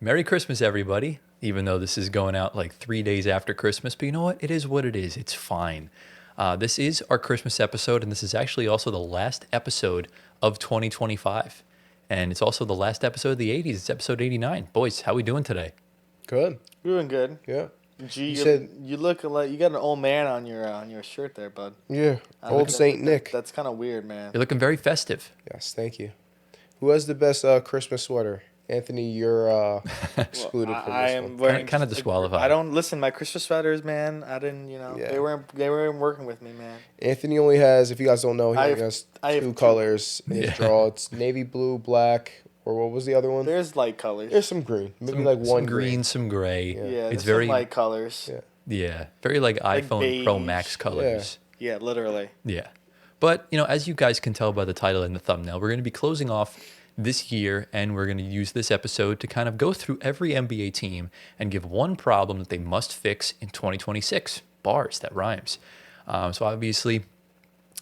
Merry Christmas, everybody. Even though this is going out like 3 days after Christmas, but you know what? It is what it is. It's fine. This is our Christmas episode, and this is actually also the last episode of 2025. And it's also the last episode of the 80s. It's episode 89. Boys, how we doing today? Good. Doing good. Yeah. Gee, You you look like you got an old man on your shirt there, bud. Yeah. I Old think Saint Nick. That's kind of weird, man. You're looking very festive. Yes, thank you. Who has the best Christmas sweater? Anthony, you're excluded from I this am one. wearing Kinda disqualified. I don't listen. My Christmas sweaters, man. I didn't. Yeah. They weren't working with me, man. Anthony only has, if you guys don't know, he I only have- has I have two two. colors in his Yeah. draw. It's navy blue, black, or what was the other one? There's light colors. There's some green. Maybe Some, like some one green, some gray. Yeah. Yeah, It's there's very some light colors. Yeah. very like iPhone Pro beige. Max colors. Yeah, literally. Yeah. But, as you guys can tell by the title and the thumbnail, we're going to be closing off this year, and we're going to use this episode to kind of go through every NBA team and give one problem that they must fix in 2026. Bars, that rhymes. So obviously,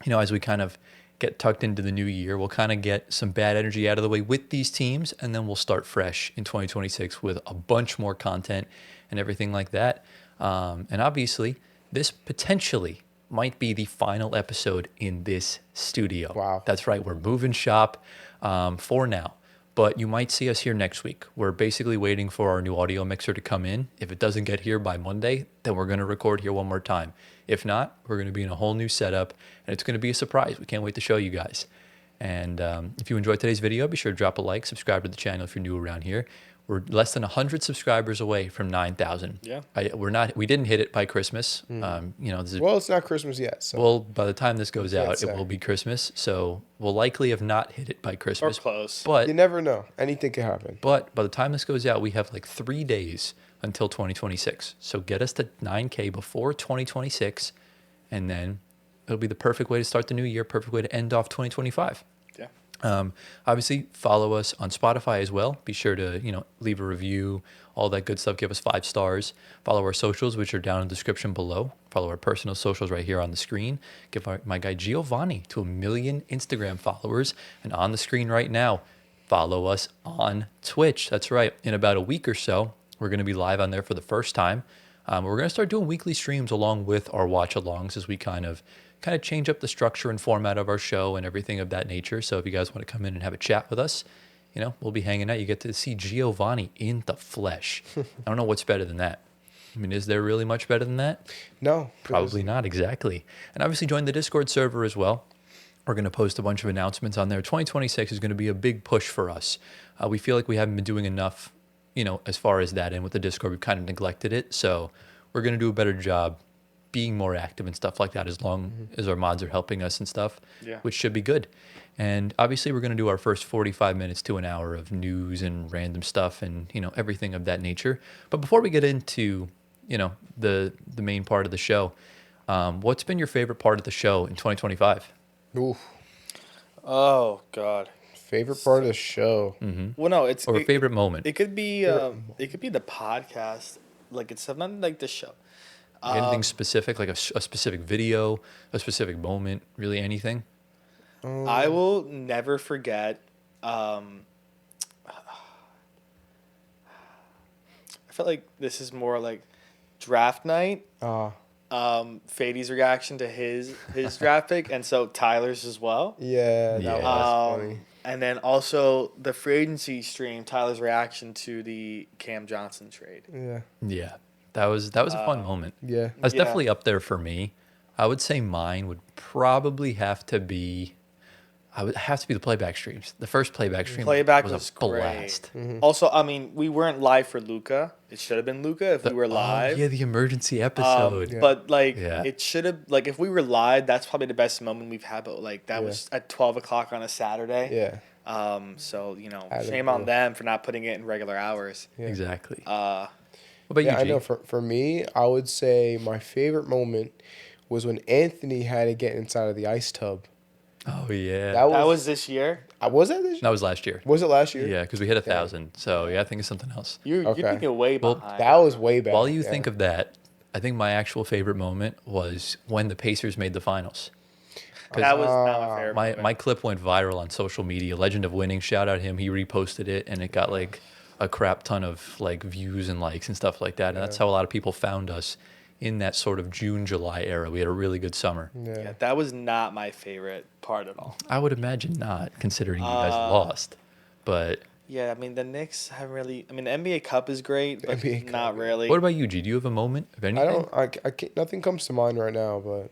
as we kind of get tucked into the new year, we'll kind of get some bad energy out of the way with these teams, and then we'll start fresh in 2026 with a bunch more content and everything like that. And obviously, this potentially might be the final episode in this studio. Wow. That's right. We're moving shop for now. But you might see us here next week. We're basically waiting for our new audio mixer to come in. If it doesn't get here by Monday, then we're going to record here one more time. If not, we're going to be in a whole new setup, and it's going to be a surprise. We can't wait to show you guys. And if you enjoyed today's video, be sure to drop a like, subscribe to the channel if you're new around here. We're less than 100 subscribers away from 9,000. Yeah. We didn't hit it by Christmas. This is, Well, it's not Christmas yet. So. well, by the time this goes can't out, say. it will be Christmas. So we'll likely have not hit it by Or Christmas. close. But you never know. Anything can happen. but by the time this goes out, we have like 3 days until 2026. So get us to 9K before 2026, and then it'll be the perfect way to start the new year, perfect way to end off 2025. Yeah. Obviously, follow us on Spotify as well. Be sure to, leave a review, all that good stuff. Give us 5 stars. Follow our socials, which are down in the description below. Follow our personal socials right here on the screen. Give my guy Giovanni to 1 million Instagram followers. And on the screen right now, follow us on Twitch. That's right. In about a week or so, we're going to be live on there for the first time. We're going to start doing weekly streams along with our watch-alongs as we kind of change up the structure and format of our show and everything of that nature. So if you guys want to come in and have a chat with us, we'll be hanging out. You get to see Giovanni in the flesh. I don't know what's better than that. I mean, is there really much better than that? No. Probably not, exactly. And obviously join the Discord server as well. We're going to post a bunch of announcements on there. 2026 is going to be a big push for us. We feel like we haven't been doing enough, as far as that. And with the Discord, we've kind of neglected it. So we're going to do a better job being more active and stuff like that as long as our mods are helping us and stuff, which should be good. And obviously we're going to do our first 45 minutes to an hour of news and random stuff and, everything of that nature. But before we get into, the main part of the show, what's been your favorite part of the show in 2025? Oof. Oh God. Favorite part of the show. Well, no, it's Or favorite moment? It could be the podcast. Like it's not like the show. Anything specific, like a specific video, a specific moment, really anything? I will never forget. I felt like this is more like draft night. Fady's reaction to his draft pick, and so Tyler's as well. Yeah, that Yeah. was funny. And then also the free agency stream, Tyler's reaction to the Cam Johnson trade. Yeah. Yeah, that was a fun moment. Yeah. That's Yeah. definitely up there for me. I would say mine would probably have to be. The playback streams. The first playback stream Playback was was a great. blast. Also, I mean, we weren't live for Luca. It should have been Luca if we were live. Oh, yeah, the emergency episode. Yeah. But like Yeah. it should have if we were live, that's probably the best moment we've had. But like that was at 12 o'clock on a Saturday. Yeah. So Out of shame on the- them for not putting it in regular hours. Yeah. Exactly. Uh, What about Yeah, you, I G? know. For me, I would say my favorite moment was when Anthony had to get inside of the ice tub. Oh yeah, That that was this year. was that this year? that was last year. Was it last year? Yeah, because we hit 1,000. So yeah, I think it's something else. You're Okay. thinking way Well, behind. That was way back. While you yeah. think of that, I think my actual favorite moment was when the Pacers made the finals. that was not my favorite. My moment. my clip went viral on social media. Legend of Winning, shout out him. He reposted it, and it got like a crap ton of like views and likes and stuff like that. And that's how a lot of people found us in that sort of June, July era. We had a really good summer. Yeah, that was not my favorite part at all. I would imagine not, considering you guys lost. But yeah, I mean the Knicks haven't really. I mean the NBA Cup is great, but NBA not Cup. really. what about you, G? Do you have a moment of anything? I can't, nothing comes to mind right now, but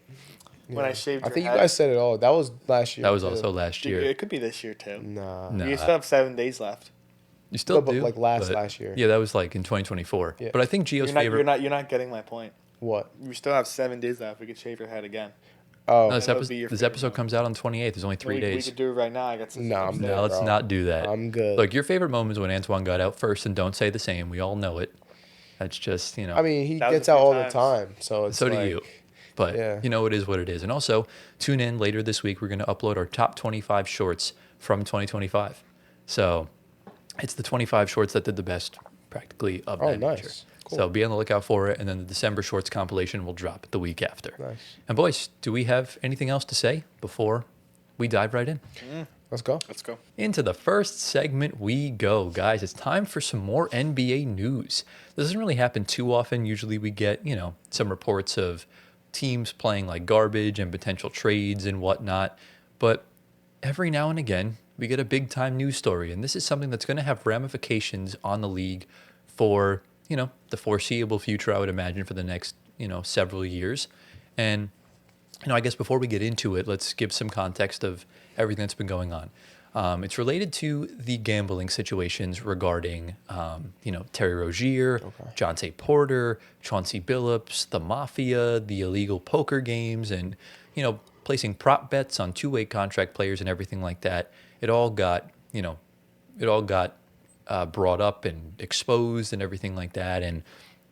When I shaved I your think head. you guys said it all. That was last year. That was too. also last Dude, year. it could be this year too. Nah. No. You still have 7 days left. You still But, do, like, last year. Yeah, that was like in 2024. Yeah. But I think Gio's favorite. You're not getting my point. What? You still have 7 days left. We could shave your head again. Oh. No, this That would be your episode, favorite comes out on 28th. There's only 3 We days. could do it right now. I got some. Nah, I'm No, good, let's bro. not do that. I'm good. Look, your favorite moment is when Antoine got out first, and don't say the same. We all know it. That's just, I mean, he That was gets a out few all times. the time, so it's so do like, you. But, yeah. it is what it is. And also, tune in later this week. We're going to upload our top 25 shorts from 2025. So it's the 25 shorts that did the best, practically, of Oh, that nice. nature. Cool. So be on the lookout for it. And then the December shorts compilation will drop the week after. Nice. And boys, do we have anything else to say before we dive right in? Let's go. Let's go. Into the first segment we go, guys. It's time for some more NBA news. This doesn't really happen too often. Usually we get, some reports of teams playing like garbage and potential trades and whatnot. But every now and again, we get a big time news story. And this is something that's going to have ramifications on the league for, the foreseeable future, I would imagine, for the next, several years. And I guess before we get into it, let's give some context of everything that's been going on. It's related to the gambling situations regarding, Terry Rozier, Jonte Porter, Chauncey Billups, the Mafia, the illegal poker games, and, placing prop bets on two-way contract players and everything like that. It all got brought up and exposed and everything like that. And,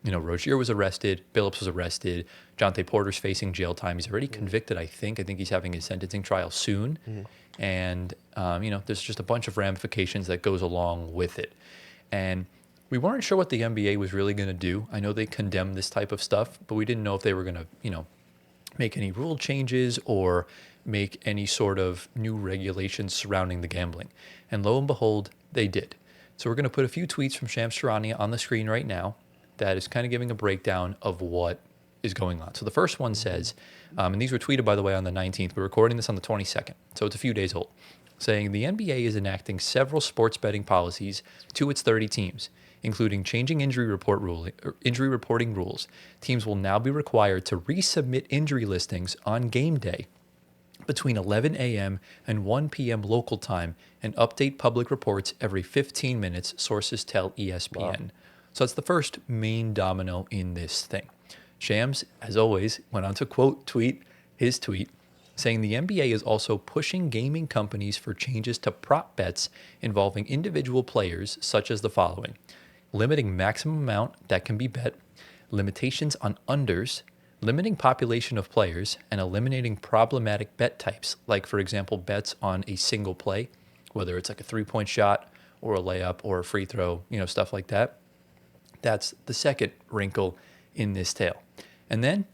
Rozier was arrested, Billups was arrested, Jonte Porter's facing jail time. He's already convicted, I think. I think he's having his sentencing trial soon. And, there's just a bunch of ramifications that goes along with it. And we weren't sure what the NBA was really going to do. I know they condemned this type of stuff, but we didn't know if they were going to, make any rule changes or make any sort of new regulations surrounding the gambling. And lo and behold, they did. So we're going to put a few tweets from Shams Charania on the screen right now that is kind of giving a breakdown of what is going on. So the first one says, and these were tweeted, by the way, on the 19th. We're recording this on the 22nd, so it's a few days old, saying the NBA is enacting several sports betting policies to its 30 teams, including changing injury reporting rules. Teams will now be required to resubmit injury listings on game day between 11 a.m. and 1 p.m. local time and update public reports every 15 minutes, sources tell ESPN. Wow. So that's the first main domino in this thing. Shams, as always, went on to tweet his tweet, saying the NBA is also pushing gaming companies for changes to prop bets involving individual players, such as the following: limiting maximum amount that can be bet, limitations on unders, limiting population of players, and eliminating problematic bet types, like, for example, bets on a single play, whether it's like a three-point shot or a layup or a free throw, stuff like that. That's the second wrinkle in this tale. And then,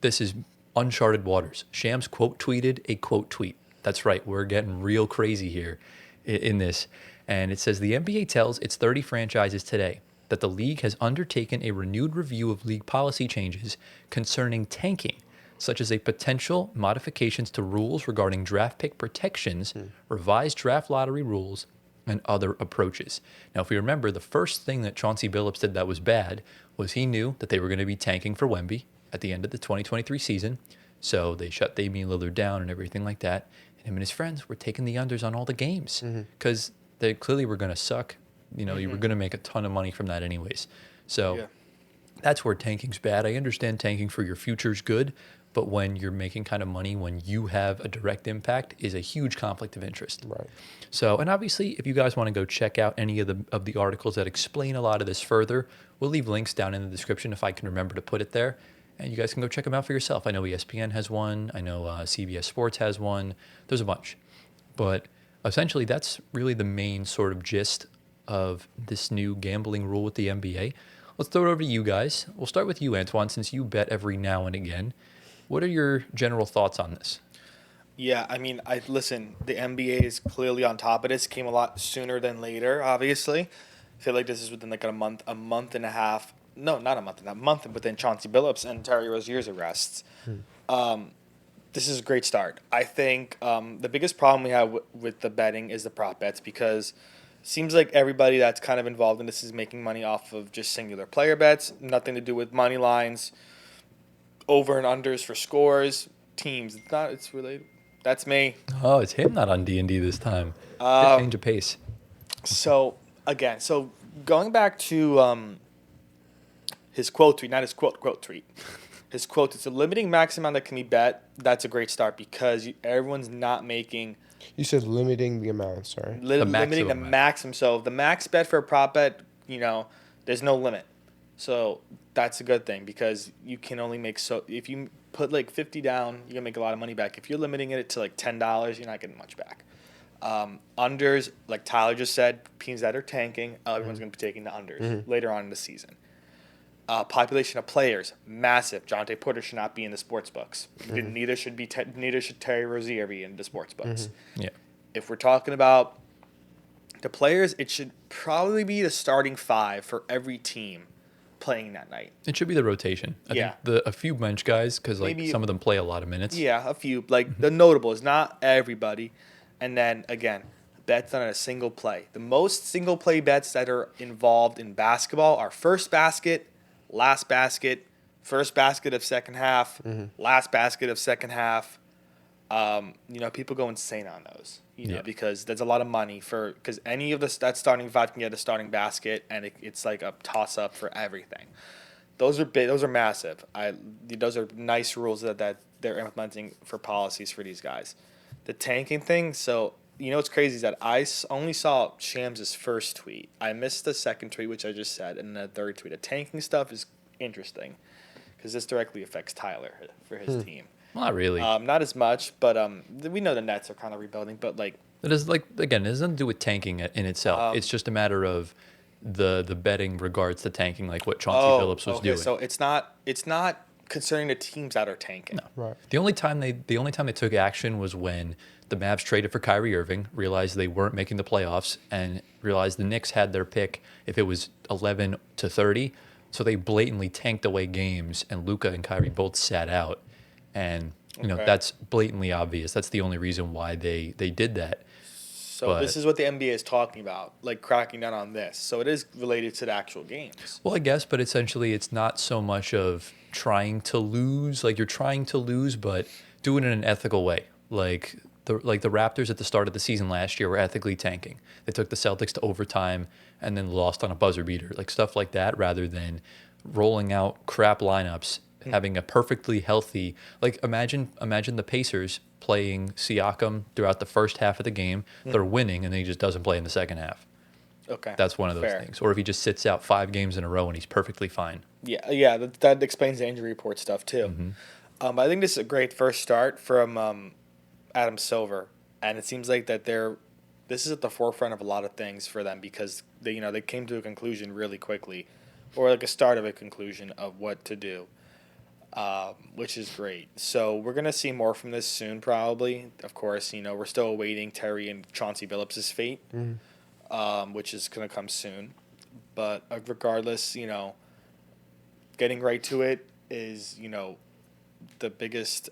this is uncharted waters. Shams tweeted a tweet. That's right, we're getting real crazy here in this. And it says, the NBA tells its 30 franchises today that the league has undertaken a renewed review of league policy changes concerning tanking, such as a potential modifications to rules regarding draft pick protections, revised draft lottery rules, and other approaches. Now, if we remember, the first thing that Chauncey Billups did that was bad was he knew that they were going to be tanking for Wemby at the end of the 2023 season. So they shut Damian Lillard down and everything like that. And him and his friends were taking the unders on all the games because they clearly were going to suck. You were going to make a ton of money from that anyways. So that's where tanking's bad. I understand tanking for your future's good, but when you're making kind of money when you have a direct impact is a huge conflict of interest. Right. So, and obviously, if you guys want to go check out any of the articles that explain a lot of this further, we'll leave links down in the description if I can remember to put it there. And you guys can go check them out for yourself. I know ESPN has one. I know CBS Sports has one. There's a bunch. But essentially, that's really the main sort of gist of this new gambling rule with the NBA. Let's throw it over to you guys. We'll start with you, Antoine, since you bet every now and again. What are your general thoughts on this? Yeah, I mean, listen, the NBA is clearly on top of this. Came a lot sooner than later, obviously. feel like this is within like a month and a half. No, not a month and a month within Chauncey Billups and Terry Rozier's arrests. This is a great start. I think the biggest problem we have with the betting is the prop bets, because it seems like everybody that's kind of involved in this is making money off of just singular player bets, nothing to do with money lines, over and unders for scores, teams. It's related. That's me. Oh, it's him not on D&D this time. Good change of pace. So going back to his quote tweet, not his quote tweet. His quote, it's a limiting max amount that can be bet. That's a great start, because everyone's not making. You said limiting the amount, sorry. Limiting the maximum. So the max bet for a prop bet, there's no limit. So that's a good thing, because you can only make if you put like 50 down, you're gonna make a lot of money back. If you're limiting it to like $10, you're not getting much back. Unders, like Tyler just said, teams that are tanking, everyone's gonna be taking the unders later on in the season. Population of players, massive. Jonte Porter should not be in the sports books. Neither should Terry Rozier be in the sports books. Yeah. If we're talking about the players, it should probably be the starting 5 for every team playing that night. It should be the rotation. I think a few bench guys, because some of them play a lot of minutes. Yeah, a few. Like the notables, not everybody. And then again, bets on a single play. The most single play bets that are involved in basketball are first basket, last basket, first basket of second half, last basket of second half. People go insane on those, because there's a lot of money because any of that starting 5 can get a starting basket, and it's like a toss up for everything. Those are big. Those are massive. Those are nice rules that they're implementing for policies for these guys. The tanking thing. So what's crazy is that I only saw Shams' first tweet. I missed the second tweet, which I just said, and the third tweet. The tanking stuff is interesting, because this directly affects Tyler for his team. Not really. Not as much, but we know the Nets are kind of rebuilding. But like, it is again, it has nothing to do with tanking in itself. It's just a matter of the betting regards to tanking, like what Chauncey Billups was doing. So it's not concerning the teams that are tanking. No. Right. The only time they took action was when the Mavs traded for Kyrie Irving, realized they weren't making the playoffs, and realized the Knicks had their pick if it was 11 to 30. So they blatantly tanked away games, and Luka and Kyrie both sat out. And that's blatantly obvious. That's the only reason why they did that. So this is what the NBA is talking about, like cracking down on this. So it is related to the actual games. Well, I guess, but essentially it's not so much of trying to lose, like you're trying to lose, but do it in an ethical way. Like the Raptors at the start of the season last year were ethically tanking. They took the Celtics to overtime and then lost on a buzzer beater, like stuff like that, rather than rolling out crap lineups, having a perfectly healthy, like imagine the Pacers playing Siakam throughout the first half of the game. They're winning, and then he just doesn't play in the second half. Okay. That's one of those things. Or if he just sits out 5 games in a row and he's perfectly fine. Yeah, that explains the injury report stuff too. I think this is a great first start from Adam Silver, and it seems like that this is at the forefront of a lot of things for them, because they came to a conclusion really quickly, or like a start of a conclusion of what to do. Which is great. So we're going to see more from this soon, probably. Of course, we're still awaiting Terry and Chauncey Billups' fate, which is going to come soon. But regardless, getting right to it is, the biggest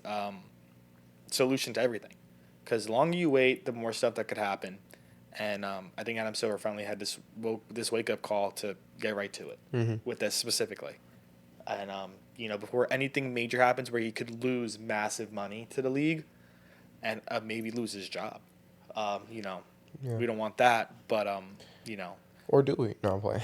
solution to everything. Because the longer you wait, the more stuff that could happen. And I think Adam Silver finally had this wake-up call to get right to it with this specifically. And, before anything major happens where he could lose massive money to the league and maybe lose his job. We don't want that, but, Or do we? No, I'm playing.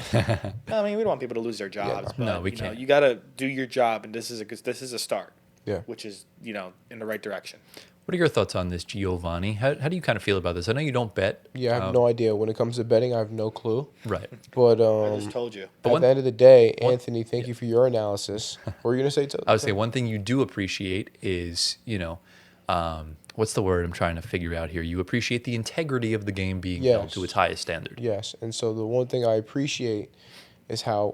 I mean, we don't want people to lose their jobs. Yeah, but, we can't. You got to do your job, and this is a start. Yeah. Which is, in the right direction. What are your thoughts on this, Giovanni? How do you kind of feel about this? I know you don't bet. Yeah, I have no idea. When it comes to betting, I have no clue. Right. But I just told you. At the end of the day, Anthony, thank you for your analysis. What were you going to say? I would say one thing you do appreciate is, what's the word I'm trying to figure out here? You appreciate the integrity of the game being held to its highest standard. Yes, and so the one thing I appreciate is how,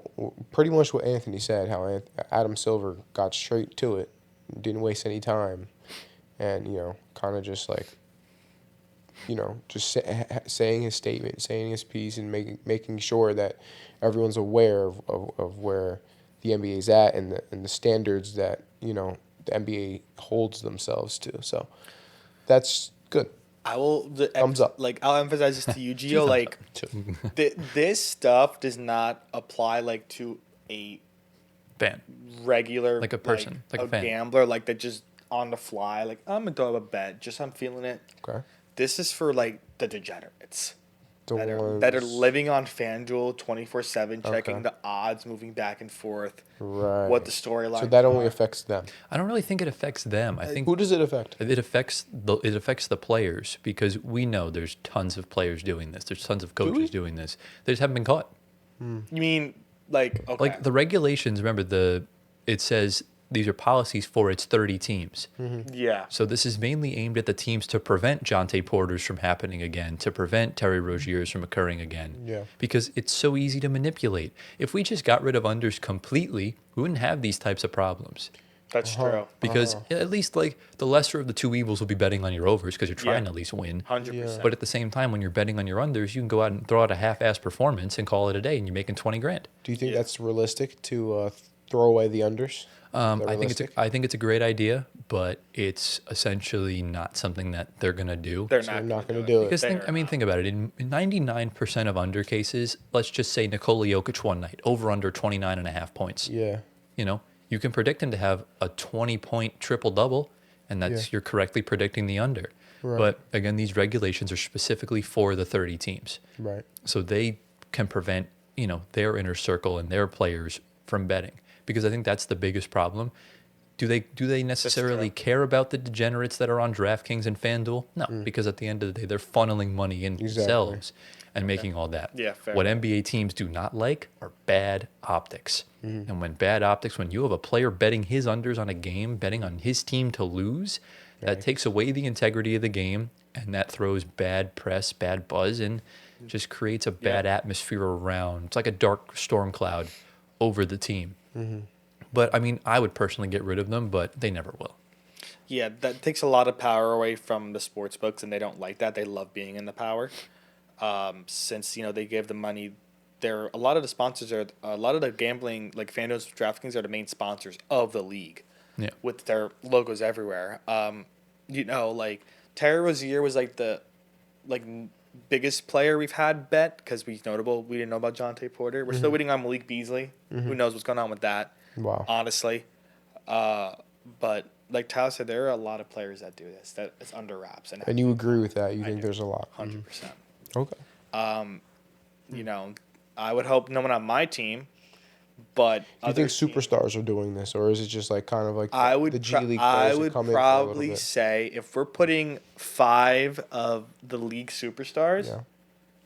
pretty much what Anthony said, how Adam Silver got straight to it, didn't waste any time, and, kind of just like just saying his statement, saying his piece, and making sure that everyone's aware of where the NBA is at and the standards that the NBA holds themselves to. So that's good. I will Thumbs up. Like I'll emphasize this to you, Gio. Like this stuff does not apply like to a Fan. regular Like a person, like a fan. gambler, like that just on the fly. Like I'm gonna throw a bet, just I'm feeling it. Okay. This is for like the degenerates The that are ones- living on FanDuel 24/7, checking Okay. the odds, moving back and forth, Right. what the storyline. So that only affects them. I don't really think it affects them. I think Who does it affect? it affects the players, because we know there's tons of players doing this. There's tons of coaches doing this. They just haven't been caught. You mean like okay? Like the regulations, remember it says these are policies for its 30 teams. Yeah. So this is mainly aimed at the teams to prevent Jonte Porters from happening again, to prevent Terry Roziers from occurring again. Yeah. Because it's so easy to manipulate. If we just got rid of unders completely, we wouldn't have these types of problems. That's true. Because at least like the lesser of the two evils will be betting on your overs because you're trying to at least win. 100%. But at the same time, when you're betting on your unders, you can go out and throw out a half-ass performance and call it a day, and you're making 20 grand. Do you think that's realistic to throw away the unders? I think it's a great idea, but it's essentially not something that they're gonna do. They're They're not going going to to do it. Because think about it. In 99% of under cases, let's just say Nikola Jokic one night, over under 29.5 points. Yeah. You can predict him to have a 20-point triple-double, and that's you're correctly predicting the under. Right. But again, these regulations are specifically for the 30 teams. Right. So they can prevent, their inner circle and their players from betting. Because I think that's the biggest problem. Do they necessarily care about the degenerates that are on DraftKings and FanDuel? No, because at the end of the day, they're funneling money in themselves and making all that. Yeah, fair. What NBA teams do not like are bad optics. And when you have a player betting his unders on a game, betting on his team to lose, that takes away the integrity of the game, and that throws bad press, bad buzz, and just creates a bad atmosphere around. It's like a dark storm cloud over the team. But I mean, I would personally get rid of them, but they never will. Yeah, that takes a lot of power away from the sports books, and they don't like that. They love being in the power. Since they give the money, a lot of the sponsors are a lot of the gambling, like FanDuel, DraftKings are the main sponsors of the league. Yeah. With their logos everywhere. Like Terry Rozier was like the biggest player we've had bet because we didn't know about Jonte Porter. We're still waiting on Malik Beasley. Who knows what's going on with that? Wow. Honestly, but like Tyler said, there are a lot of players that do this. That it's under wraps, And you agree with that? You think there's a lot? 100%. Okay. I would hope no one on my team, but Do you think superstars are doing this, or is it just like kind of like the G League I players that would come in for a little probably bit? say if we're putting 5 of the league superstars, Yeah.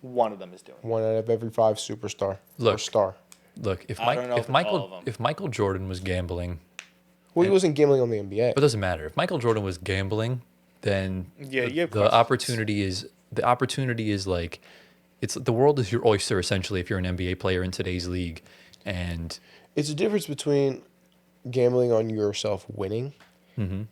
one of them is doing it. One out of every 5 superstar or Look. star. Look, if I don't know if it's all of them. Michael Jordan was gambling, Well, he wasn't gambling on the NBA. but it doesn't matter. If Michael Jordan was gambling, then Yeah, you have the questions. opportunity is like the world is your oyster essentially if you're an NBA player in today's league. And It's a difference between gambling on yourself winning and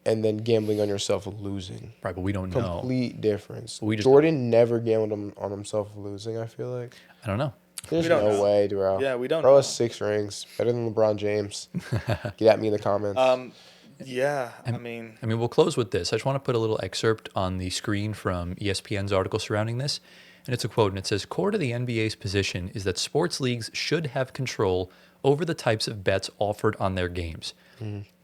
then gambling on yourself losing. right, but we don't know. Complete difference. We just Jordan never gambled on himself losing, I feel like. I don't know. There's don't no know. way, bro. Yeah, we don't Bro know. has 6 rings. Better than LeBron James. Get at me in the comments. Yeah, I mean, We'll close with this. I just want to put a little excerpt on the screen from ESPN's article surrounding this. And it's a quote, and it says, "Core to the NBA's position is that sports leagues should have control over the types of bets offered on their games.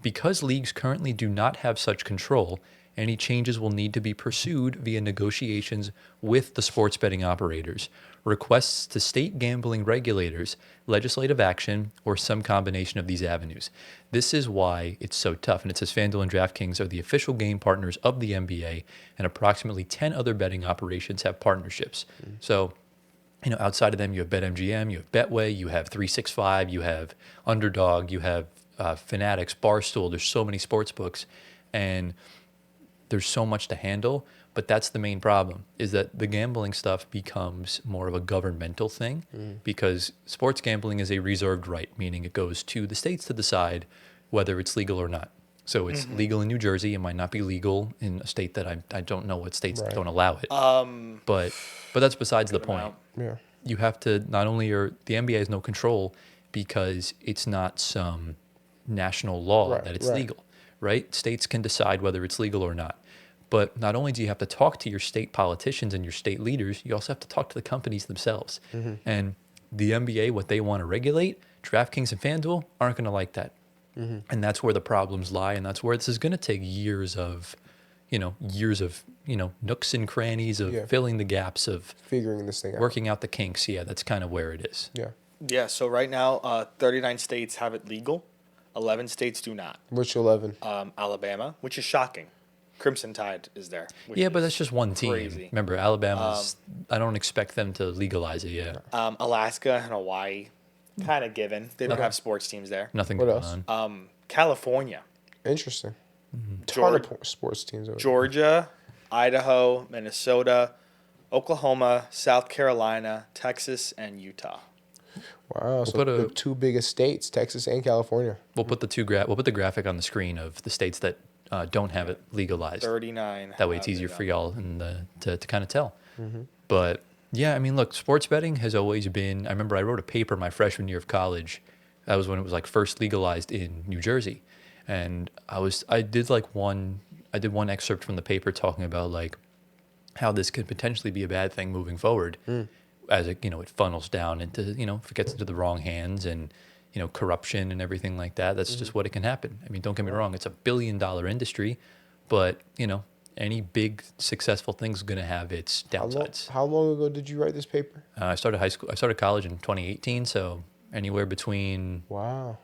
Because leagues currently do not have such control, any changes will need to be pursued via negotiations with the sports betting operators, requests to state gambling regulators, legislative action, or some combination of these avenues. This is why it's so tough." And it says FanDuel and DraftKings are the official game partners of the NBA, and approximately 10 other betting operations have partnerships. So, outside of them, you have BetMGM, you have Betway, you have 365, you have Underdog, you have Fanatics, Barstool. There's so many sports books, and there's so much to handle. But that's the main problem, is that the gambling stuff becomes more of a governmental thing because sports gambling is a reserved right, meaning it goes to the states to decide whether it's legal or not. So it's legal in New Jersey. It might not be legal in a state that I don't know what states Right. don't allow it. But that's besides the point. amount. Yeah. You have to not only are the NBA has no control because it's not some national law Right, that it's right. legal, right? States can decide whether it's legal or not. But not only do you have to talk to your state politicians and your state leaders, you also have to talk to the companies themselves. And the NBA, what they want to regulate, DraftKings and FanDuel aren't going to like that. And that's where the problems lie. And that's where this is going to take years of nooks and crannies of Yeah. filling the gaps of Figuring this thing out. working out the kinks. Yeah, that's kind of where it is. Yeah. Yeah, so right now, 39 states have it legal. 11 states do not. Which 11? Alabama, which is shocking. Crimson Tide is there. which Yeah, but is that's just one team. crazy. Remember, Alabama's, I don't expect them to legalize it yet. Alaska and Hawaii, kind of given. They don't have sports teams there. Nothing What going else? on. California, Interesting. Ton Georgia, of sports teams over Georgia, Idaho, Minnesota, Oklahoma, South Carolina, Texas, and Utah. there. Wow. So put the two biggest states, Texas and California. We'll put the graphic on the screen of the states that don't have it legalized. 39. That way it's have easier it for on. y'all to kind of tell. But yeah, I mean, look, sports betting has always been. I remember I wrote a paper my freshman year of college. That was when it was like first legalized in New Jersey, and I did one excerpt from the paper talking about like how this could potentially be a bad thing moving forward, as it funnels down into if it gets into the wrong hands and corruption and everything like that. That's just what it can happen. I mean, don't get me wrong, it's a $1 billion industry, but any big successful thing's going to have its downsides. How long ago did you write this paper? I started college in 2018, so anywhere between Wow.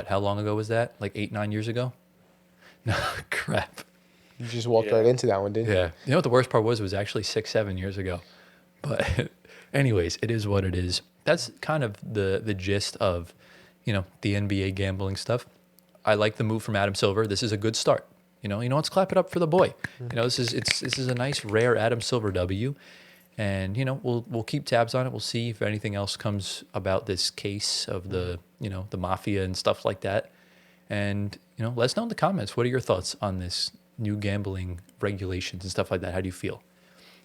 how long ago was that? Like 8-9 years ago? No, crap. You just walked Yeah. right into that one, didn't you? Yeah. You know what the worst part was? It was actually 6-7 years ago. But anyways, it is what it is. That's kind of the gist of, the NBA gambling stuff. I like the move from Adam Silver. This is a good start. Let's clap it up for the boy. This is a nice rare Adam Silver W. And we'll keep tabs on it. We'll see if anything else comes about this case of the the mafia and stuff like that. And let us know in the comments, what are your thoughts on this new gambling regulations and stuff like that? How do you feel?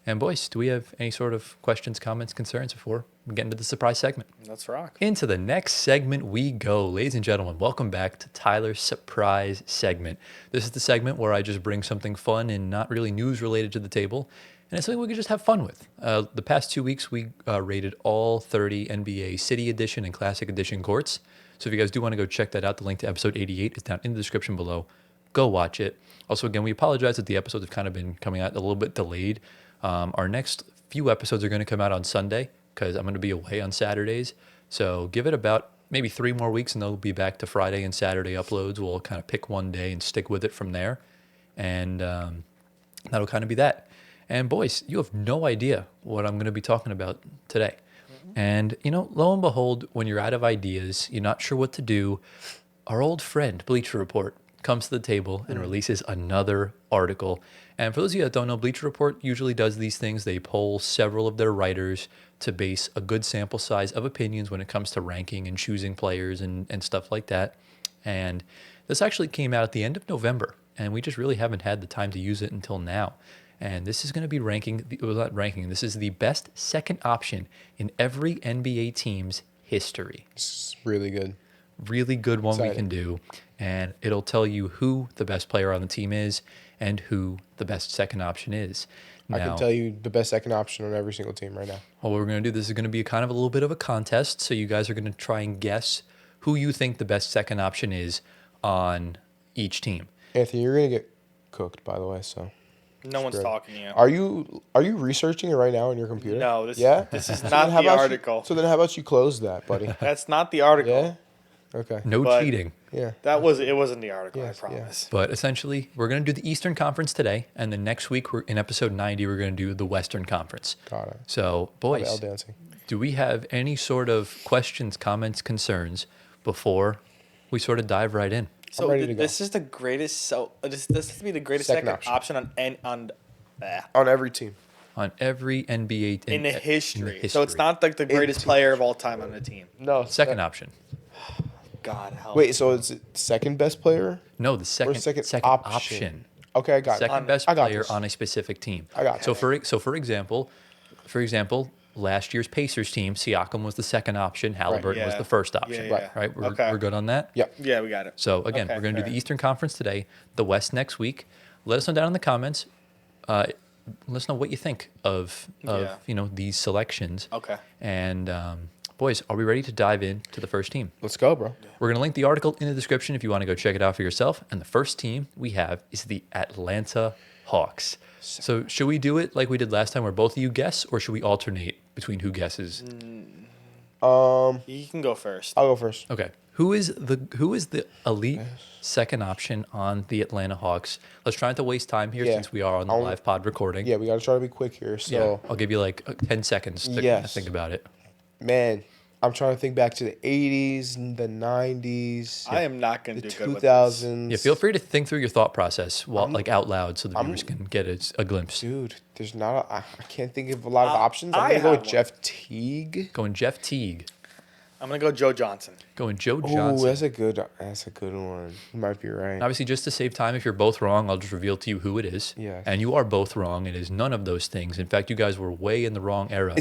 And boys, do we have any sort of questions, comments, concerns before we get into the surprise segment? Let's rock. Into the next segment we go. Ladies and gentlemen, welcome back to Tyler's surprise segment. This is the segment where I just bring something fun and not really news related to the table. And it's something we can just have fun with. The past 2 weeks, we rated all 30 NBA City Edition and Classic Edition courts. So if you guys do want to go check that out, the link to episode 88 is down in the description below. Go watch it. Also, again, we apologize that the episodes have kind of been coming out a little bit delayed. Our next few episodes are going to come out on Sunday because I'm going to be away on Saturdays. So give it about maybe 3 more weeks and they'll be back to Friday and Saturday uploads. We'll kind of pick one day and stick with it from there. And that'll kind of be that. And boys, you have no idea what I'm going to be talking about today. And, lo and behold, when you're out of ideas, you're not sure what to do, our old friend, Bleacher Report, comes to the table and releases another article. And for those of you that don't know, Bleacher Report usually does these things. They poll several of their writers to base a good sample size of opinions when it comes to ranking and choosing players and stuff like that. And this actually came out at the end of November, and we just really haven't had the time to use it until now. And this is going to be this is the best second option in every NBA team's history. It's really good. Really good one we Exciting. can do. And it'll tell you who the best player on the team is and who the best second option is. I can tell you the best second option on every single team right now. What we're going to do, this is going to be kind of a little bit of a contest. So you guys are going to try and guess who you think the best second option is on each team. Anthony, you're gonna get cooked, by the way. So No one's Good. talking to you. are you researching it right now on your computer? No, this is So not then how the about article. so then how about you close that, buddy? That's not the article. Yeah. Okay. No But- cheating. Yeah. It wasn't the article, Yes, I promise. But essentially, we're going to do the Eastern Conference today. And then next week, in episode 90, we're going to do the Western Conference. Got it. So, L boys, dancing. do we have any sort of questions, comments, concerns before we sort of dive right in? So ready to go. this is the greatest. So this has to be the greatest Second second option on On every team. On every NBA in the history. in the So it's not like the greatest team. player of all time on the team. No. second option. God, help. Wait, so it's second best player? No, the second second option. option. Okay, I got it. Second best I got player this. on a specific team. I got So this. for example, last year's Pacers team, Siakam was the second option, Halliburton was Yeah. the first option. Yeah. Right? Okay. We're good on that? Yeah. Yeah, we got it. So again, Okay, we're going to do fair. the Eastern Conference today, the West next week. Let us know down in the comments. Let us know what you think of Yeah. these selections. Okay. And boys, are we ready to dive into the first team? Let's go, bro. We're going to link the article in the description if you want to go check it out for yourself. And the first team we have is the Atlanta Hawks. So should we do it like we did last time where both of you guess, or should we alternate between who guesses? You can go first. I'll go first. Okay. Who is the elite second option on the Atlanta Hawks? Let's try not to waste time here Yeah. since we are on the I'll- live pod recording. Yeah, we got to try to be quick here. Yeah. So, I'll give you like 10 seconds to Yes. think about it. man, I'm trying to think back to the 80s, the 90s, I am not going the to do good with this. 2000s. Yeah, feel free to think through your thought process while like out loud so the viewers can get a glimpse. Dude, there's not. I can't think of a lot of options. I I'm gonna go have with one. Jeff Teague. Going Jeff Teague. I'm going to go Joe Johnson. Going Joe Oh, Johnson. that's a good one. You might be right. Obviously, just to save time, if you're both wrong, I'll just reveal to you who it is. Yes. And you are both wrong. It is none of those things. In fact, you guys were way in the wrong era.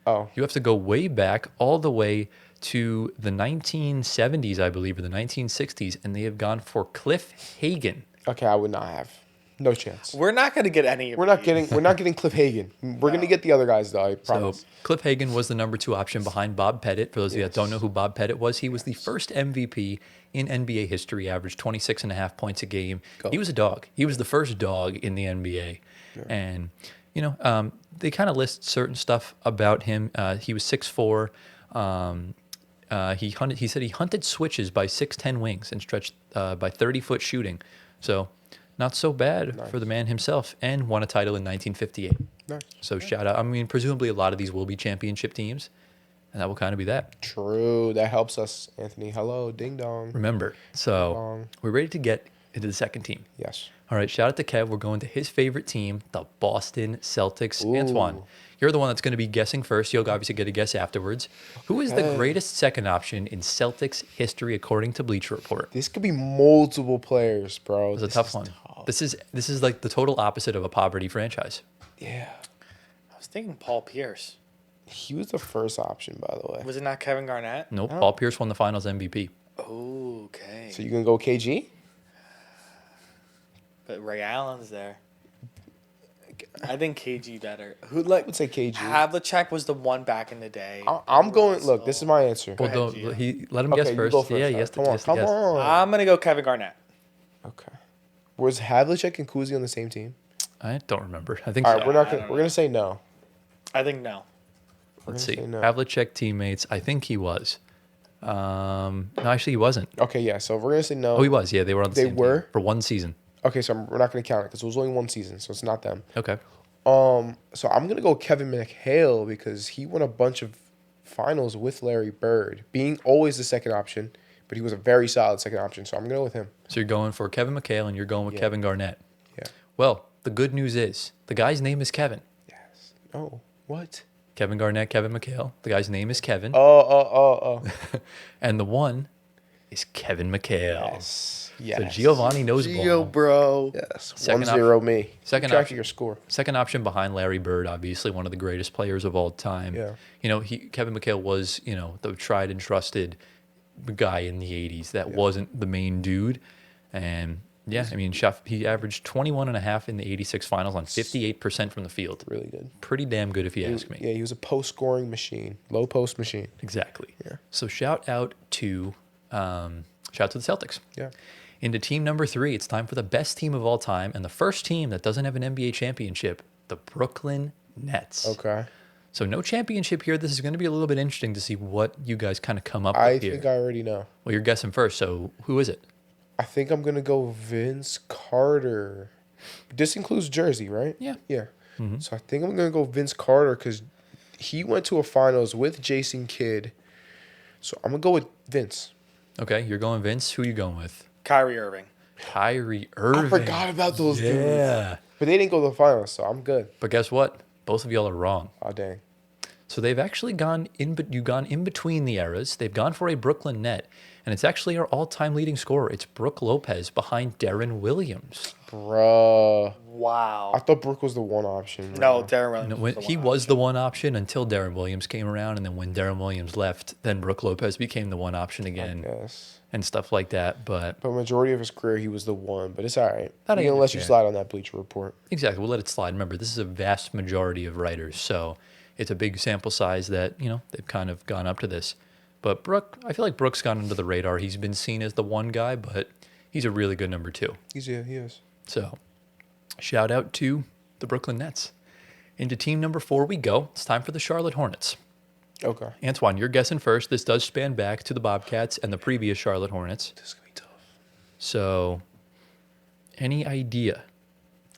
Oh, You have to go way back, all the way to the 1970s, I believe, or the 1960s, and they have gone for Cliff Hagan. okay. I would not have. No chance. We're not going to get any of We're not these. getting Cliff Hagan. We're gonna get the other guys though. I So promise. Cliff Hagan was the number 2 option behind Bob Pettit. For those of you that don't know who Bob Pettit was, he was the first MVP in NBA history, averaged 26.5 points a game. He was a dog. He was the first dog in the NBA. And, they kind of list certain stuff about him. He was 6'4". He said he hunted switches by 6'10" wings and stretched by 30-foot shooting. So not so bad for the man himself, and won a title in 1958. Nice. So shout out. I mean, presumably a lot of these will be championship teams, and that will kind of be that. True. That helps us, Anthony. Hello, ding dong. Remember. So we're ready to get into the second team. Yes. All right, shout out to Kev. We're going to his favorite team, the Boston Celtics. Ooh. Antoine, you're the one that's going to be guessing first. You'll obviously get a guess afterwards. Who is the greatest second option in Celtics history according to Bleacher Report? This could be multiple players, bro. It's a tough one. This is like the total opposite of a poverty franchise. Yeah. I was thinking Paul Pierce. He was the first option, by the way. Was it not Kevin Garnett? Nope. Paul Pierce won the Finals MVP. Okay. So you gonna go KG? But Ray Allen's there. I think KG better. Who I would say KG. Havlicek was the one back in the day. I'm going. Look, this is my answer. Well, ahead, don't, Gio. let him Okay, guess you first. go first. Yeah, All yes, right. yes, Come yes. on. I'm gonna go Kevin Garnett. Okay. Was Havlicek and Kuzi on the same team? I don't remember. I think All so. right, we're gonna say no. I think no. Let's gonna see. say no. Havlicek teammates. I think he was. No, actually, he wasn't. Okay, yeah. So we're gonna say no. Oh, he was. Yeah, they were on the They same were? team for one season. Okay, so we're not gonna count it because it was only one season, so it's not them. Okay. So I'm gonna go Kevin McHale because he won a bunch of finals with Larry Bird, being always the second option, but he was a very solid second option. So I'm gonna go with him. So you're going for Kevin McHale and you're going with Yeah. Kevin Garnett. Yeah. Well, the good news is the guy's name is Kevin. Yes. Oh, what? Kevin Garnett, Kevin McHale. The guy's name is Kevin. Oh. And the one is Kevin McHale. Yes. So Giovanni knows ball. bro. Yes. Second 1-0 me. second Keep track option. of your score. Second option behind Larry Bird, obviously one of the greatest players of all time. Yeah. Kevin McHale was, the tried and trusted guy in the 80s that wasn't the main dude. And yeah, I mean, he averaged 21.5 in the 86 finals on 58% from the field. Really good. Pretty damn good if you ask me. Yeah, he was a post-scoring machine, low post machine. Exactly. Yeah. So shout out to the Celtics. Yeah. Into team number 3, it's time for the best team of all time and the first team that doesn't have an NBA championship, the Brooklyn Nets. Okay. So no championship here. This is going to be a little bit interesting to see what you guys kind of come up I with here. think I already know. Well, you're guessing first. So who is it? I think I'm gonna go Vince Carter. This includes Jersey, right? Yeah. Yeah. So I think I'm gonna go Vince Carter because he went to a finals with Jason Kidd. So I'm gonna go with Vince. Okay, you're going Vince. Who are you going with? Kyrie Irving. Kyrie Irving. I forgot about those dudes. Yeah. But they didn't go to the finals, so I'm good. But guess what? Both of y'all are wrong. Oh dang. So they've actually gone in between the eras. They've gone for a Brooklyn net, and it's actually our all-time leading scorer. It's Brook Lopez behind Deron Williams. Bruh. I Wow. thought Brook was the one option. No, bro. Darren Williams. No, when, was the he one was option. the one option until Deron Williams came around, and then when Deron Williams left, then Brook Lopez became the one option again, Yes. and stuff like that. But But majority of his career, he was the one. But it's all right. That I He gonna let you understand. slide on that Bleacher Report. exactly, we'll let it slide. Remember, this is a vast majority of writers, so it's a big sample size that they've kind of gone up to this. But Brook, I feel like Brook's gone under the radar. He's been seen as the one guy, but he's a really good number 2. He is. So, shout out to the Brooklyn Nets. Into team number 4 we go. It's time for the Charlotte Hornets. Okay. Antoine, you're guessing first. This does span back to the Bobcats and the previous Charlotte Hornets. This is gonna be tough. So, any idea?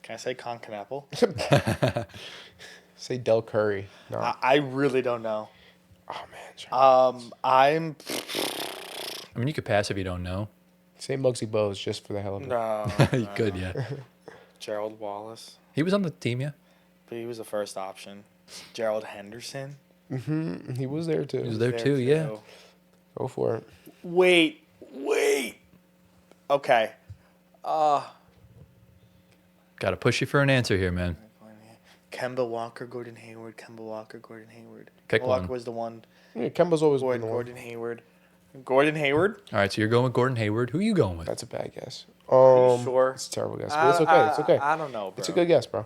Can I say Concanapple? Say Del Curry. No. I really don't know. Oh man. Charlotte. I'm I mean, you could pass if you don't know. Say Muggsy Bogues just for the hell of it. no. You could, yeah. Gerald Wallace. He was on the team, yeah. But he was the first option. Gerald Henderson. He was there too. He was there too, yeah. Go for it. Wait. Okay. Got to push you for an answer here, man. Kemba Walker, Gordon Hayward. Kemba Walker, Gordon Hayward. Pick Kemba Walker one. was the one. Yeah, Kemba's always been the one. Gordon Hayward. Gordon Hayward. All right, so you're going with Gordon Hayward. Who are you going with? That's a bad guess. you sure? It's a terrible guess, but it's okay. It's okay. I don't know, bro. It's a good guess, bro.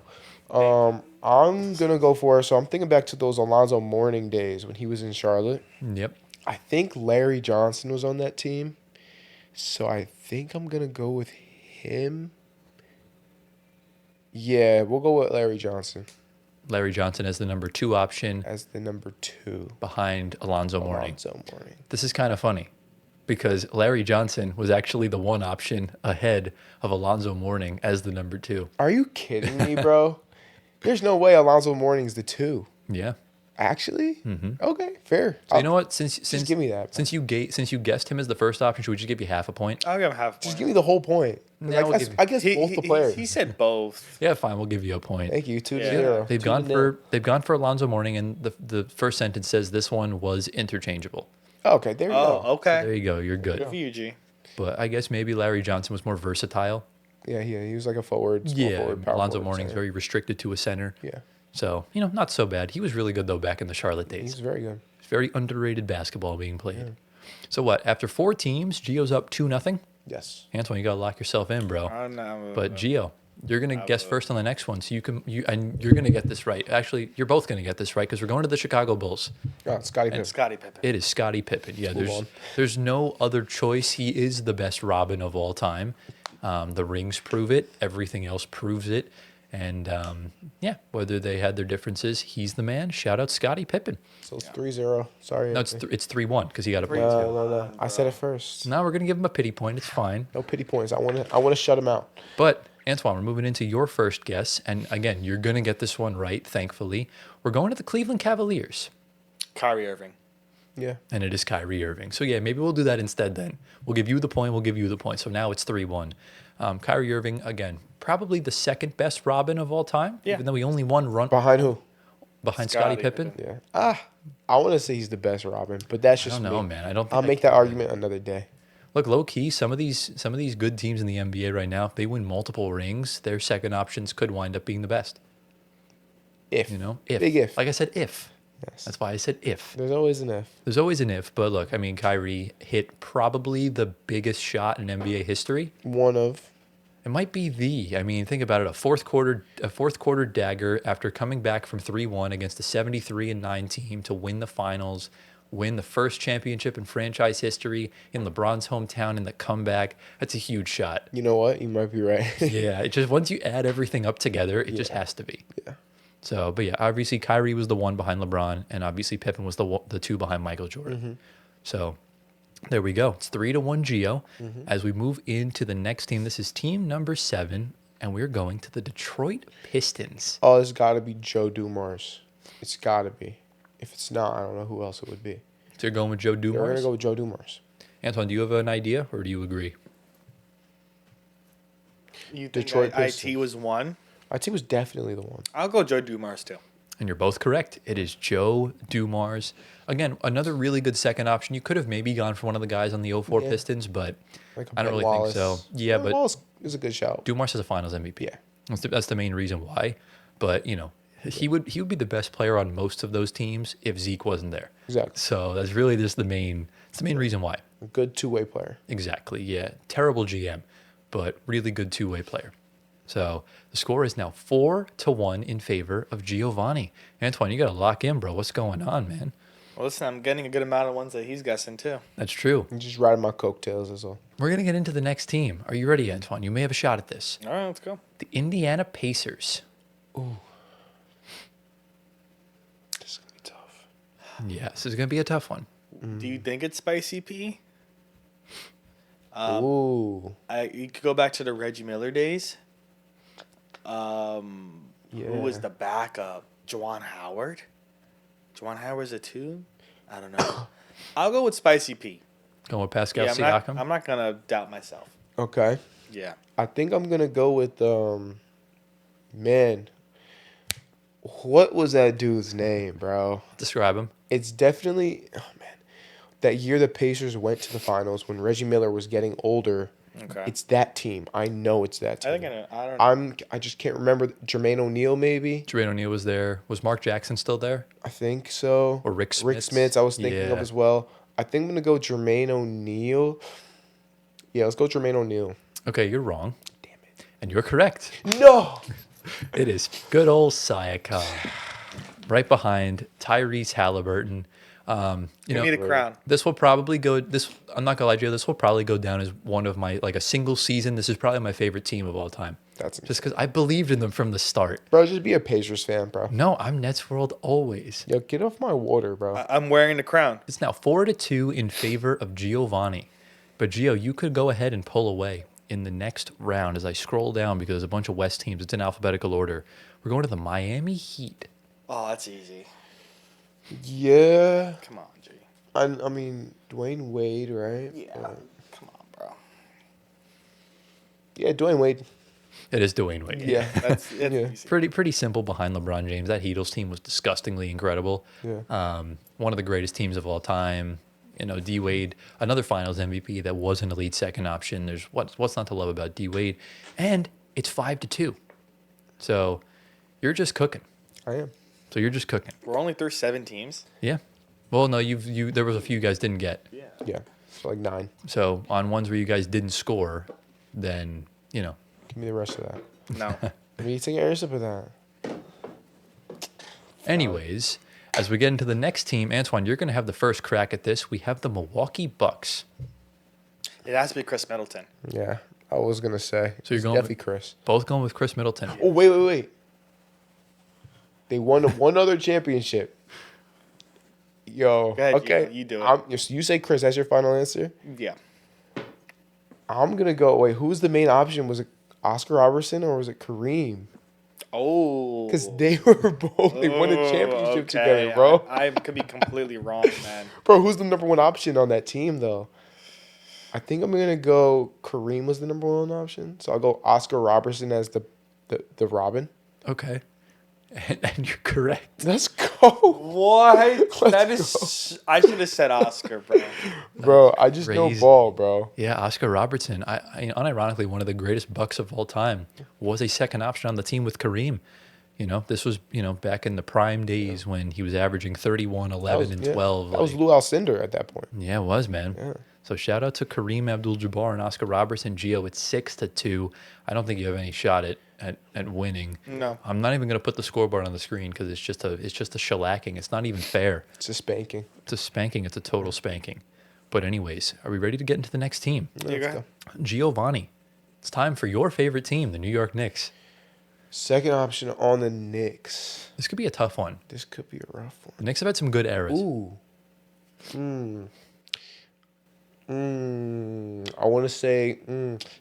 I'm gonna go for it. So I'm thinking back to those Alonzo Mourning days when he was in Charlotte. Yep. I think Larry Johnson was on that team, so I think I'm gonna go with him. Yeah, we'll go with Larry Johnson Larry Johnson as the number 2 option as the number 2. behind Alonzo Mourning. Alonzo Mourning. This is kind of funny because Larry Johnson was actually the 1 option ahead of Alonzo Mourning as the number 2. Are you kidding me, bro? There's no way Alonzo Mourning's the 2. Yeah. Actually? Okay, fair. So you know what? Since give me that, bro. Since you guessed him as the first option, should we just give you half a point? I'll give him half a Just point. give me the whole point. Yeah, we'll give you- I guess both the players. He said both. Yeah, fine. We'll give you a point. Thank you. 2-0. They've gone for Alonzo Mourning, and the first sentence says this one was interchangeable. Okay, there you Oh, go. okay. There you go. You're good. Good for you, G. But I guess maybe Larry Johnson was more versatile. Yeah, he was like a forward. Small forward, power Alonzo forward Mourning's center. very restricted to a center. Yeah, So, not so bad. He was really good, though, back in the Charlotte days. he's very good. Very underrated basketball being played. So what? After 4 teams, Gio's up 2-0. Yes. Antoine, you gotta lock yourself in, bro. No, But Gio, you're gonna guess first on the next one, so and you're gonna get this right. Actually, you're both gonna get this right because we're going to the Chicago Bulls. Oh, Scotty Pippen. Scottie Pippen. It is Scottie Pippen. Yeah, Move on. there's no other choice. He is the best Robin of all time. The rings prove it. Everything else proves it. And whether they had their differences, he's the man. Shout out Scottie Pippen. So it's 3-0. Sorry. No, it's 3-1 because he got a point. No. I said it first. Now we're gonna give him a pity point. It's fine. No pity points. I want to shut him out. But Antoine, we're moving into your first guess, and again, you're gonna get this one right. Thankfully, we're going to the Cleveland Cavaliers, Kyrie Irving. Yeah. and it is Kyrie Irving. So yeah, maybe we'll do that instead. Then we'll give you the point. We'll give you the point. So now it's 3-1. Kyrie Irving again, probably the second best Robin of all time. Yeah. Even though he only won run Behind who? behind Scottie Scottie Pippen. Pippen. Yeah. I want to say he's the best Robin, but that's I just don't know, me. man. I don't. Think I'll I make can- that argument another day. Look, low key, some of these good teams in the NBA right now, if they win multiple rings, their second options could wind up being the best. If. If. Big if. Like I said, if. Yes. That's why I said if. There's always an if. There's always an if, but look, I mean, Kyrie hit probably the biggest shot in NBA history. One of. It might be I mean, think about it, a fourth quarter dagger after coming back from 3-1 against a 73-9 team to win the finals, win the first championship in franchise history in LeBron's hometown in the comeback. That's a huge shot. You know what? You might be right. Yeah, it just once you add everything up together, it just has to be. Yeah. So, but yeah, obviously Kyrie was the one behind LeBron, and obviously Pippen was the 2 behind Michael Jordan. So there we go. It's 3-1 Gio. As we move into the next team, this is team number 7, and we're going to the Detroit Pistons. Oh, it's got to be Joe Dumars. It's got to be. If it's not, I don't know who else it would be. So you're going with Joe Yeah, we're Dumars? going to go with Joe Dumars. Antoine, do you have an idea, or do you agree? You think Detroit IT Pistons. was one? IT was definitely the one. I'll go Joe Dumars too. And you're both correct. It is Joe Dumars. Again, another really good second option. You could have maybe gone for one of the guys on the 04 Yeah. Pistons, but Like I don't Ben really think so. Yeah, Ben but Wallace is a good shout. Dumars is a Finals MVP. Yeah. That's the main reason why. But he would be the best player on most of those teams if Zeke wasn't there. Exactly. So that's really just the main reason why. A good two-way player. Exactly. Yeah. Terrible GM, but really good two-way player. So the score is now 4-1 in favor of Giovanni. Antoine, you got to lock in, bro. What's going on, man? Well, listen, I'm getting a good amount of ones that he's guessing too. That's true. I'm just riding my coattails, that's all. We're going to get into the next team. Are you ready, Antoine? You may have a shot at this. All right, let's go. The Indiana Pacers. Ooh. This is going to be tough. Yeah, this is going to be a tough one. Do you think it's Spicy P? Ooh. You could go back to the Reggie Miller days. Yeah. Who was the backup? Juwan Howard? Juwan Howard's a 2? I don't know. I'll go with Spicy P. Going with Pascal Yeah, Siakam. I'm not going to doubt myself. Okay. Yeah. I think I'm going to go with, man, what was that dude's name, bro? Describe him. It's definitely, oh, man, that year the Pacers went to the finals when Reggie Miller was getting older. Okay. It's that team. I know it's that team. I think I don't know. I just can't remember. Jermaine O'Neal, maybe. Jermaine O'Neal was there. Was Mark Jackson still there? I think so. Or Rick Smits? Rick Smits, I was thinking of Yeah. as well. I think I'm gonna go Jermaine O'Neal. Yeah, let's go Jermaine O'Neal. Okay, you're wrong. Damn it. And you're correct. No. It is good old Siakam. Right behind Tyrese Halliburton. You need a crown. This will probably go. I'm not gonna lie to you. This will probably go down as one of my a single season. This is probably my favorite team of all time. That's Just because I believed in them from the start. Bro, just be a Pacers fan, bro. No, I'm Nets world always. Yo, get off my water, bro. I'm wearing the crown. It's now 4-2 in favor of Giovanni. But Gio, you could go ahead and pull away in the next round as I scroll down because there's a bunch of West teams. It's in alphabetical order. We're going to the Miami Heat. Oh, that's easy. Yeah. Come on, G. I mean, Dwayne Wade, right? Yeah. Come on, bro. Yeah, Dwayne Wade. It is Dwayne Wade. Yeah. That's Yeah. easy. Pretty simple behind LeBron James. That Heatles team was disgustingly incredible. Yeah. One of the greatest teams of all time. D Wade, another Finals MVP that was an elite second option. There's what's not to love about D Wade, and it's 5-2. So you're just cooking. I am. So you're just cooking. We're only through 7 teams. Yeah. Well, no, there was a few you guys didn't get. Yeah. Yeah. So like 9. So on ones where you guys didn't score, then Give me the rest of that. No. Let me take ownership of that. Anyways, as we get into the next team, Antoine, you're going to have the first crack at this. We have the Milwaukee Bucks. It has to be Chris Middleton. Yeah. I was gonna say. So you're It's going definitely Chris. Both going with Chris Middleton. Oh wait. They won one other championship. Yo. Go ahead, okay. you do it. You say Chris. That's your final answer. Yeah. I'm gonna go. Wait, who was the main option? Was it Oscar Robertson or was it Kareem? Oh. Because they were both. They won a championship together, bro. I could be completely wrong, man. Bro, who's the number one option on that team, though? I think I'm gonna go. Kareem was the number one option, so I'll go Oscar Robertson as the Robin. Okay. And you're correct. Let's go, What? That is. I should have said Oscar, bro. bro. I just know Crazy. ball, bro. Yeah, Oscar Robertson. Unironically, one of the greatest Bucks of all time was a second option on the team with Kareem. This was, back in the prime days when he was averaging 31, 11, and 12. That was Lou Alcindor at that point. Yeah, it was, man. Yeah. So shout out to Kareem Abdul-Jabbar and Oscar Robertson. Gio, it's 6-2. I don't think you have any shot at winning. No. I'm not even going to put the scoreboard on the screen because it's just a shellacking. It's not even fair. It's a spanking. It's a spanking. It's a total spanking. But anyways, are we ready to get into the next team? Yeah, go Let's ahead. Giovanni, it's time for your favorite team, the New York Knicks. Second option on the Knicks. This could be a tough one. This could be a rough The Knicks have had some good eras. one. Ooh. I want to say.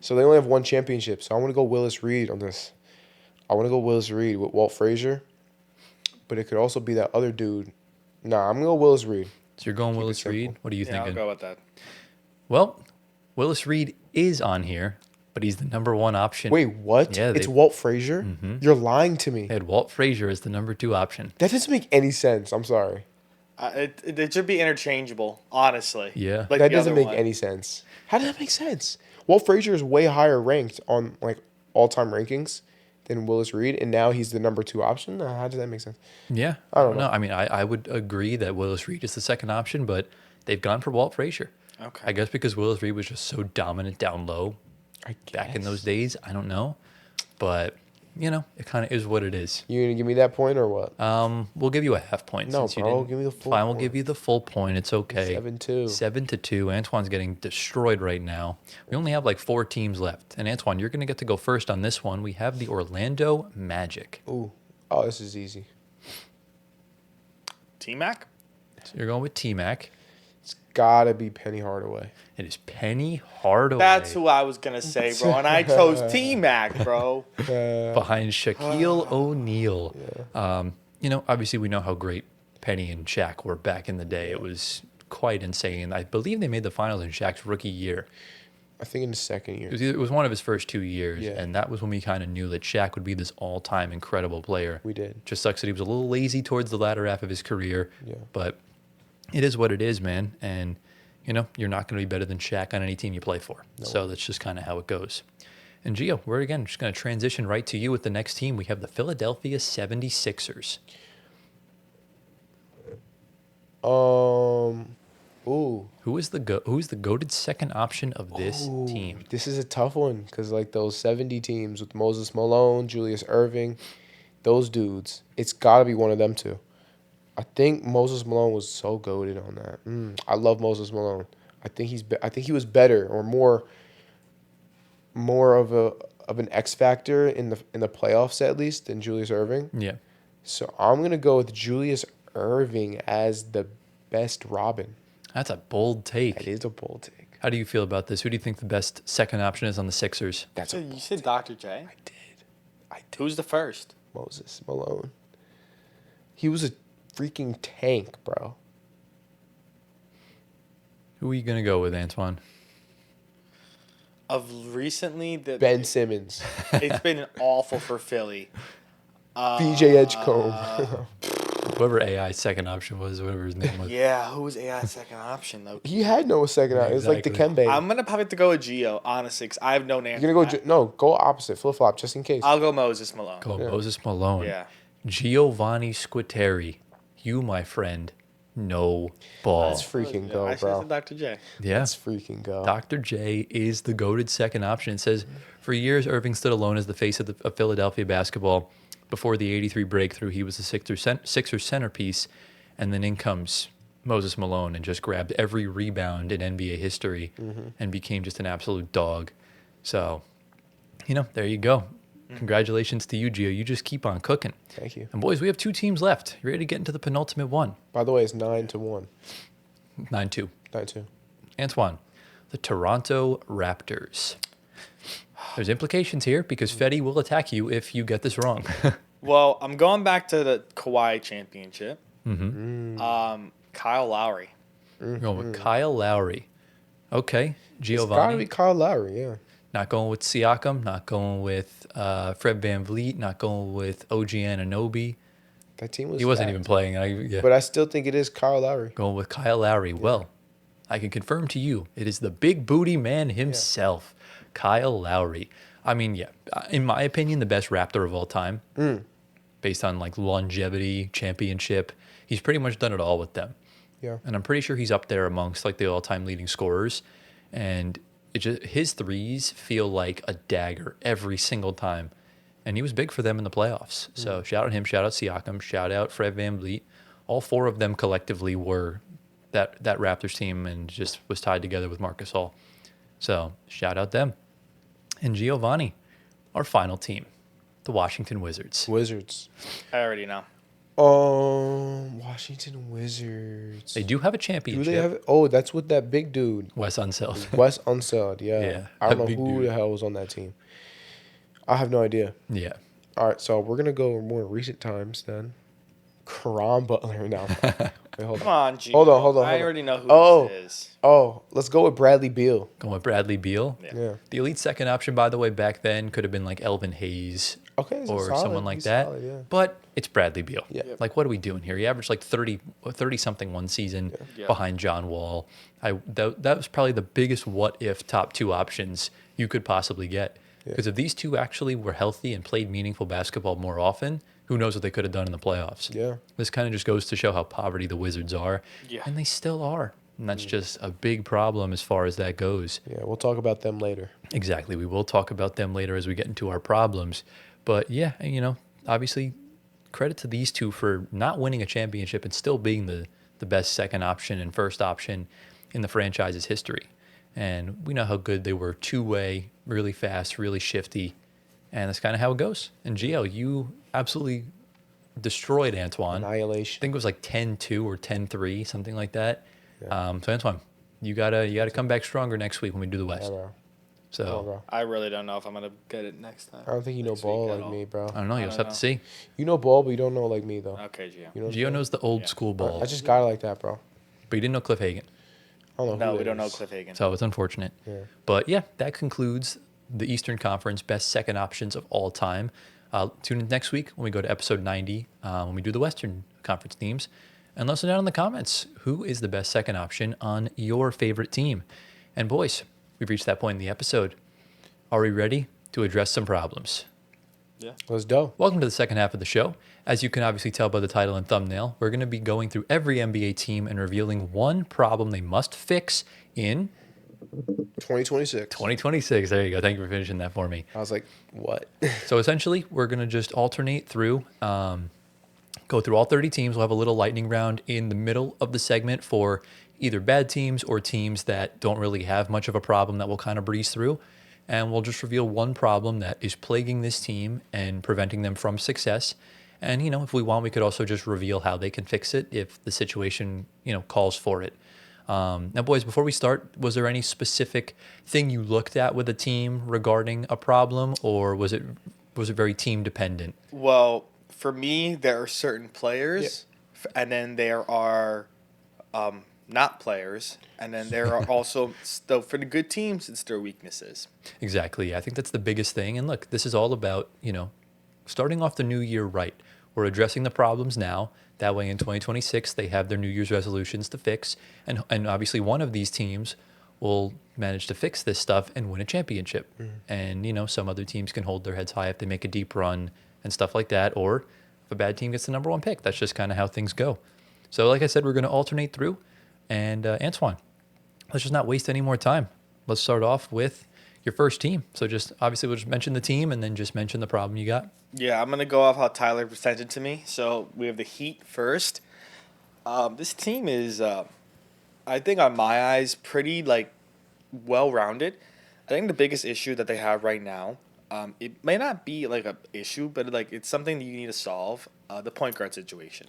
So they only have one championship. So I want to go Willis Reed on this. I want to go Willis Reed with Walt Frazier. But it could also be that other dude. Nah, I'm going to go Willis Reed. So you're going Keep it Willis simple. Reed. What are you Yeah, I'll thinking? go with that. Well, Willis Reed is on here. but he's the number 1 option. Wait, what? Yeah, It's Walt Frazier? You're lying to me. They had Walt Frazier as the number 2 option. That doesn't make any sense. I'm sorry. It should be interchangeable, honestly. Yeah. Like That the doesn't other make one. any sense. How does that make sense? Walt Frazier is way higher ranked on like all-time rankings than Willis Reed, and now he's the number 2 option. How does that make sense? Yeah. I don't know. I mean, I would agree that Willis Reed is the second option, but they've gone for Walt Frazier. Okay. I guess because Willis Reed was just so dominant down low back in those days. I don't know. But, it kind of is what it is. You gonna give me that point or what? We'll give you a half point. No, since you bro, didn't. give me the full Fine, we'll point. give you the full point. It's okay. 7-2. 7-2. Antoine's getting destroyed right now. We only have like 4 teams left. And Antoine, you're going to get to go first on this one. We have the Orlando Magic. Ooh. Oh, this is easy. T-Mac? So you're going with T-Mac. It's gotta be Penny Hardaway. It is Penny Hardaway. That's who I was going to say, bro. And I chose T-Mac, bro. Behind Shaquille O'Neal. Obviously we know how great Penny and Shaq were back in the day. It was quite insane. I believe they made the finals in Shaq's rookie year. I think in the second year. It was one of his first 2 years, Yeah. and that was when we kind of knew that Shaq would be this all-time incredible player. We did. Just sucks that he was a little lazy towards the latter half of his career. Yeah. But it is what it is, man. And, you're not going to be better than Shaq on any team you play for. No. So that's just kind of how it goes. And, Gio, we're, again, just going to transition right to you with the next team. We have the Philadelphia 76ers. Ooh. Who's the goated second option of this Ooh, team? This is a tough one because like those 70 teams with Moses Malone, Julius Irving, those dudes, it's got to be one of them two. I think Moses Malone was so goated on that. I love Moses Malone. I think he was better or more of an X factor in the playoffs at least than Julius Irving. Yeah. So I'm gonna go with Julius Irving as the best Robin. That's a bold take. That is a bold take. How do you feel about this? Who do you think the best second option is on the Sixers? That's You said Dr. J? I did. Who's the first? Moses Malone. He was a freaking tank, bro. Who are you going to go with, Antoine? Of recently, Ben Simmons. it's been awful for Philly. BJ Edgecombe. Whoever AI's second option was, whatever his name was. Yeah, who was AI second option though? He had no second out. It was like the Exactly. Kembe. I'm gonna probably have to go with Gio, honestly, 'cause I have no name. You're going to go opposite, flip-flop, just in case. I'll go Moses Malone. Go Moses Malone. Yeah. Giovanni Squitieri. You, my friend, no ball. Let's freaking I go, should have bro. said Dr. J. Yeah. Let's freaking go. Dr. J is the goated second option. It says, for years, Irving stood alone as the face of Philadelphia basketball. Before the 83 breakthrough, he was the Sixers centerpiece. And then in comes Moses Malone and just grabbed every rebound in NBA history and became just an absolute dog. So, there you go. Congratulations to you, Gio. You just keep on cooking. Thank you. And boys, we have 2 teams left. You ready to get into the penultimate one? By the way, it's 9-1. 9-2. 9-2. Antoine, the Toronto Raptors. There's implications here because Fetty will attack you if you get this wrong. Well, I'm going back to the Kawhi championship. Kyle Lowry. You're going with Kyle Lowry. Okay. It's got to Giovanni. be Kyle Lowry, yeah. Not going with Siakam. Not going with Fred VanVleet. Not going with OG Anunoby. That team was He wasn't stacked. even playing. But I still think it is Kyle Lowry. Going with Kyle Lowry. Well, I can confirm to you, it is the big booty man himself, Kyle Lowry. I mean, yeah, in my opinion, the best Raptor of all time. Based on like longevity, championship. He's pretty much done it all with them. Yeah. And I'm pretty sure he's up there amongst like the all-time leading scorers. And his threes feel like a dagger every single time. And he was big for them in the playoffs. So shout out him, shout out Siakam, shout out Fred VanVleet. All 4 of them collectively were that Raptors team and just was tied together with Marc Gasol. So shout out them. And Giovanni, our final team, the Washington Wizards. Wizards. I already know. Washington Wizards. They do have a Do championship. they have? Oh, that's with that big dude, Wes Unseld. Wes Unseld. Yeah. Yeah, I don't that know big who dude. the hell was on that team. I have no idea. Yeah. All right, so we're gonna go more recent times then. Karan Butler now. Wait, hold Come on. on, Gio. Hold on. I already know who this is. Oh, let's go with Bradley Beal. Going with Bradley Beal. Yeah. The elite second option, by the way, back then could have been like Elvin Hayes Okay, so or solid. someone like He's that. solid, yeah. But it's Bradley Beal. Yeah. Yep. Like, what are we doing here? He averaged like 30 something one season Yeah. behind John Wall. That was probably the biggest what if top two options you could possibly get. Because if these two actually were healthy and played meaningful basketball more often, who knows what they could have done in the playoffs. Yeah. This kind of just goes to show how poverty the Wizards are. Yeah. And they still are. And that's just a big problem as far as that goes. Yeah, we'll talk about them later. Exactly. We will talk about them later as we get into our problems. But yeah, obviously, credit to these two for not winning a championship and still being the best second option and first option in the franchise's history. And we know how good they were two-way, really fast, really shifty. And that's kind of how it goes. And Gio, you absolutely destroyed Antoine. I Annihilation. think it was like 10-2 or 10-3, something like that. So Antoine, you gotta come back stronger next week when we do the Yeah, West. bro. Come on, So bro. I really don't know if I'm gonna get it next time. I don't think you know Next ball week at like all. me, bro. I don't know. You'll I just don't have to see. You know ball, but you don't know like me, though. Okay, Gio. You know what I'm Gio saying? knows the old Yeah. school ball, I just got it like that, bro. but you didn't know Cliff Hagan. I don't know who No, we that don't know is. Cliff Hagan. So it's unfortunate. Yeah. But yeah, that concludes the Eastern Conference best second options of all time. Tune in next week when we go to episode 90, when we do the Western Conference teams. And let us know down in the comments, who is the best second option on your favorite team? And boys, we've reached that point in the episode. Are we ready to address some problems? Yeah. Let's go. Welcome to the second half of the show. As you can obviously tell by the title and thumbnail, we're going to be going through every NBA team and revealing one problem they must fix in 2026. 2026. There you go. Thank you for finishing that for me. I was like, what? So essentially, we're going to just alternate through, go through all 30 teams. We'll have a little lightning round in the middle of the segment for either bad teams or teams that don't really have much of a problem that we'll kind of breeze through. And we'll just reveal one problem that is plaguing this team and preventing them from success. And, if we want, we could also just reveal how they can fix it if the situation, calls for it. Now, boys, before we start, was there any specific thing you looked at with a team regarding a problem, or was it very team dependent? Well, for me, there are certain players, and then there are not players, and then there are also, so for the good teams, it's their weaknesses. Exactly. I think that's the biggest thing. And look, this is all about, starting off the new year right. We're addressing the problems now. That way in 2026, they have their New Year's resolutions to fix. And obviously one of these teams will manage to fix this stuff and win a championship. And, some other teams can hold their heads high if they make a deep run and stuff like that. Or if a bad team gets the number one pick, that's just kind of how things go. So like I said, we're going to alternate through. And Antoine, let's just not waste any more time. Let's start off with your first team. So obviously we'll just mention the team and then just mention the problem you got. Yeah, I'm going to go off how Tyler presented to me. So we have the Heat first. This team is, I think on my eyes, pretty well-rounded. I think the biggest issue that they have right now, it may not be like an issue, but it's something that you need to solve, the point guard situation.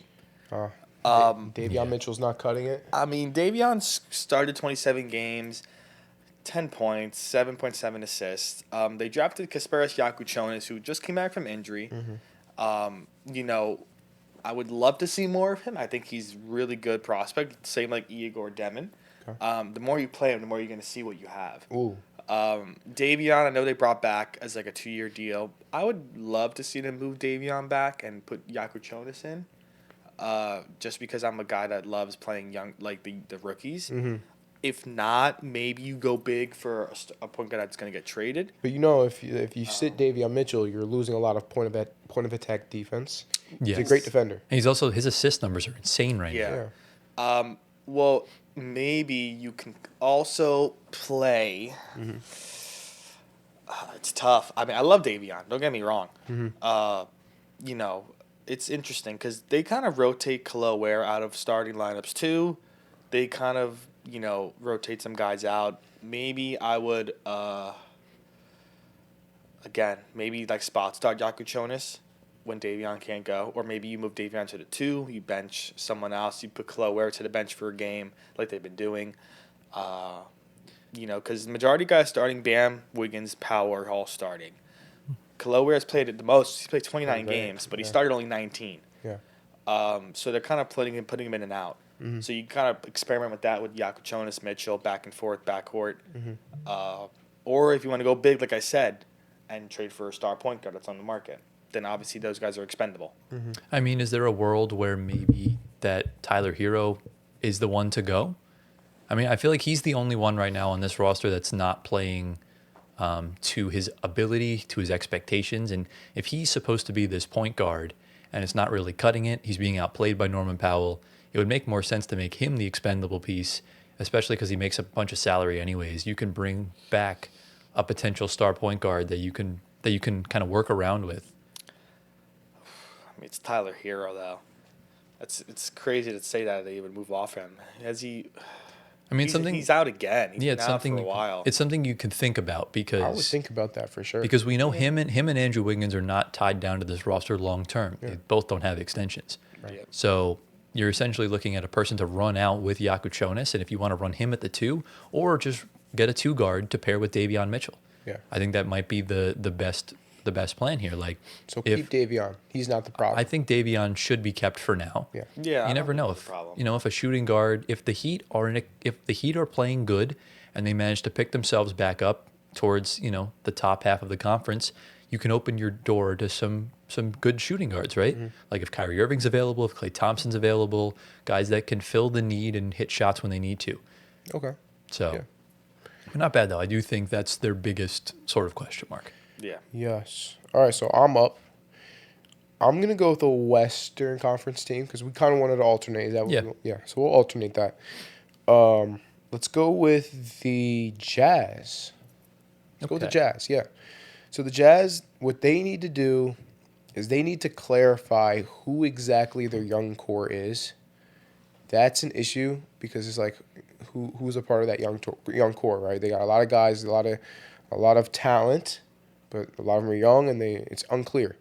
Davion Mitchell's not cutting it. I mean, Davion started 27 games, 10 points, 7.7 assists. They drafted Kasparas Yakuchonis, who just came back from injury. I would love to see more of him. I think he's really good prospect, same like Igor Demon. Okay. The more you play him, the more you're going to see what you have. Ooh. Davion, I know they brought back as a 2-year deal. I would love to see them move Davion back and put Yakuchonis in. Just because I'm a guy that loves playing young, the rookies. Mm-hmm. If not, maybe you go big for a point guard that's going to get traded. But if you sit Davion Mitchell, you're losing a lot of point of attack defense. Yes. He's a great defender. And his assist numbers are insane right now. Yeah. Well, maybe you can also play. Mm-hmm. It's tough. I mean, I love Davion. Don't get me wrong. Mm-hmm. It's interesting because they kind of rotate Khalil Ware out of starting lineups too. They kind of, rotate some guys out. Maybe I would, maybe spot start Yakuchonis when Davion can't go. Or maybe you move Davion to the 2, you bench someone else, you put Khalil Ware to the bench for a game like they've been doing. Because the majority of guys starting, Bam, Wiggins, Powell are all starting. Khalil Ware has played it the most. He's played 29 games, but he started only 19. Yeah. So they're kind of putting him in and out. So you kind of experiment with that with Yakuchonis, Mitchell, back and forth, backcourt. Or if you want to go big, like I said, and trade for a star point guard that's on the market, then obviously those guys are expendable. I mean, is there a world where maybe that Tyler Hero is the one to go? I mean, I feel like he's the only one right now on this roster that's not playing to his ability, to his expectations. And if he's supposed to be this point guard and it's not really cutting it, he's being outplayed by Norman Powell, it would make more sense to make him the expendable piece, especially because he makes a bunch of salary anyways. You can bring back a potential star point guard that you can kind of work around with. I mean, it's Tyler Hero though. It's crazy to say that he would move off him. I mean, he's out again. He's yeah, been it's out something. for a while. It's something you can think about because I would think about that for sure. because we know him and Andrew Wiggins are not tied down to this roster long term. They both don't have extensions. Right. Yeah. So you're essentially looking at a person to run out with Yakuchonis, and if you want to run him at the 2, or just get a 2 guard to pair with Davion Mitchell. Yeah. I think that might be the best plan here. Like, So keep Davion. He's not the problem. I think Davion should be kept for now. Yeah. Yeah. You never know if if a shooting guard, if the Heat are playing good and they manage to pick themselves back up towards the top half of the conference, you can open your door to some good shooting guards, right? Like if Kyrie Irving's available, if Klay Thompson's available, guys that can fill the need and hit shots when they need to. Okay. So Yeah. not bad though. I do think that's their biggest sort of question mark. Yeah. Yes. All right, so I'm up. I'm going to go with a Western Conference team because we kind of wanted to alternate. Is that what Yeah. Yeah, so we'll alternate that. Let's go with the Jazz. Let's go with the Okay. Jazz, yeah. So the Jazz, what they need to do is they need to clarify who exactly their young core is. That's an issue because it's like who's a part of that young core, right? They got a lot of guys, a lot of talent, but a lot of them are young and it's unclear.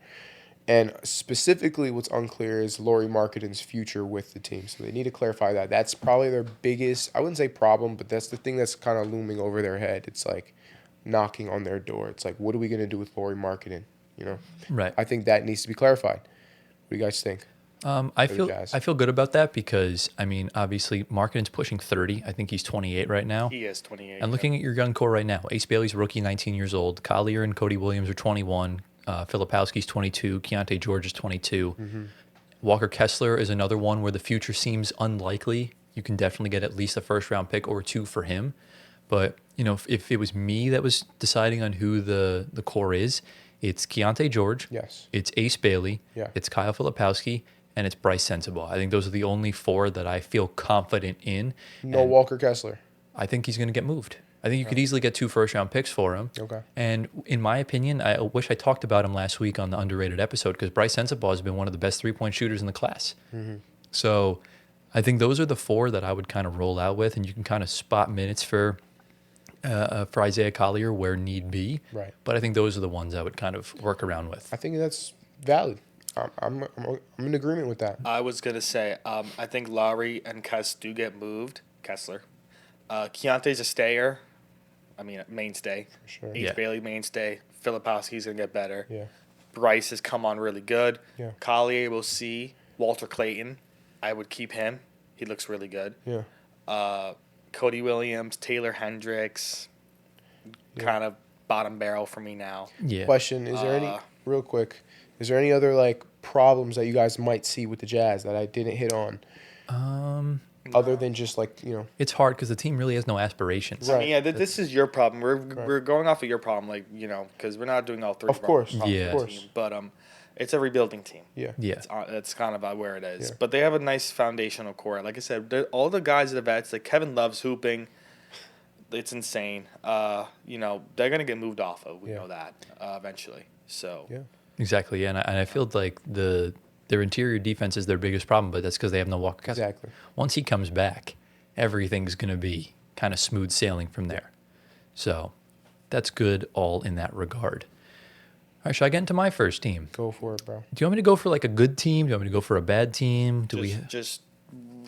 And specifically what's unclear is Lauri Markkanen's future with the team. So they need to clarify that. That's probably their biggest, I wouldn't say problem, but that's the thing that's kind of looming over their head. It's like knocking on their door. It's like, what are we going to do with Lauri Markkanen? Right. I think that needs to be clarified. What do you guys think? I the feel Jazz. I feel good about that because I mean obviously Markkanen's pushing 30. I think he's 28 right now. He is 28. And looking at your young core right now, Ace Bailey's rookie, 19 years old. Collier and Cody Williams are 21. Filipowski's 22. Keontae George is 22. Walker Kessler is another one where the future seems unlikely. You can definitely get at least a first-round pick or 2 for him. But, if it was me that was deciding on who the core is, it's Keontae George. Yes. It's Ace Bailey. Yeah. It's Kyle Filipowski. And it's Bryce Sensabaugh. I think those are the only 4 that I feel confident in. No And Walker Kessler. I think he's going to get moved. I think you could easily get 2 first-round picks for him. Okay. And in my opinion, I wish I talked about him last week on the underrated episode because Bryce Sensabaugh has been one of the best 3-point shooters in the class. So I think those are the 4 that I would kind of roll out with, and you can kind of spot minutes for Isaiah Collier where need be. Right. But I think those are the ones I would kind of work around with. I think that's valid. I'm in agreement with that. I was going to say, I think Lowry and Kess do get moved. Kessler. Keontae's a stayer. I mean, mainstay. For sure. Ace Yeah. Bailey, mainstay. Filipowski's going to get better. Yeah. Bryce has come on really good. Yeah. Collier, we'll see. Walter Clayton, I would keep him. He looks really good. Yeah. Cody Williams, Taylor Hendricks, kind of bottom barrel for me now. Yeah. Question: Is there any real quick? Is there any other problems that you guys might see with the Jazz that I didn't hit on? Other than just It's hard because the team really has no aspirations. Right. I mean, yeah, this is your problem. We're going off of your problem, because we're not doing all 3. Of course. problems Yeah. on Of the course. team, but it's a rebuilding team. Yeah. Yeah. It's kind of where it is. Yeah. But they have a nice foundational core. Like I said, all the guys are the vets. Like Kevin Love's hooping. It's insane. They're going to get moved off of. We know that eventually. So Yeah. Exactly. Yeah. And I feel like their interior defense is their biggest problem, but that's because they have no Walker Kessler. Exactly. Once he comes back, everything's going to be kind of smooth sailing from there. So that's good all in that regard. All right, should I get into my first team? Go for it, bro. Do you want me to go for a good team? Do you want me to go for a bad team? just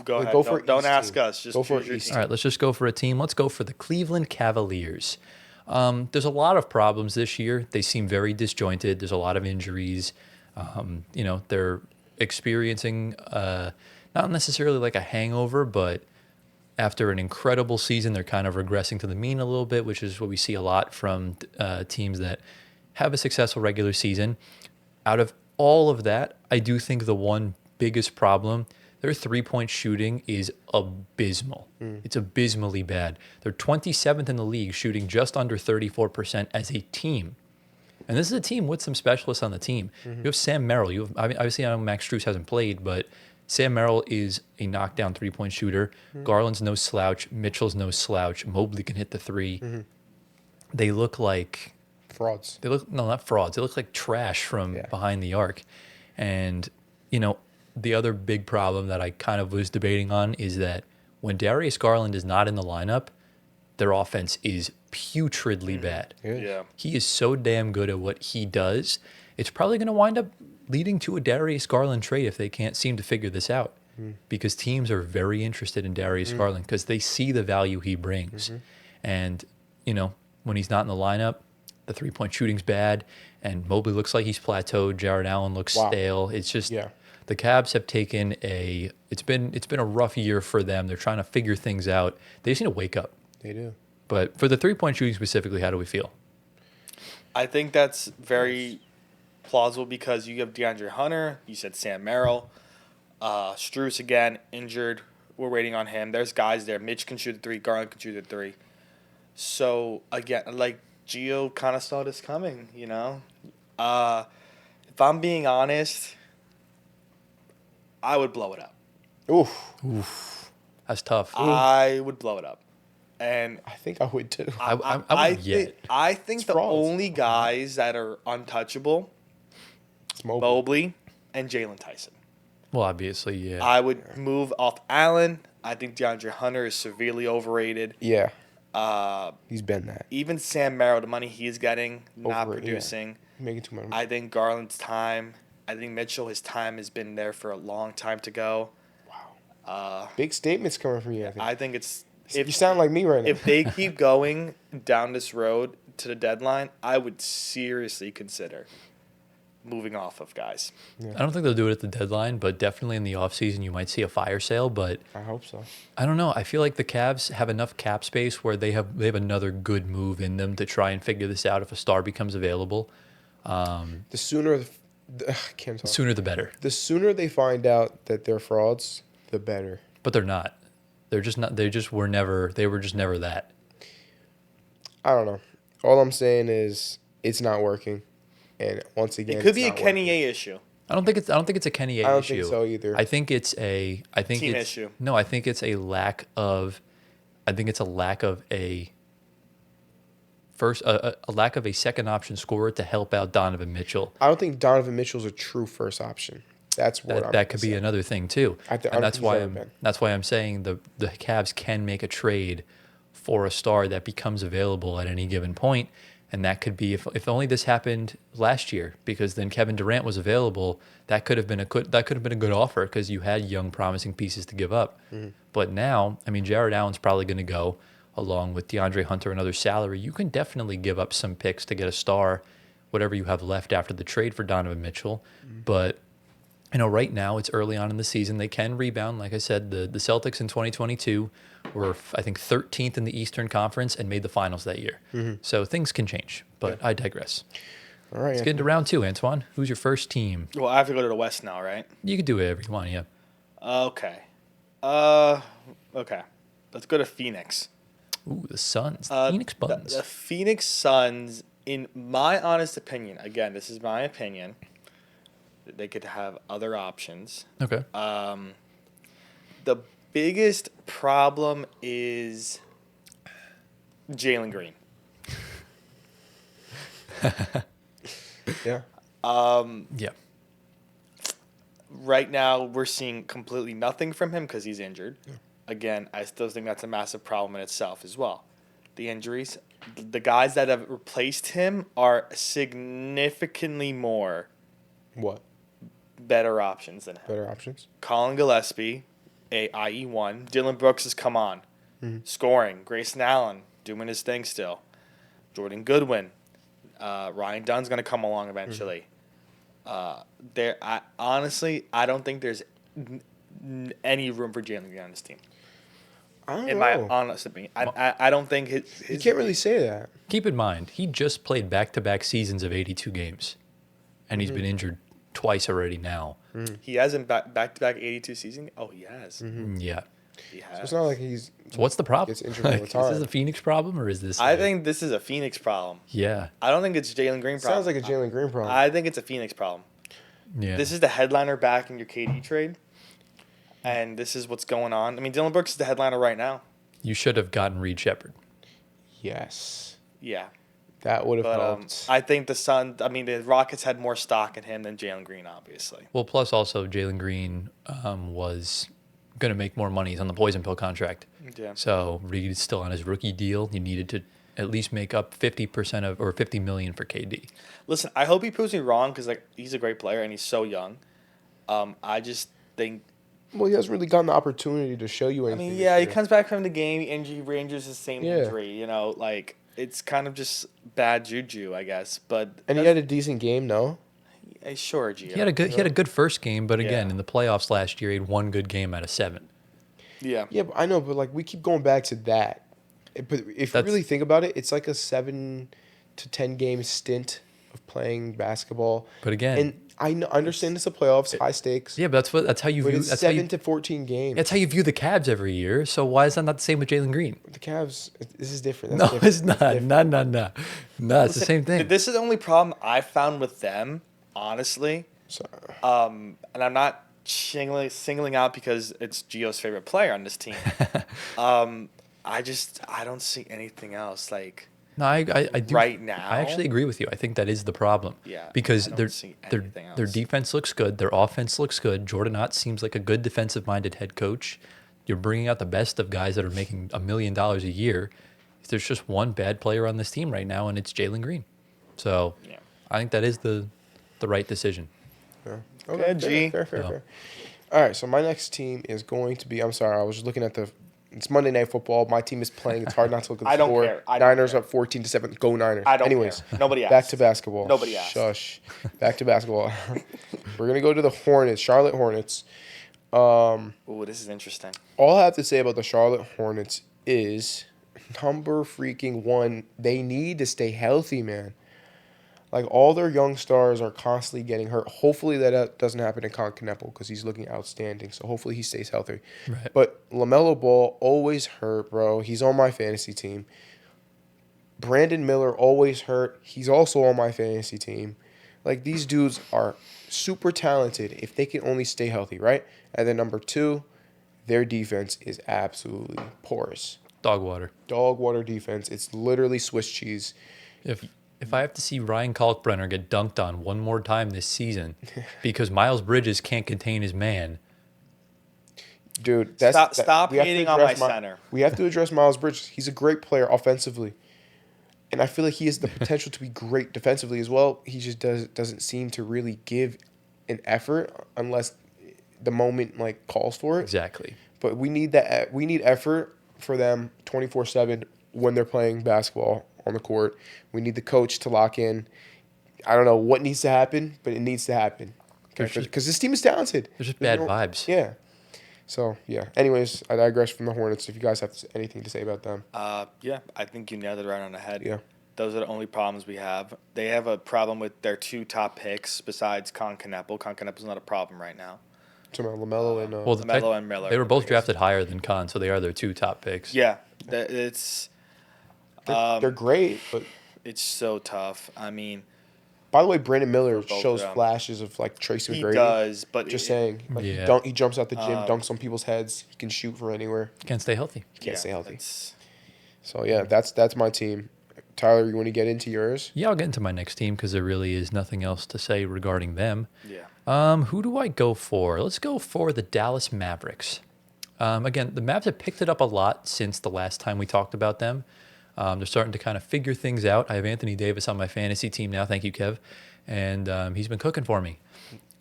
go ahead. Go for Don't East ask team. us. Just Go for choose your East team. All right, let's just go for a team. Let's go for the Cleveland Cavaliers. There's a lot of problems this year. They seem very disjointed. There's a lot of injuries. They're experiencing not necessarily like a hangover, but after an incredible season, they're kind of regressing to the mean a little bit, which is what we see a lot from teams that have a successful regular season. Out of all of that, I do think the one biggest problem, their three-point shooting is abysmal. It's abysmally bad. They're 27th in the league, shooting just under 34% as a team. And this is a team with some specialists on the team. You have Sam Merrill. Obviously, I know Max Strus hasn't played, but Sam Merrill is a knockdown three-point shooter. Garland's no slouch. Mitchell's no slouch. Mobley can hit the three. They look like Frauds. not frauds. They look like trash from behind the arc. And, the other big problem that I kind of was debating on is that when Darius Garland is not in the lineup, their offense is putridly bad. Yeah. He is so damn good at what he does. It's probably going to wind up leading to a Darius Garland trade if they can't seem to figure this out, because teams are very interested in Darius Garland because they see the value he brings. And, when he's not in the lineup, the three-point shooting's bad, and Mobley looks like he's plateaued. Jared Allen looks stale. It's just the Cavs have taken it's been a rough year for them. They're trying to figure things out. They just need to wake up. They do. But for the three-point shooting specifically, how do we feel? I think that's very plausible because you have DeAndre Hunter. You said Sam Merrill. Strus again, injured. We're waiting on him. There's guys there. Mitch can shoot the three. Garland can shoot the three. So, again, like Gio kind of saw this coming, If I'm being honest, I would blow it up. Oof. That's tough. I would blow it up. And I think I would too. I think It's the frauds. only guys that are untouchable, It's Mobley. Mobley and Jalen Tyson. Well, obviously, yeah. I would move off Allen. I think DeAndre Hunter is severely overrated. Yeah. He's been that. Even Sam Merrill, the money he's getting, not Over it, yeah. producing. Making too much. I think Garland's time. I think Mitchell, his time has been there for a long time to go. Wow. Big statements coming from you. I think it's you sound like me right now. if they keep going down this road to the deadline, I would seriously consider moving off of guys. I don't think they'll do it at the deadline, but definitely in the offseason you might see a fire sale. But I hope so. I don't know. I feel like the Cavs have enough cap space where they have another good move in them to try and figure this out if a star becomes available. The sooner, I can't talk. Sooner the better. The sooner they find out that they're frauds, the better. But they're not. They're just not. They were just never that. I don't know. All I'm saying is it's not working, and once again, It could it's be a not Kenny working. A issue. I don't think it's a Kenny A I don't issue. think so either. I think it's a Team issue. No, I think it's a lack of. I think it's a lack of a lack of a second option scorer to help out Donovan Mitchell. I don't think Donovan Mitchell's a true first option. That's what That could be another thing too. I don't And that's think why he's I'm ever been. that's why I'm saying the Cavs can make a trade for a star that becomes available at any given point. And that could be if only this happened last year, because then Kevin Durant was available. That could have been a good offer because you had young, promising pieces to give up. But now, I mean, Jared Allen's probably going to go along with DeAndre Hunter, another salary. You can definitely give up some picks to get a star, whatever you have left after the trade for Donovan Mitchell. But right now it's early on in the season. They can rebound. Like I said, the Celtics in 2022 were, I think, 13th in the Eastern Conference and made the finals that year. So things can change, but I digress. All right. Let's get into round two, Antoine. Who's your first team? Well, I have to go to the West now, right? You can do whatever you want, yeah. Okay. Okay. Let's go to Phoenix. Ooh, the Suns. The Phoenix Buns. The Phoenix Suns, in my honest opinion, again, this is my opinion, they could have other options. Okay. The biggest problem is Jalen Green. Yeah. Yeah. Right now, we're seeing completely nothing from him because he's injured. Yeah. Again, I still think that's a massive problem in itself as well. The injuries. The guys that have replaced him are significantly more What? better options than him. Better options? Colin Gillespie, IE1. Dylan Brooks has come on. Scoring. Grayson Allen doing his thing still. Jordan Goodwin. Ryan Dunn's going to come along eventually. Honestly, I don't think there's any room for Jalen Green on this team. I don't In know. my honest opinion, I don't think You his can't really say that. Keep in mind, he just played back-to-back seasons of 82 games, and he's been injured twice already now. he hasn't back-to-back 82 season. Oh, he has. Yeah. He So has. it's not like he's. So what's the problem? Gets injured all the Is this time. a Phoenix problem or is this? I like- think this is a Phoenix problem. Yeah. I don't think it's Jalen Green problem. Sounds like a Jalen Green problem. I think it's a Phoenix problem. Yeah. This is the headliner back in your KD trade, and this is what's going on. I mean, Dylan Brooks is the headliner right now. You should have gotten Reed Shepard. Yes, Yeah, that would have but helped. I think the Rockets had more stock in him than Jalen Green, obviously. Well, plus also Jalen Green was going to make more money. He's on the poison pill contract. Yeah. So Reed is still on his rookie deal. You needed to at least make up 50% of or 50 million for KD. Listen, I hope he proves me wrong because he's a great player and he's so young. I just think. Well, he hasn't really gotten the opportunity to show you I anything. mean, this yeah, he year. comes back from the game, injury ranges the same Yeah. injury. It's kind of just bad juju, I guess. But And he had a decent game, no? sure, Gio. He had a good first game, but again, Yeah. in the playoffs last year, he had one good game out of 7. Yeah. Yeah, but I know, but like we keep going back to that. But if you That's- really think about it, it's like a 7 to 10 game stint of playing basketball. But again, And I understand it's the playoffs, high stakes. yeah, but that's how you But view it's that's how 7 you, to 14 games. that's how you view the Cavs every year. So why is that not the same with Jalen Green? The Cavs, this is different. No, That's it's different. not. No. No, it's the Listen, same thing. This is the only problem I found with them, honestly. So, And I'm not singling out because it's Gio's favorite player on this team. I don't see anything else. Like, No, I do. Right now? I actually agree with you. I think that is the problem. Yeah, Because I don't their see their anything their else. defense looks good. Their offense looks good. Jordan Ott seems like a good defensive-minded head coach. You're bringing out the best of guys that are making $1 million a year. There's just one bad player on this team right now, and it's Jalen Green. So Yeah. I think that is the right decision. yeah. Okay, G. Fair. Yeah. All right, so my next team is going to be, I'm sorry, I was just looking at it's Monday Night Football. My team is playing. It's hard not to look at the I don't score. care. I don't Niners care. up 14-7. Go Niners. I don't Anyways, care. Nobody back asked. to basketball. Nobody asked. Shush. Back to basketball. We're going to go to the Hornets, Charlotte Hornets. Ooh, this is interesting. All I have to say about the Charlotte Hornets is number freaking 1, they need to stay healthy, man. Like, all their young stars are constantly getting hurt. Hopefully that doesn't happen in Con Kneppel because he's looking outstanding. So hopefully he stays healthy. Right. But LaMelo Ball always hurt, bro. He's on my fantasy team. Brandon Miller always hurt. He's also on my fantasy team. Like, these dudes are super talented if they can only stay healthy, right? And then number 2, their defense is absolutely porous. Dog water. Dog water defense. It's literally Swiss cheese. If I have to see Ryan Kalkbrenner get dunked on one more time this season because Miles Bridges can't contain his man, Dude, Stop we have to hating on my address center. We have to address Miles Bridges. He's a great player offensively. And I feel like he has the potential to be great defensively as well. He just doesn't seem to really give an effort unless the moment like calls for it. exactly. But we need that. We need effort for them 24/7 when they're playing basketball on the court. We need the coach to lock in. I don't know what needs to happen, but it needs to happen because this team is talented. There's just There's bad vibes. Yeah. So yeah. Anyways, I digress from the Hornets. If you guys have anything to say about them, Yeah, I think you nailed it right on the head. Yeah. Those are the only problems we have. They have a problem with their 2 top picks besides Con Kneppel. Con Kneppel's not a problem right now. so LaMelo and Well, LaMelo and Miller. They were both drafted higher than Khan, so they are their 2 top picks. Yeah, it's they're great. But it's so tough. I mean, by the way, Brandon Miller both of shows them. flashes of like Tracy he McGrady. does, but Just saying, like Yeah. he jumps out the gym, dunks on people's heads. He can shoot from anywhere. Can't stay healthy. He can't stay healthy. it's- So yeah, that's my team. Tyler, you want to get into yours? Yeah, I'll get into my next team because there really is nothing else to say regarding them. Yeah. Who do I go for? Let's go for the Dallas Mavericks. Again, the Mavs have picked it up a lot since the last time we talked about them. They're starting to kind of figure things out. I have Anthony Davis on my fantasy team now. Thank you, Kev. And he's been cooking for me.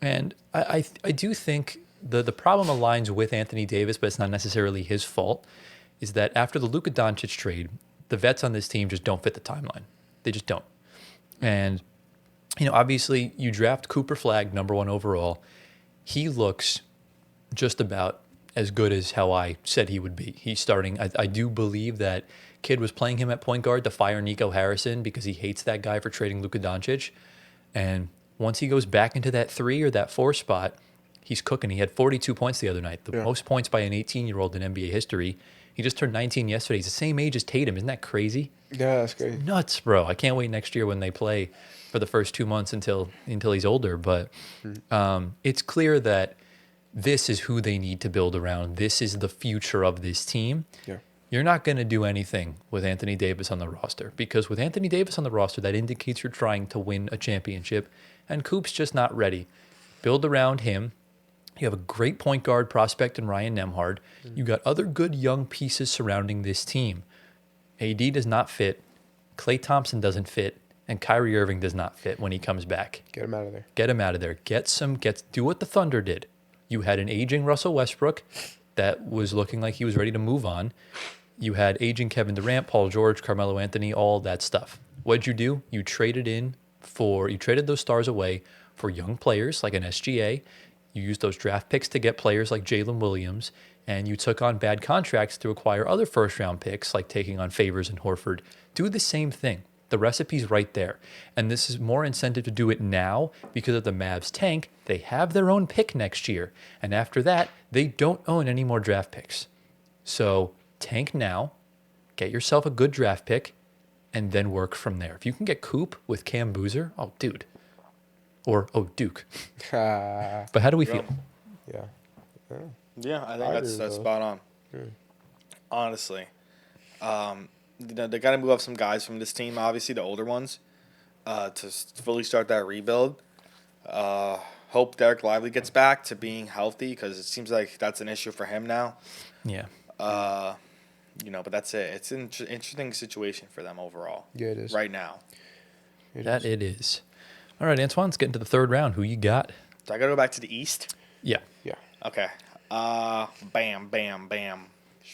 And I do think the problem aligns with Anthony Davis, but it's not necessarily his fault, is that after the Luka Doncic trade, the vets on this team just don't fit the timeline. They just don't. And, obviously you draft Cooper Flagg, number 1 overall. He looks just about as good as how I said he would be. He's starting. I do believe that Kidd was playing him at point guard to fire Nico Harrison because he hates that guy for trading Luka Doncic. And once he goes back into that 3 or that 4 spot, he's cooking. He had 42 points the other night, the most points by an 18-year-old in NBA history. He just turned 19 yesterday. He's the same age as Tatum. Isn't that crazy? Yeah, that's crazy. Nuts, bro. I can't wait next year when they play for the first 2 months until he's older. But it's clear that this is who they need to build around. This is the future of this team. Yeah. You're not going to do anything with Anthony Davis on the roster because with Anthony Davis on the roster, that indicates you're trying to win a championship, and Coop's just not ready. Build around him. You have a great point guard prospect in Ryan Nembhard. You got other good young pieces surrounding this team. AD does not fit. Klay Thompson doesn't fit. And Kyrie Irving does not fit when he comes back. Get him out of there. Get him out of there. Do what the Thunder did. You had an aging Russell Westbrook that was looking like he was ready to move on. You had aging Kevin Durant, Paul George, Carmelo Anthony, all that stuff. What'd you do? You traded those stars away for young players like an SGA. You used those draft picks to get players like Jalen Williams, and you took on bad contracts to acquire other first-round picks like taking on Favors and Horford. Do the same thing. The recipe's right there. And this is more incentive to do it now because of the Mavs tank. They have their own pick next year. And after that, they don't own any more draft picks. So tank now, get yourself a good draft pick, and then work from there. If you can get Coop with Cam Boozer, oh, dude. Or, oh, Duke. But how do we feel? Yeah. Yeah, I think that's spot on. Honestly. They got to move up some guys from this team, obviously, the older ones, to fully start that rebuild. Hope Derek Lively gets back to being healthy because it seems like that's an issue for him now. Yeah. But that's it. It's an interesting situation for them overall. Yeah, it is. Right now. It is. All right, Antoine, let's get into the third round. Who you got? So I got to go back to the East? Yeah. Yeah. Okay. Bam, bam, bam.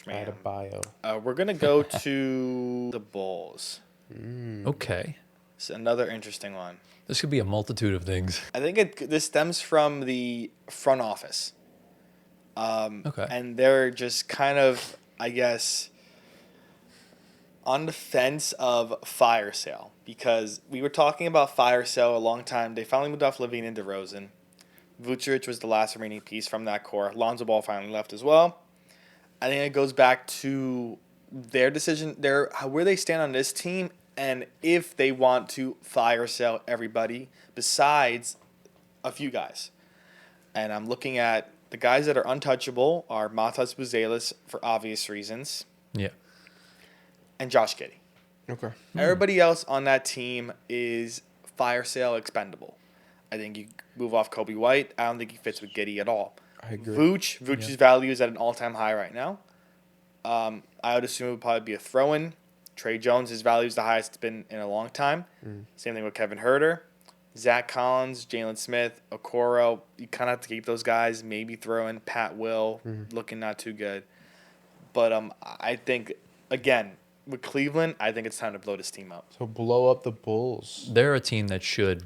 Add a bio. We're going to go to the Bulls. Okay. It's another interesting one. This could be a multitude of things. I think this stems from the front office. Okay. And they're just kind of, I guess, on the fence of fire sale. Because we were talking about fire sale a long time. They finally moved off Levine and DeRozan. Vucevic was the last remaining piece from that core. Lonzo Ball finally left as well. I think it goes back to their decision, where they stand on this team, and if they want to fire sale everybody besides a few guys. And I'm looking at the guys that are untouchable are Matas Buzelis for obvious reasons. Yeah. And Josh Giddey. Okay. Everybody else on that team is fire sale expendable. I think you move off Kobe White. I don't think he fits with Giddey at all. I agree. Vooch's value is at an all-time high right now. I would assume it would probably be a throw-in. Trey Jones, his value is the highest it's been in a long time. Same thing with Kevin Huerter. Zach Collins, Jalen Smith, Okoro. You kind of have to keep those guys. Maybe throw in Pat Will, looking not too good. But I think, again, with Cleveland, I think it's time to blow this team up. So blow up the Bulls. They're a team that should,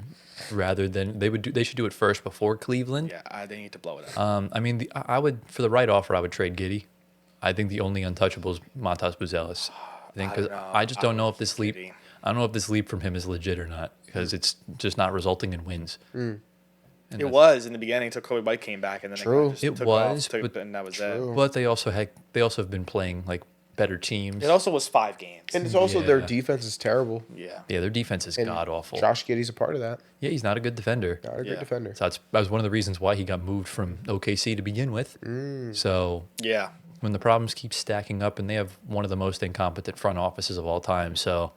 rather than they should do it first before Cleveland. Yeah, they need to blow it up. I mean, I would, for the right offer, I would trade Giddey. I think the only untouchable is Matas Buzelis. I just don't know if this leap. I don't know if this leap from him is legit or not because it's just not resulting in wins. It was in the beginning until Kobe White came back, and then It was, and that was it. But they also have been playing like better teams. It also was 5 games. And it's also their defense is terrible. Yeah, their defense is god awful. Josh Giddey's a part of that. Yeah, he's not a good defender. Not a good defender. So that was one of the reasons why he got moved from OKC to begin with. So yeah, when the problems keep stacking up, and they have one of the most incompetent front offices of all time, so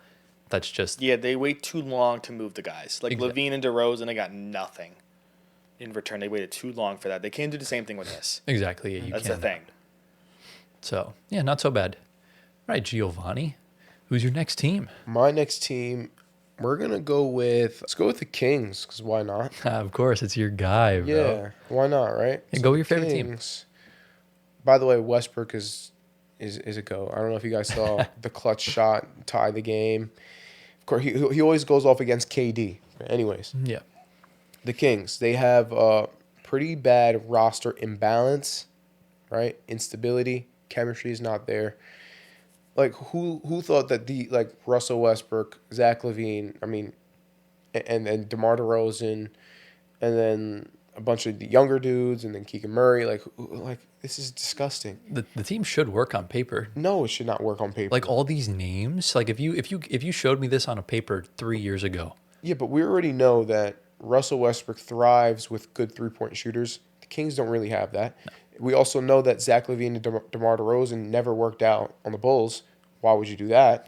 that's just they wait too long to move the guys. Like Levine and DeRozan, they got nothing in return. They waited too long for that. They can't do the same thing with this. Exactly. Yeah, that's the thing. So yeah, not so bad. All right, Giovanni, who's your next team? My next team, let's go with the Kings, because why not? Of course, it's your guy, bro. Yeah, why not, right? Yeah, go with your favorite team. By the way, Westbrook is a go. I don't know if you guys saw the clutch shot, tie the game. Of course, he always goes off against KD. Anyways. Yeah. The Kings, they have pretty bad roster imbalance, right? Instability, chemistry is not there. Like who thought that Russell Westbrook, Zach LaVine, I mean, and DeMar DeRozan, and then a bunch of the younger dudes, and then Keegan Murray, like this is disgusting. The team should work on paper. No, it should not work on paper. Like all these names, like if you showed me this on a paper 3 years ago. Yeah, but we already know that Russell Westbrook thrives with good 3-point shooters. The Kings don't really have that. No. We also know that Zach LaVine and DeMar DeRozan never worked out on the Bulls. Why would you do that,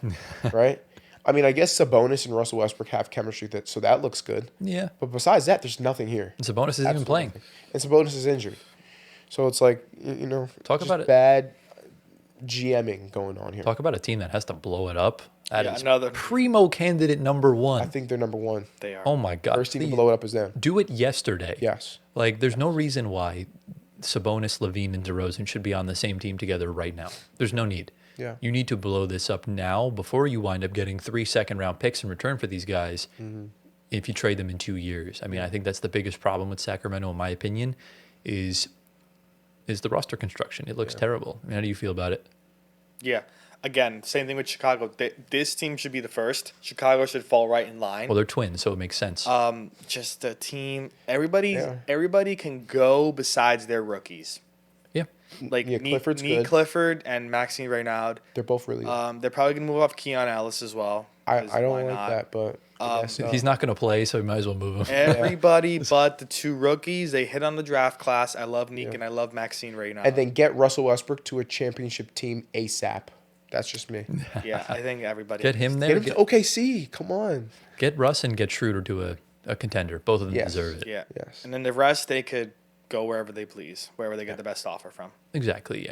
right? I mean, I guess Sabonis and Russell Westbrook have chemistry, so that looks good. Yeah. But besides that, there's nothing here. And Sabonis isn't even playing. Nothing. And Sabonis is injured. So it's like, talk about bad GMing going on here. Talk about a team that has to blow it up. That is another primo candidate number one. I think they're number one. They are. Oh my God. First team to blow it up is them. Do it yesterday. Yes. Like there's no reason why Sabonis, LaVine, and DeRozan should be on the same team together right now. There's no need. Yeah. You need to blow this up now before you wind up getting 3 second-round picks in return for these guys if you trade them in 2 years. I mean, I think that's the biggest problem with Sacramento, in my opinion, is the roster construction. It looks terrible. I mean, how do you feel about it? Yeah. Again, same thing with Chicago. This team should be the first. Chicago should fall right in line. Well, they're twins, so it makes sense. Just the team. Everybody can go besides their rookies. Yeah. Like Clifford's good. Clifford and Maxine Reynaud. They're both really good. They're probably gonna move off Keon Ellis as well. I don't like that, but He's not going to play, so we might as well move him. Everybody but the 2 rookies, they hit on the draft class. I love Neek and I love Maxine Reynaud. And then get Russell Westbrook to a championship team ASAP. That's just me. Yeah, I think everybody. Get him there. Get him to OKC. Come on. Get Russ and get Schroeder to a contender. Both of them deserve it. Yeah. Yes. And then the rest, they could go wherever they please, wherever they get the best offer from. Exactly, yeah.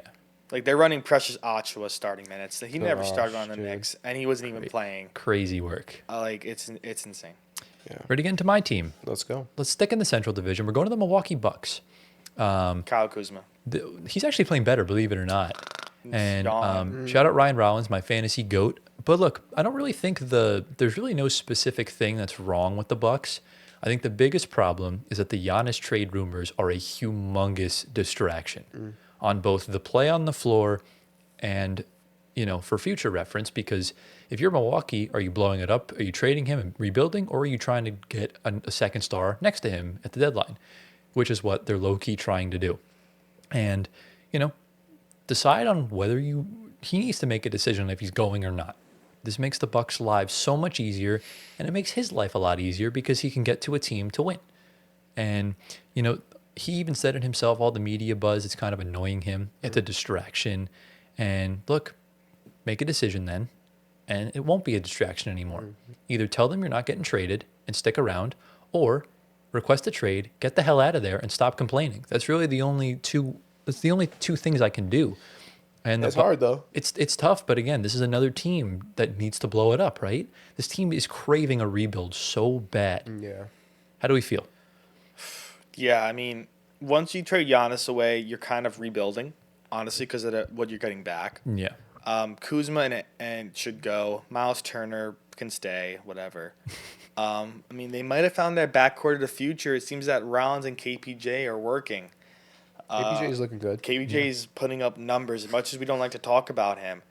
Like, they're running Precious Achiuwa starting minutes. He never started on the Knicks, and he wasn't even playing. Crazy work. It's insane. Yeah. Ready to get into my team? Let's go. Let's stick in the Central Division. We're going to the Milwaukee Bucks. Kyle Kuzma. He's actually playing better, believe it or not. And shout out Ryan Rollins, my fantasy GOAT. But look, I don't really think there's really no specific thing that's wrong with the Bucks. I think the biggest problem is that the Giannis trade rumors are a humongous distraction on both the play on the floor and, for future reference, because if you're Milwaukee, are you blowing it up? Are you trading him and rebuilding, or are you trying to get a second star next to him at the deadline, which is what they're low-key trying to do. And, decide on whether he needs to make a decision if he's going or not. This makes the Bucks' lives so much easier, and it makes his life a lot easier because he can get to a team to win. And, he even said it himself, all the media buzz, it's kind of annoying him. It's a distraction. And look, make a decision then, and it won't be a distraction anymore. Either tell them you're not getting traded and stick around, or request a trade, get the hell out of there, and stop complaining. That's really the only two things I can do. And It's hard, though. It's tough, but again, this is another team that needs to blow it up, right? This team is craving a rebuild so bad. Yeah. How do we feel? Yeah, I mean, once you trade Giannis away, you're kind of rebuilding, honestly, because of what you're getting back. Yeah. Kuzma and should go. Miles Turner can stay, whatever. I mean, they might have found that backcourt of the future. It seems that Rollins and KPJ are working. KPJ is looking good. KPJ is putting up numbers, as much as we don't like to talk about him.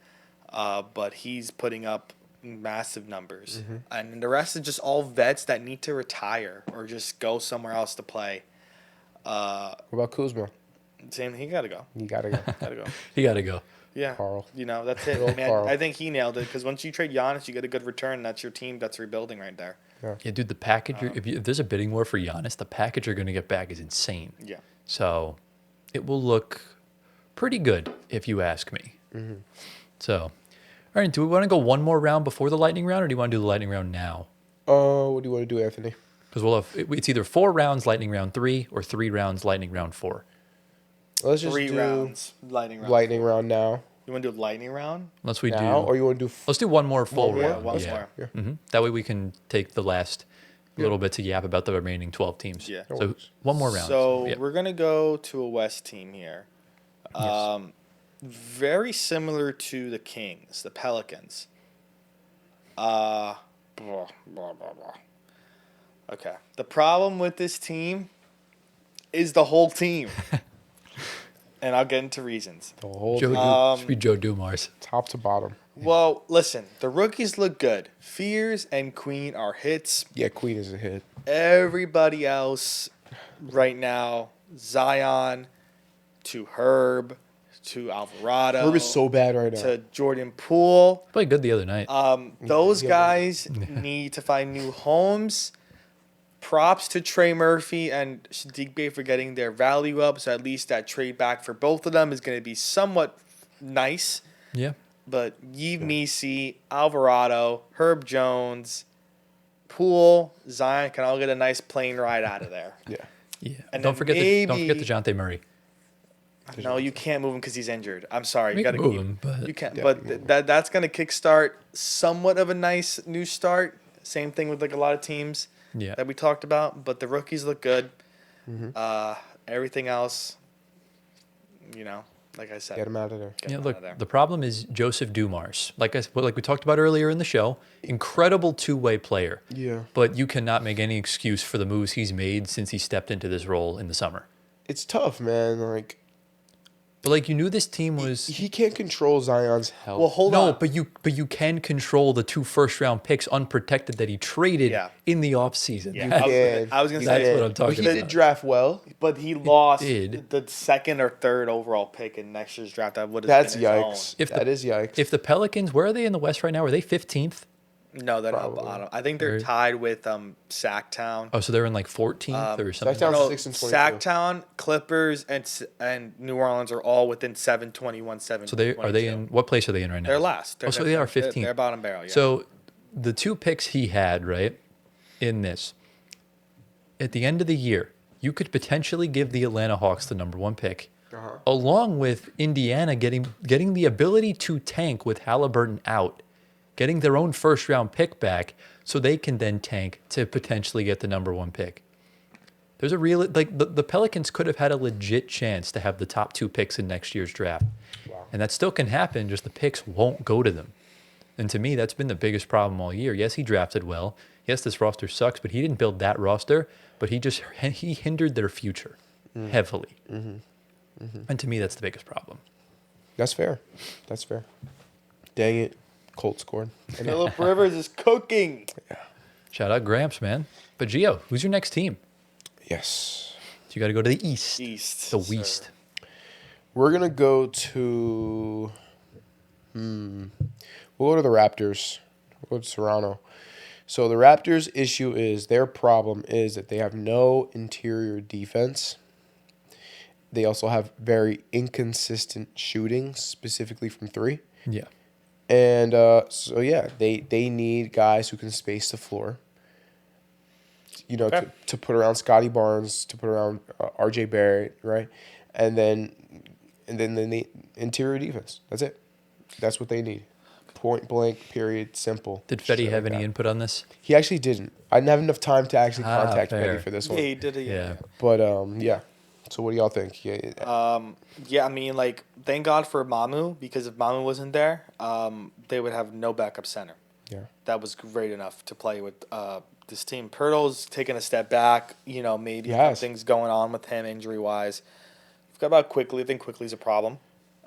But he's putting up massive numbers. And the rest is just all vets that need to retire or just go somewhere else to play. What about Kuzma? Same, he got to go. You gotta go. Got to go. You got to go. Yeah. Carl. That's it. I mean, I think he nailed it because once you trade Giannis, you get a good return. That's your team that's rebuilding right there. Yeah, dude, the package, if there's a bidding war for Giannis, the package you're going to get back is insane. Yeah. So it will look pretty good, if you ask me. So, all right, do we want to go one more round before the lightning round, or do you want to do the lightning round now? What do you want to do, Anthony? Because it's either 4 rounds, lightning round 3, or 3 rounds, lightning round 4. Let's just 3 do rounds, lightning round. lightning round now. You want to do a lightning round? Unless we Now, do. or you want to do? Let's do one more full One more? round. One yeah. more. Yeah. That way we can take the last little bit to yap about the remaining 12 teams. Yeah. So one more round. So yeah. we're going to go to a West team here. Very similar to the Kings, the Pelicans. Blah, blah, blah, blah. Okay. The problem with this team is the whole team. And I'll get into reasons. The whole Joe thing, should be Joe Dumars. top to bottom. Well, listen, the rookies look good. Fears and Queen are hits. Yeah, Queen is a hit. Everybody else right now, Zion to Herb to Alvarado. Herb is so bad right now. to Jordan Poole. Played good the other night. Those Yeah. guys need to find new homes. Props to Trey Murphy and Sadiq Bey for getting their value up. So at least that trade back for both of them is going to be somewhat nice. Yeah. But Yves Missi, Alvarado, Herb Jones, Poole, Zion can all get a nice plane ride out of there. Yeah. Yeah. And Don't then forget maybe- DeJounte Murray. No, you can't move him because he's injured. I'm sorry. We You got to can move keep him, but- you can't. Yeah, But we can move that's going to kickstart somewhat of a nice new start. Same thing with like a lot of teams Yeah. that we talked about. But the rookies look good. Mm-hmm. Everything else, like I said, Get him out of there. get Yeah, them look, out of there. the problem is Joseph Dumars. Like we talked about earlier in the show, incredible two-way player. Yeah. But you cannot make any excuse for the moves he's made since he stepped into this role in the summer. It's tough, man. Like But like you knew this team was he can't control Zion's health. Well, hold no, on. but you can control the 2 first-round picks unprotected that he traded Yeah. in the offseason. Yeah, You I was gonna That's say, what I'm talking But he about. did draft well. but he lost did. the second or third overall pick in next year's draft. That would have That's been his yikes. If That the- is yikes. If the Pelicans, where are they in the West right now? Are they 15th? own. No, they're Probably. not bottom. I think they're They're- tied with Sacktown. Oh, so they're in like 14th or something. Sacktown's No, 6-22. Sacktown, Clippers, and New Orleans are all within 721, 7. So are they in what place are they in right now? They're last. Oh, so they are 15th. They're bottom barrel. Yeah. So the 2 picks he had, right, in this, at the end of the year, you could potentially give the Atlanta Hawks the number 1 pick, along with Indiana getting the ability to tank with Halliburton out, getting their own first-round pick back, so they can then tank to potentially get the number 1 pick. There's a real the Pelicans could have had a legit chance to have the top 2 picks in next year's draft. Wow. And that still can happen, just the picks won't go to them. And to me, that's been the biggest problem all year. Yes, he drafted well. Yes, this roster sucks, but he didn't build that roster, but he hindered their future heavily. And to me, that's the biggest problem. That's fair. That's fair. Dang it. Colt scored. And Phillip Rivers is cooking. Shout out Gramps, man. But Gio, who's your next team? yes. So you got to go to the East. East. The sir. West. We're gonna go to we'll go to the Raptors. We'll go to Toronto. So the Raptors' issue is their problem is that they have no interior defense. They also have very inconsistent shooting, specifically from 3. Yeah. And so yeah, they need guys who can space the floor. You know, Okay. to put around Scotty Barnes, to put around R.J. Barrett, right? And then the interior defense. That's it. That's what they need. Point blank. Period. Simple. Did Shit Fetty like have any that. input on this? He actually didn't. I didn't have enough time to actually Ah, contact fair. Fetty for this Yeah, one. he did it. Yeah. But yeah. So what do y'all think? Yeah. Yeah, I mean, like, thank God for Mamu, because if Mamu wasn't there, they would have no backup center. Yeah. That was great enough to play with this team. Pirtle's taking a step back. Maybe Yes. something's going on with him injury-wise. Forgot about Quickly. I think Quickly's a problem.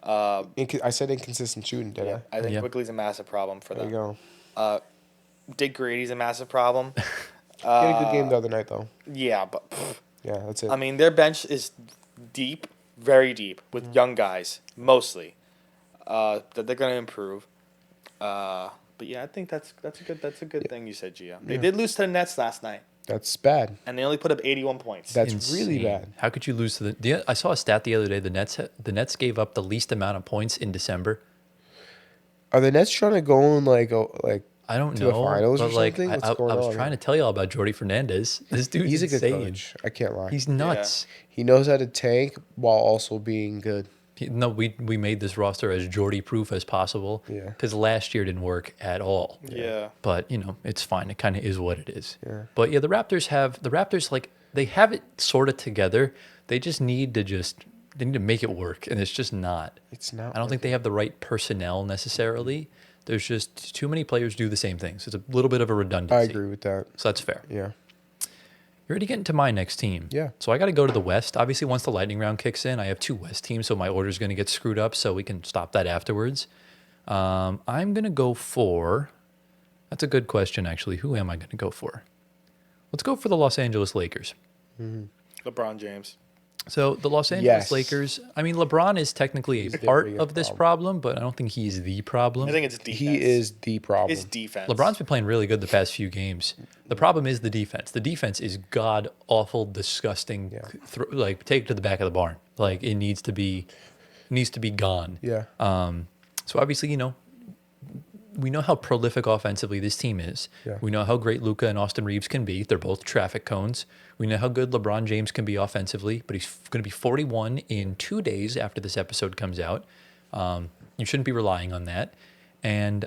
I said inconsistent shooting, did I? I think Yeah. Quickly's a massive problem for There you them. go. Dick Grady's a massive problem. He had a good game the other night, though. Yeah, but Yeah, that's it. I mean, their bench is deep, very deep, with young guys mostly. That they're gonna improve. But yeah, I think that's a good thing you said, Gia. They did lose to the Nets last night, That's bad. and they only put up 81 points. That's really Insane. bad. How could you lose to I saw a stat the other day. The Nets gave up the least amount of points in December. Are the Nets trying to go in like I don't To the know, finals or but like something? What's I going was on trying here? to tell y'all about Jordy Fernandez. This dude's he's a good insane. coach? I can't lie. He's nuts. He knows how to tank while also being good. No, we made this roster as Jordy proof as possible. Yeah. Because last year didn't work at all. Yeah. But it's fine. It kind of is what it is. Yeah. But yeah, the Raptors like they have it sort of together. They just need to make it work, and it's just not. It's not. I don't think they have the right personnel necessarily. There's just too many players do the same things. It's a little bit of a redundancy. I agree with that. So that's fair. Yeah. You're already getting to my next team. Yeah. So I got to go to the West. Obviously, once the lightning round kicks in, I have 2 West teams, so my order is going to get screwed up, so we can stop that afterwards. I'm going to go for... That's a good question, actually. Who am I going to go for? Let's go for the Los Angeles Lakers. LeBron James. So the Los Angeles Yes. Lakers, I mean, LeBron is technically He's a the part biggest of this problem, but I don't think he's the problem. I think it's defense. He is the problem. It's defense. LeBron's been playing really good the past few games. The problem is the defense. The defense is god awful, disgusting. Like take it to the back of the barn. Like it needs to be gone. Yeah. So obviously, we know how prolific offensively this team is. Yeah. We know how great Luka and Austin Reeves can be. They're both traffic cones. We know how good LeBron James can be offensively, but he's going to be 41 in 2 days after this episode comes out. You shouldn't be relying on that. And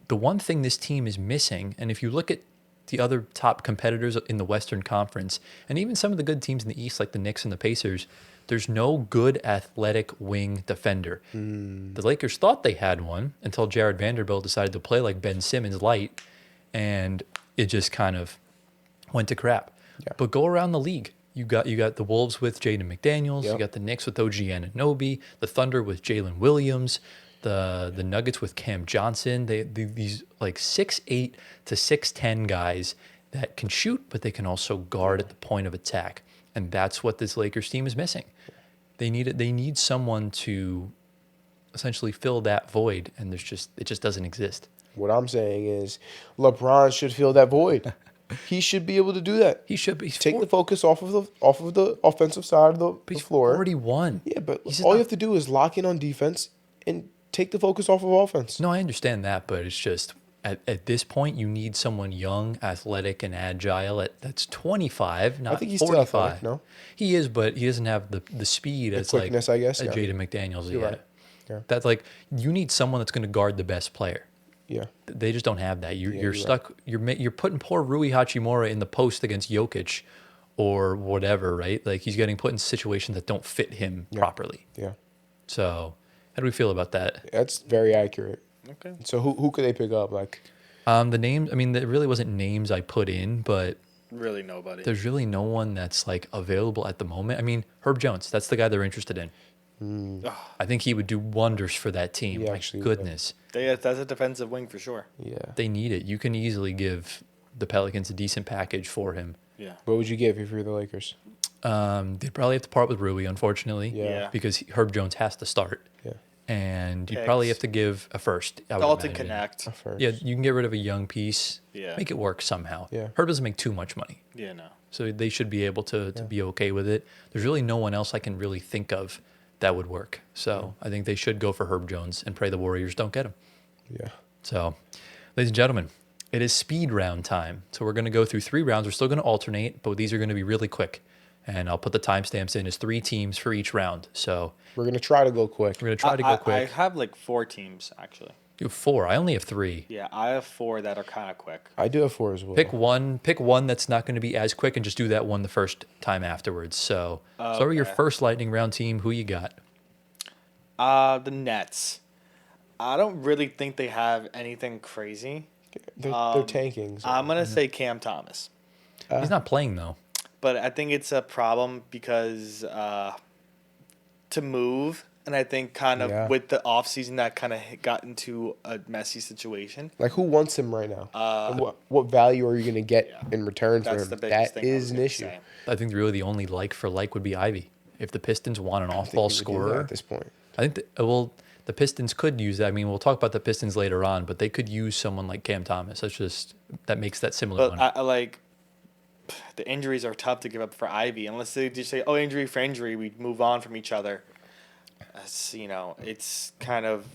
the one thing this team is missing, and if you look at the other top competitors in the Western Conference, and even some of the good teams in the East, like the Knicks and the Pacers, there's no good athletic wing defender. The Lakers thought they had one until Jared Vanderbilt decided to play like Ben Simmons light, and it just kind of went to crap. Yeah. But go around the league. You got the Wolves with Jaden McDaniels. Yep. You got the Knicks with OG Anunoby. The Thunder with Jalen Williams. The Nuggets with Cam Johnson. These like 6'8" to 6'10" guys that can shoot, but they can also guard at the point of attack. And that's what this Lakers team is missing. They need someone to essentially fill that void, and it just doesn't exist. What I'm saying is LeBron should fill that void. He should be able to do that. He should be Take the focus off of the offensive side of the he's floor. 41. Yeah, but He's all not- you have to do is lock in on defense and take the focus off of offense. No, I understand that, but it's just at this point you need someone young, athletic, and agile. That's 25, not I think he's 45. still athletic, no? He is, but he doesn't have the speed as quickness, I guess, as yeah. Jaden McDaniels. You're Yeah. right. Yeah. That's like you need someone that's going to guard the best player. Yeah. They just don't have that. You're you're stuck. You're putting poor Rui Hachimura in the post against Jokic, or whatever, right? Like he's getting put in situations that don't fit him properly. Yeah. So, how do we feel about that? That's very accurate. Okay. So who could they pick up? Like, The names. I mean, there really wasn't names I put in, but Really nobody. there's really no one that's like available at the moment. I mean, Herb Jones. That's the guy they're interested in. I think he would do wonders for that team. He My actually would. goodness, That's a defensive wing for sure. yeah. they need it. You can easily give the Pelicans a decent package for him. Yeah. What would you give if you're the Lakers? They'd probably have to part with Rui, unfortunately, Yeah. because Herb Jones has to start, Yeah. and you'd probably have Picks. to give a first. I would Dalton imagine. Connect. A first. Yeah, you can get rid of a young piece. Yeah. Make it work somehow. Yeah. Herb doesn't make too much money. Yeah, no. So they should be able to be okay with it. There's really no one else I can really think of that would work. So I think they should go for Herb Jones and pray the Warriors don't get him. Yeah. So, ladies and gentlemen, it is speed round time. So we're going to go through 3 rounds. We're still going to alternate, but these are going to be really quick. And I'll put the timestamps in as 3 teams for each round. So We're gonna try to go quick. we're going to try to go quick. I have like 4 teams, actually. Do 4. I only have 3. Yeah, I have 4 that are kind of quick. I do have 4 as well. Pick one that's not going to be as quick, and just do that one the first time afterwards. So, so your Okay. first lightning round team. Who you got? The Nets. I don't really think they have anything crazy. They're tanking. So. I'm gonna say Cam Thomas, He's not playing though. but I think it's a problem because to move, and I think kind of Yeah. with the offseason that kind of got into a messy situation. Like, who wants him right now? And what value are you going to get in return for That's him? the biggest That thing. I is was an gonna issue. say. I think really the only like for like would be Ivy. If the Pistons want an I think off-ball he would do that scorer, at this point. I think the Pistons could use that. I mean, we'll talk about the Pistons later on, but they could use someone like Cam Thomas. That makes that similar. But money. I like the injuries are tough to give up for Ivy unless they just say, "Oh, injury for injury, we move on from each other." It's kind of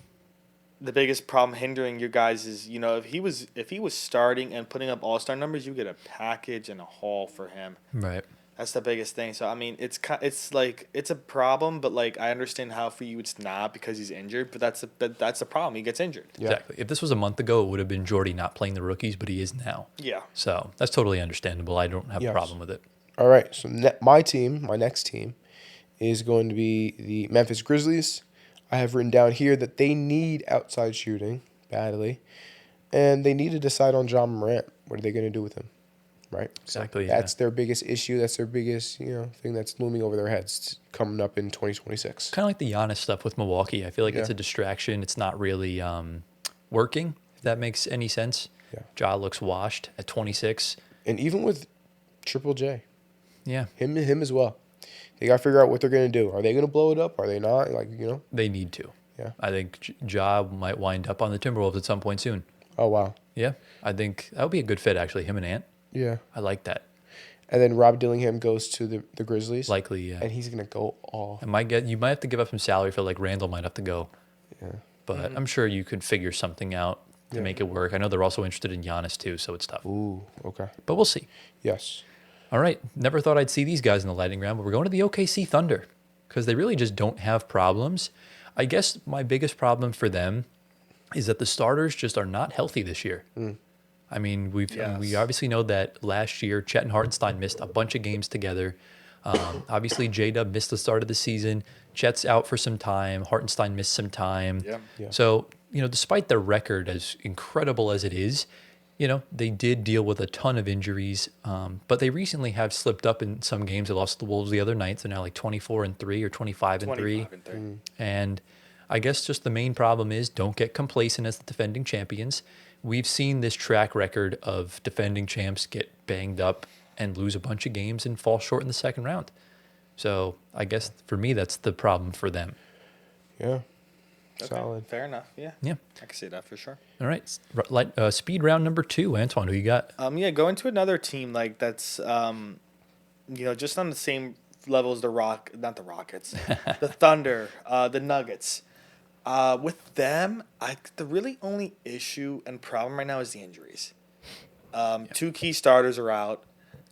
the biggest problem hindering you guys is if he was starting and putting up all-star numbers, you get a package and a haul for him. Right. That's the biggest thing. So I mean, it's a problem, but like I understand how for you it's not because he's injured, but that's the problem. He gets injured. Yeah. Exactly. If this was a month ago, it would have been Jordy not playing the rookies, but he is now. Yeah. So that's totally understandable. I don't have a Yes. problem with it. All right. So my next team, is going to be the Memphis Grizzlies. I have written down here that they need outside shooting badly, and they need to decide on John Morant. What are they going to do with him? right? Exactly, So that's their biggest issue. That's their biggest, thing that's looming over their heads coming up in 2026. Kind of like the Giannis stuff with Milwaukee. I feel like it's Yeah. a distraction. It's not really working, if that makes any sense. Yeah. Ja looks washed at 26. And even with Triple J, Yeah, him as well. They got to figure out what they're going to do. Are they going to blow it up? Are they not? they need to. Yeah. I think Ja might wind up on the Timberwolves at some point soon. Oh, wow. Yeah, I think that would be a good fit, actually, him and Ant. Yeah. I like that. And then Rob Dillingham goes to the Grizzlies. Likely, yeah. And he's going to go off. You might have to give up some salary for like Randall might have to go. Yeah. But I'm sure you could figure something out to make it work. I know they're also interested in Giannis too, so it's tough. Ooh, okay. But we'll see. Yes. All right. Never thought I'd see these guys in the lightning round, but we're going to the OKC Thunder because they really just don't have problems. I guess my biggest problem for them is that the starters just are not healthy this year. I mean, we obviously know that last year Chet and Hartenstein missed a bunch of games together. Obviously, J-Dub missed the start of the season. Chet's out for some time. Hartenstein missed some time. Yeah. So, despite their record, as incredible as it is, they did deal with a ton of injuries. But they recently have slipped up in some games. They lost to the Wolves the other night. So now like 24-3 or 25-3. And I guess just the main problem is don't get complacent as the defending champions. We've seen this track record of defending champs get banged up and lose a bunch of games and fall short in the second round. So I guess for me, that's the problem for them. Yeah. Okay, Solid. fair enough. Yeah. Yeah. I can see that for sure. All right. Speed round number 2. Antoine, who you got? Going to another team like that's just on the same level as the Rockets, the Thunder, the Nuggets. With them, the really only issue and problem right now is the injuries. Two key starters are out.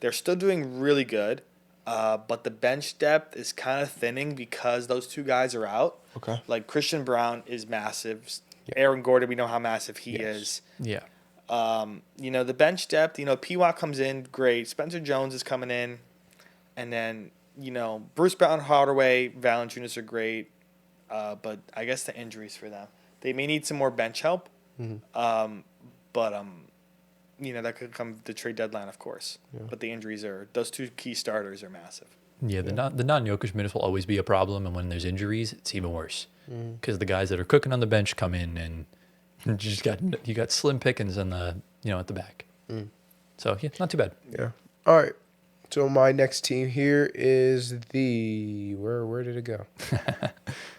They're still doing really good, but the bench depth is kind of thinning because those two guys are out. Okay. Like Christian Brown is massive. Yeah. Aaron Gordon, we know how massive he is. Yeah. The bench depth, P-Watt comes in, great. Spencer Jones is coming in. And then, Bruce Brown, Hardaway, Valanciunas are great. But I guess the injuries for them. They may need some more bench help. Mm-hmm. That could come the trade deadline, of course. Yeah. But the injuries those two key starters are massive. Yeah, the non-Jokic minutes will always be a problem, and when there's injuries, it's even worse. Mm-hmm. Because the guys that are cooking on the bench come in, and you got slim pickings in the at the back. So yeah, not too bad. Yeah. All right. So my next team here is where did it go?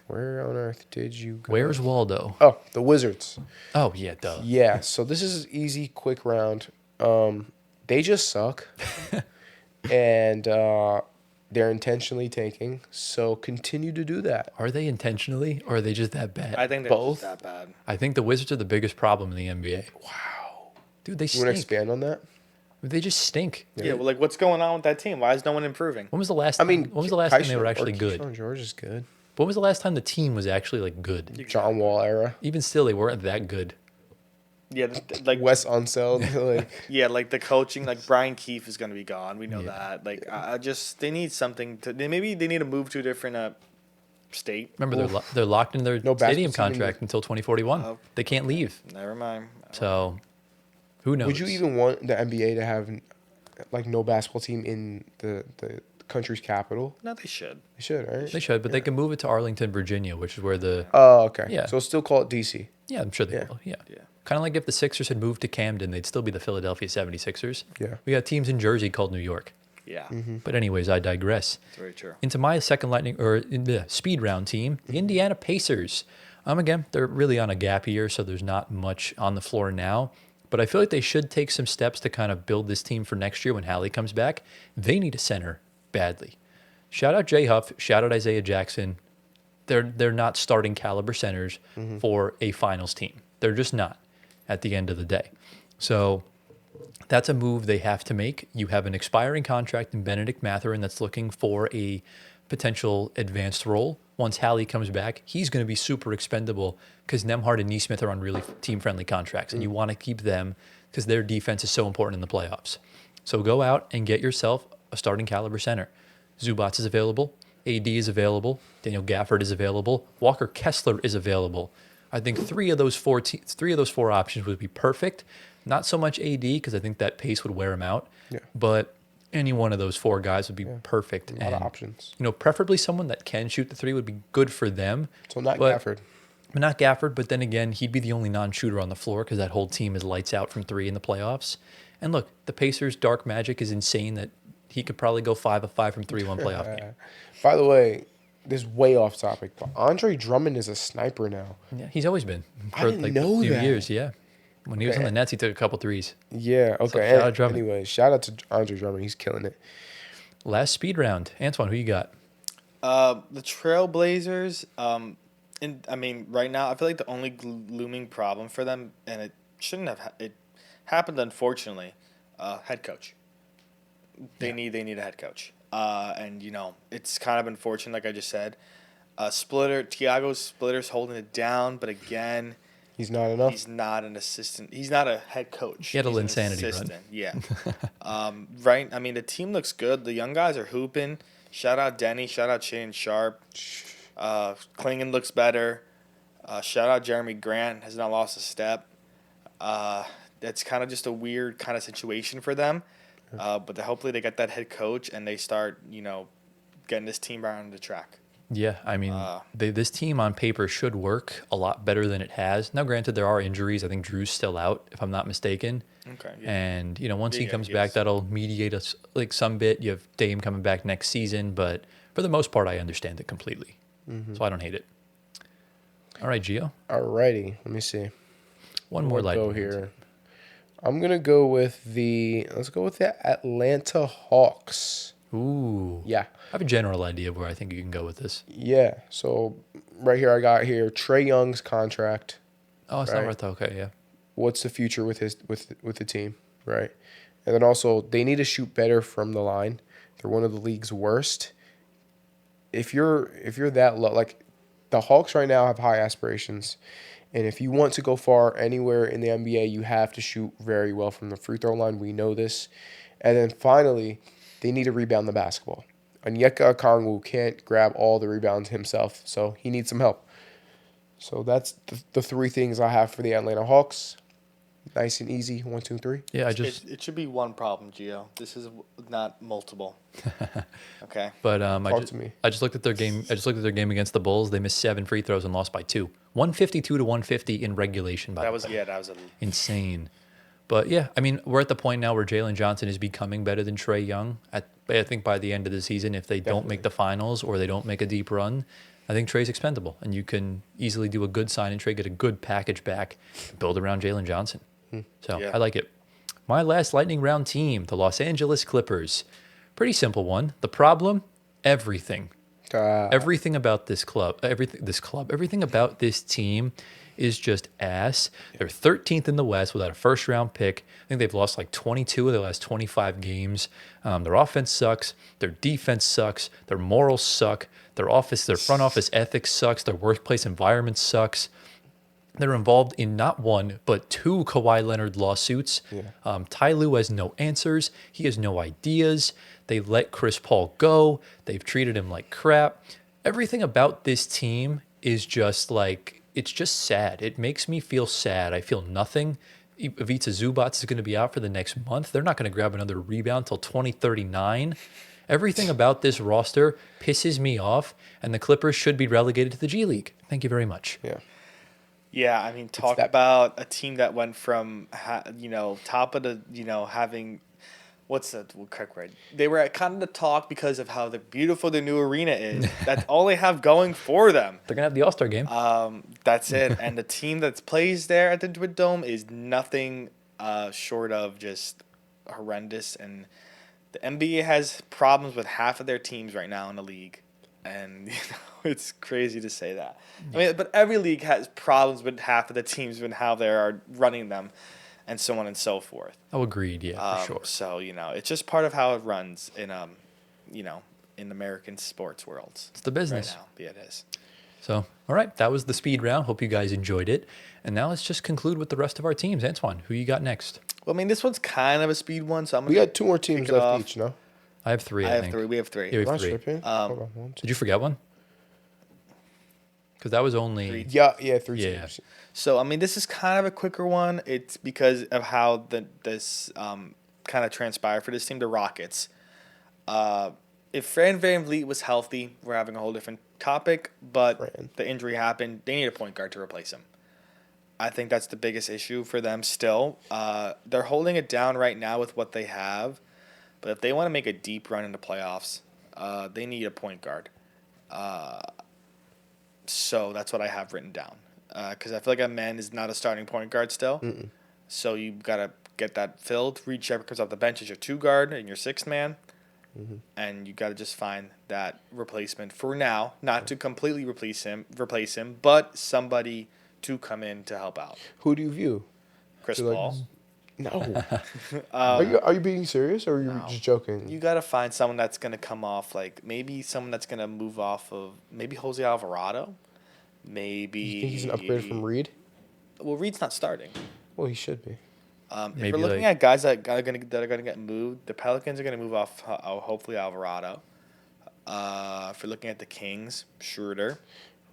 Where on earth did you go? Where's Waldo? Oh, the Wizards. Oh yeah, duh. Yeah. So this is easy, quick round. They just suck, and they're intentionally tanking. So continue to do that. Are they intentionally, or are they just that bad? I think they're Both. just that bad. I think the Wizards are the biggest problem in the NBA. Wow. Dude, they You want to stink. expand on that? They just stink. Yeah, well, what's going on with that team? Why is no one improving? When was the last time? When was the last time they were actually good? Keyshawn George is good. When was the last time the team was actually good? John Wall era. Even still, they weren't that good. Yeah, like Wes Unseld. like the coaching, like Brian Keefe is going to be gone. We know that. Like, they need something maybe they need to move to a different state. Remember, they're locked in their No stadium basketball team contract until 2041. They can't leave. Never mind. So, who knows? Would you even want the NBA to have no basketball team in the country's capital? No, they should. They should, right? They should, but they can move it to Arlington, Virginia, which is where the Oh, okay. Yeah. So still call it DC. yeah, I'm sure they will. Yeah. Kind of like if the Sixers had moved to Camden, they'd still be the Philadelphia 76ers. Yeah. We got teams in Jersey called New York. Yeah, But anyways, I digress. that's very true. Into my second in the speed round team, the Indiana Pacers. Again, they're really on a gap year, so there's not much on the floor now. But I feel like they should take some steps to kind of build this team for next year when Hallie comes back. They need a center badly. Shout out Jay Huff. Shout out Isaiah Jackson. They're not starting caliber centers for a finals team. They're just not at the end of the day. So that's a move they have to make. You have an expiring contract in Benedict Mathurin that's looking for a potential advanced role. Once Hallie comes back, he's going to be super expendable because Nemhard and Neesmith are on really team-friendly contracts, and you want to keep them because their defense is so important in the playoffs. So go out and get yourself a starting caliber center. Zubats is available. AD is available. Daniel Gafford is available. Walker Kessler is available. I think three of those four options would be perfect. Not so much AD because I think that pace would wear him out. Yeah. But any one of those four guys would be perfect. A lot of options. Preferably someone that can shoot the three would be good for them. So not but, Gafford. Not Gafford, but then again, he'd be the only non-shooter on the floor because that whole team is lights out from three in the playoffs. And look, the Pacers' dark magic is insane that he could probably go 5 of 5 from 3 one playoff game. By the way, this is way off topic, but Andre Drummond is a sniper now. Yeah, he's always been. I didn't know a few that. years, yeah. When he was on the Nets, he took a couple threes. Yeah, okay. shout out Drummond. Anyway, shout out to Andre Drummond. He's killing it. Last speed round. Antoine, who you got? The Trailblazers. Right now, I feel like the only looming problem for them, and it shouldn't have it happened, unfortunately. Head coach. They need a head coach. It's kind of unfortunate, like I just said. Tiago Splitter's holding it down, but again, he's not enough. He's not an assistant. He's not a head coach. He had a He's an insanity assistant. run. Yeah. Right. I mean, the team looks good. The young guys are hooping. Shout out Denny. Shout out Shane Sharp. Klingon looks better. Shout out Jeremy Grant. Has not lost a step. That's kind of just a weird kind of situation for them. But hopefully they get that head coach and they start, getting this team back on the track. Yeah, I mean, this team on paper should work a lot better than it has. Now, granted, there are injuries. I think Drew's still out, if I'm not mistaken. Okay. Yeah. And, once he comes back, that'll mediate us like some bit. You have Dame coming back next season. But for the most part, I understand it completely. So I don't hate it. All right, Gio. All righty. Let me see. One more lightning go here. I'm going to go with let's go with the Atlanta Hawks. Ooh. Yeah. I have a general idea of where I think you can go with this. Yeah. So right here, I got here Trae Young's contract. Oh, it's not worth okay, yeah. What's the future with the team, right? And then also they need to shoot better from the line. They're one of the league's worst. If you're that low, like the Hawks right now have high aspirations, and if you want to go far anywhere in the NBA, you have to shoot very well from the free throw line. We know this. And then finally, they need to rebound the basketball. Onyeka Okongwu can't grab all the rebounds himself, so he needs some help. So that's the three things I have for the Atlanta Hawks. Nice and easy. 1, 2, 3. Yeah, It should be one problem, Gio. This is not multiple. Okay. But Talk to me. I just looked at their game. I just looked at their game against the Bulls. They missed 7 free throws and lost by 2. 152 to 150 in regulation. That was insane. But yeah, I mean, we're at the point now where Jalen Johnson is becoming better than Trae Young. I think by the end of the season, if they don't make the finals or they don't make a deep run, I think Trae's expendable, and you can easily do a good sign and trade, get a good package back, build around Jalen Johnson. So I like it. My last lightning round team, the Los Angeles Clippers. Pretty simple one. The problem, everything. Everything about this club, everything about this team is just ass. They're 13th in the West without a first-round pick. I think they've lost like 22 of their last 25 games. Their offense sucks. Their defense sucks. Their morals suck. Their front office ethics sucks. Their workplace environment sucks. They're involved in not one, but 2 Kawhi Leonard lawsuits. Yeah. Ty Lue has no answers. He has no ideas. They let Chris Paul go. They've treated him like crap. Everything about this team is just like, it's just sad. It makes me feel sad. I feel nothing. Ivica Zubac is going to be out for the next month. They're not going to grab another rebound till 2039. Everything about this roster pisses me off, and the Clippers should be relegated to the G League. Thank you very much. Yeah. Yeah, I mean, talk about a team that went from, top of the, having, what's the correct word? They were at kind of the talk because of how beautiful the new arena is. That's all they have going for them. They're going to have the All-Star game. That's it. And the team that plays there at the Dome is nothing short of just horrendous. And the NBA has problems with half of their teams right now in the league. And, it's crazy to say that. I mean, but every league has problems with half of the teams and how they are running them and so on and so forth. Oh, agreed. Yeah, for sure. So, it's just part of how it runs in, in American sports worlds. It's the business. Right now. Yeah, it is. So, all right. That was the speed round. Hope you guys enjoyed it. And now let's just conclude with the rest of our teams. Antoine, who you got next? Well, I mean, this one's kind of a speed one, so we got 2 more teams left each, no? I have 3, I think. We have 3. Yeah, we have 3. Did you forget one? Because that was only Yeah, 3 Yeah. teams. So I mean, this is kind of a quicker one. It's because of how this kind of transpired for this team, the Rockets. If Fran VanVleet was healthy, we're having a whole different topic. But Fran. the injury happened. They need a point guard to replace him. I think that's the biggest issue for them still. They're holding it down right now with what they have. But if they want to make a deep run into playoffs, they need a point guard. So that's what I have written down. Because I feel like Amen is not a starting point guard still. Mm-mm. So you got to get that filled. Reed Shepard comes off the bench as your 2 guard and your 6th man. Mm-hmm. And you got to just find that replacement for now. Not to completely replace him, but somebody to come in to help out. Who do you view? Chris So, like, Paul. No. Are you being serious or are you No. just joking? You got to find someone that's going to come off, like maybe someone that's going to move off of maybe Jose Alvarado. Maybe. You think he's an upgrade from Reed? Well, Reed's not starting. Well, he should be. If Maybe we're looking like- at guys that are gonna get moved, the Pelicans are gonna move off hopefully Alvarado. If we're looking at the Kings, Schroeder,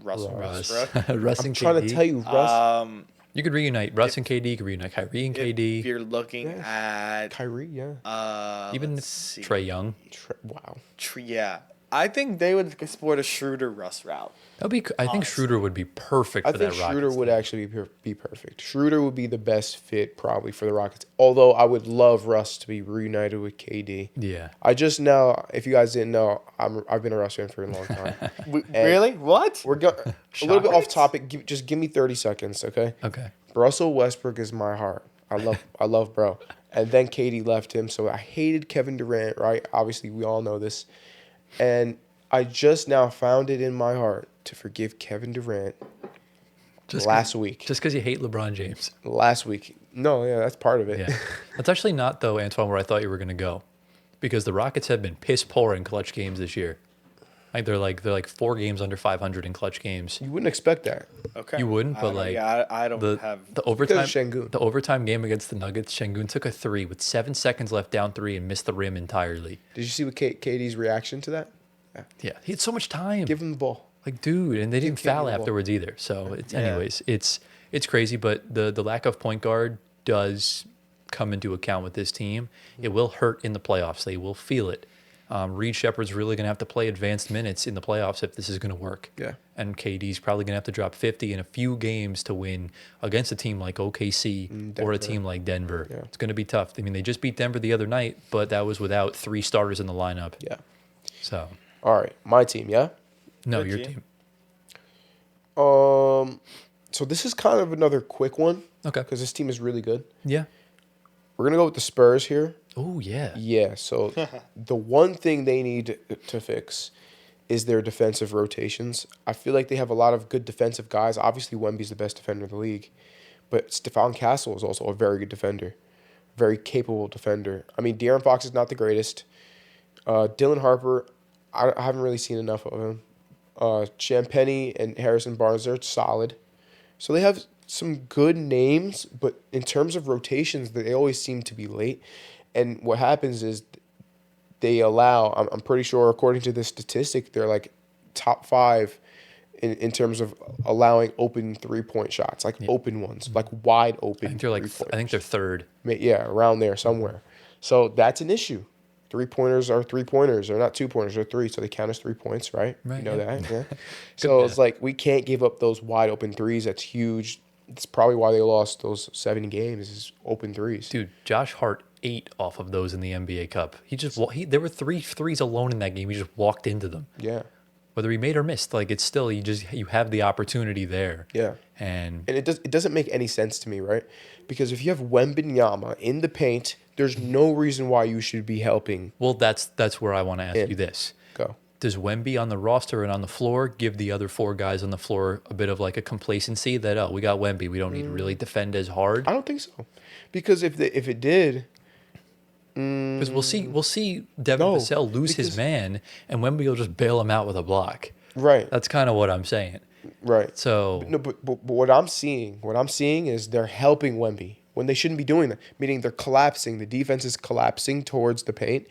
Russell Russ. Westbrook. Russ I'm and trying KD. to tell you, Russ. You could reunite Russ and KD. You could reunite Kyrie and If KD. you're looking Yeah. at Kyrie, yeah. Even let's see. Trey Young. Wow. Yeah, I think they would exploit a Schroeder Russ route. That'd be. I think Schroeder would be perfect I for think that Rockets. Schroeder would team. actually be perfect. Schroeder would be the best fit probably for the Rockets. Although I would love Russ to be reunited with KD. Yeah. I just now, if you guys didn't know, I've been a Russ fan for a long time. Really? What? We're going a little bit off Shocked. topic. Just give me 30 seconds, okay? Okay. Russell Westbrook is my heart. I love bro. And then KD left him, so I hated Kevin Durant, right? Obviously, we all know this. And I just now found it in my heart to forgive Kevin Durant last week. Just because you hate LeBron James. Last week. No, yeah, that's part of it. Yeah. That's actually not, though, Antoine, where I thought you were going to go. Because the Rockets have been piss poor in clutch games this year. They're like 4 games under 500 in clutch games. You wouldn't expect that. Okay. You wouldn't, I but don't- like yeah, I don't the have. the overtime Şengün. the overtime game against the Nuggets, Şengün took a 3 with 7 seconds left, down 3, and missed the rim entirely. Did you see what KD's reaction to that? Yeah, he had so much time. Give him the ball. Like, dude, and they didn't Give him foul the ball. afterwards either. So, it's, Yeah. anyways, it's crazy. But the lack of point guard does come into account with this team. It will hurt in the playoffs. They will feel it. Reed Shepard's really going to have to play advanced minutes in the playoffs if this is going to work. Yeah. And KD's probably going to have to drop 50 in a few games to win against a team like OKC or a Denver. team like Denver. Yeah. It's going to be tough. I mean, they just beat Denver the other night, but that was without 3 starters in the lineup. Yeah. So, All right, my team, yeah? no, Good your team. team. So this is kind of another quick one Okay. because this team is really good. Yeah. We're going to go with the Spurs here. Oh, yeah. Yeah, so the one thing they need to fix is their defensive rotations. I feel like they have a lot of good defensive guys. Obviously, Wemby's the best defender in the league, but Stephon Castle is also a very good defender, very capable defender. I mean, De'Aaron Fox is not the greatest. Dylan Harper, I haven't really seen enough of him. Champagnie and Harrison Barnes, they're solid. So they have some good names, but in terms of rotations, they always seem to be late. And what happens is they allow, I'm pretty sure, according to this statistic, they're like top 5 in terms of allowing open 3-point shots, like open ones, like wide open. I think they're like, I think they're third. Yeah, around there somewhere. So that's an issue. 3-pointers are 3-pointers. They're not 2-pointers. They're 3, so they count as 3 points, right? Right, You know yeah. that, yeah. So it's like we can't give up those wide open threes. That's huge. It's probably why they lost those 7 games is open threes. Dude, Josh Hart ate off of those in the NBA Cup. There were 3 threes alone in that game. He just walked into them. Yeah, Whether he made or missed, like it's still you have the opportunity there. yeah. And And it doesn't make any sense to me, right? Because if you have Wembanyama in the paint, there's no reason why you should be helping. well, that's where I want to ask Yeah. you this. Go. Does Wemby on the roster and on the floor give the other 4 guys on the floor a bit of like a complacency that, oh, we got Wemby, we don't need to really defend as hard? I don't think so, because if it did, Because we'll see Devin No, Vassell lose his because- man, and Wemby will just bail him out with a block. right, That's kind of what I'm saying. right. So No, but what I'm seeing is they're helping Wemby when they shouldn't be doing that. Meaning they're collapsing. The defense is collapsing towards the paint,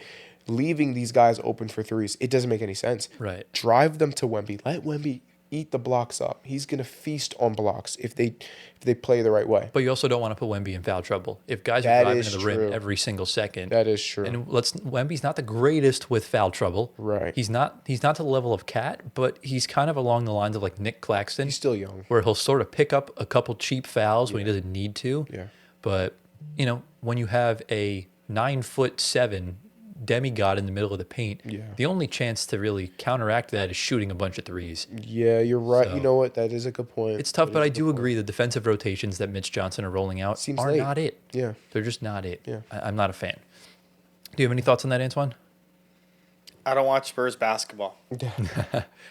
leaving these guys open for threes. It doesn't make any sense. Right. Drive them to Wemby. Let Wemby eat the blocks up. He's gonna feast on blocks if they play the right way. But you also don't want to put Wemby in foul trouble. If guys are That driving is to the rim true. every single second, That is true. and Wemby's not the greatest with foul trouble. Right. He's not to the level of Cat, but he's kind of along the lines of like Nick Claxton. He's still young. Where he'll sort of pick up a couple cheap fouls when he doesn't need to. Yeah. But, when you have a 9'7" demigod in the middle of the paint, the only chance to really counteract that is shooting a bunch of threes. Yeah, you're right. So- You know what? That is a good point. It's tough, That but is I a good do point. agree the defensive rotations that Mitch Johnson are rolling out Seems are late. not it. Yeah. They're just not it. Yeah. I'm not a fan. Do you have any thoughts on that, Antoine? I don't watch Spurs basketball.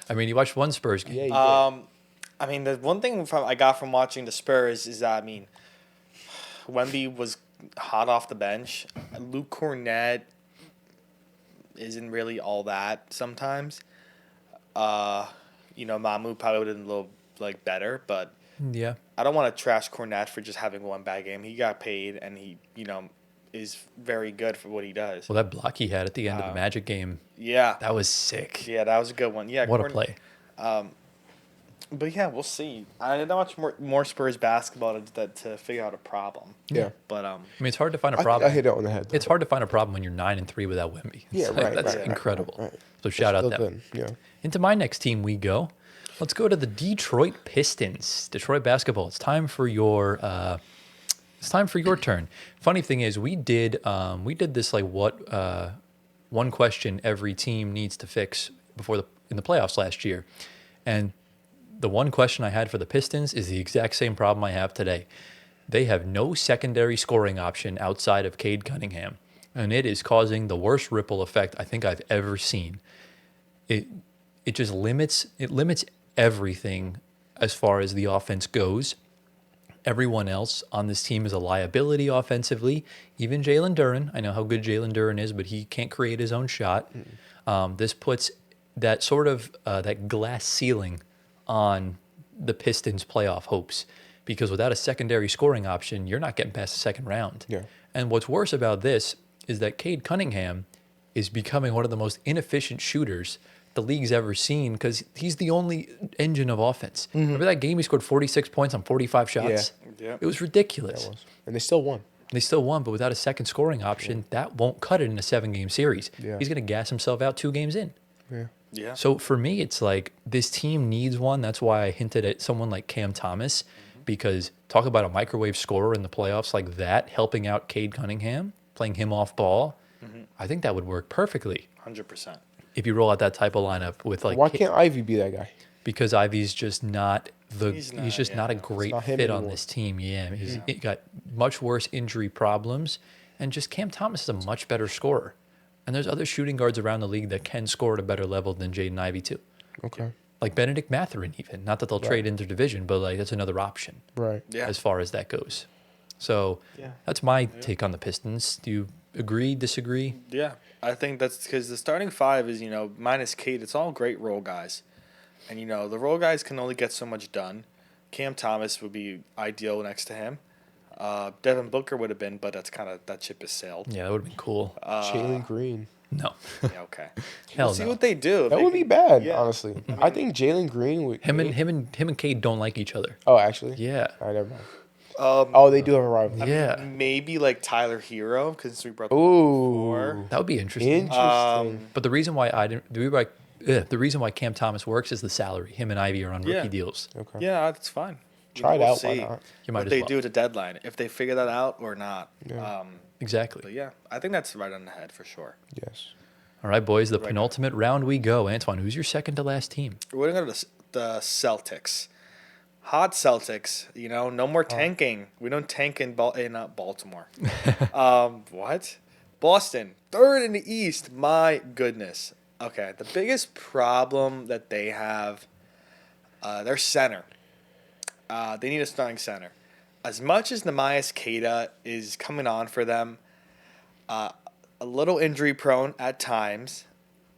I mean, you watched one Spurs game. Yeah, you I mean, the one thing I got from watching the Spurs is that, Wemby was hot off the bench. Luke Cornett isn't really all that sometimes. Mahmoud probably would have been a little better, but Yeah. I don't want to trash Cornett for just having one bad game. He got paid, and he is very good for what he does. Well, that block he had at the end of the Magic game, Yeah, that was sick. yeah, that was a good one. Yeah, What a play. But yeah, we'll see. I didn't watch more Spurs basketball to figure out a problem. Yeah. But I mean, it's hard to find a I problem. hit it on the head. Though. It's hard to find a problem when you're 9-3 without Wemby. Yeah, It's like, right, That's right, incredible. right. So shout out Still them. good. Yeah. Into my next team we go. Let's go to the Detroit Pistons. Detroit basketball. It's time for your turn. Funny thing is, we did this one question every team needs to fix in the playoffs last year, and the one question I had for the Pistons is the exact same problem I have today. They have no secondary scoring option outside of Cade Cunningham, and it is causing the worst ripple effect I think I've ever seen. It just limits everything as far as the offense goes. Everyone else on this team is a liability offensively. Even Jalen Duren. I know how good Jalen Duren is, but he can't create his own shot. This puts that sort of that glass ceiling on the Pistons' playoff hopes, because without a secondary scoring option, you're not getting past the second round. Yeah. And what's worse about this is that Cade Cunningham is becoming one of the most inefficient shooters the league's ever seen, because he's the only engine of offense. Remember that game he scored 46 points on 45 shots? Yeah. It was ridiculous. That was. And they still won. They still won, but without a second scoring option, that won't cut it in a 7-game series. Yeah. He's going to gas himself out 2 games in. Yeah. Yeah. So for me, it's like this team needs one. That's why I hinted at someone like Cam Thomas, because talk about a microwave scorer in the playoffs like that, helping out Cade Cunningham, playing him off ball. I think that would work perfectly 100%. if you roll out that type of lineup with Why can't Ivy be that guy? because Ivy's just not he's not- not a yeah, great not him fit on anymore. this team. Yeah, he's he got much worse injury problems, and just Cam Thomas is a much better scorer. And there's other shooting guards around the league that can score at a better level than Jaden Ivey too. Okay. Like Benedict Mathurin even. Not that they'll trade interdivision, but like that's another option Right. Yeah. as far as that goes. So Yeah. that's my take on the Pistons. Do you agree, disagree? Yeah, I think that's because the starting five is, minus Cade, it's all great role guys. And, the role guys can only get so much done. Cam Thomas would be ideal next to him. Devin Booker would have been, but that ship has sailed. Yeah, that would have been cool. Jalen Green. No. Yeah, okay. Hell We'll see no. what they do. That would be bad, yeah. honestly. I think Jalen Green would. Him and Cade don't like each other. Oh, actually. Yeah. All right, never mind. They do have a rivalry. Yeah. Maybe like Tyler Hero, because we brought them Ooh. before. That would be interesting. Interesting. But the reason why the reason why Cam Thomas works is the salary. Him and Ivy are on rookie Yeah. deals. Okay. Yeah, that's fine. Try it We'll out. Why see not? You might what as they well. do at the deadline, if they figure that out or not. Yeah. Exactly. But yeah, I think that's right on the head for sure. Yes. All right, boys. The Right. penultimate round we go. Antoine, who's your second to last team? We're going to go to the Celtics. Hot Celtics, no more tanking. We don't tank in Baltimore. What? Boston, third in the East. My goodness. Okay, the biggest problem that they have, their center. They need a starting center. As much as Namias Queta is coming on for them, a little injury prone at times,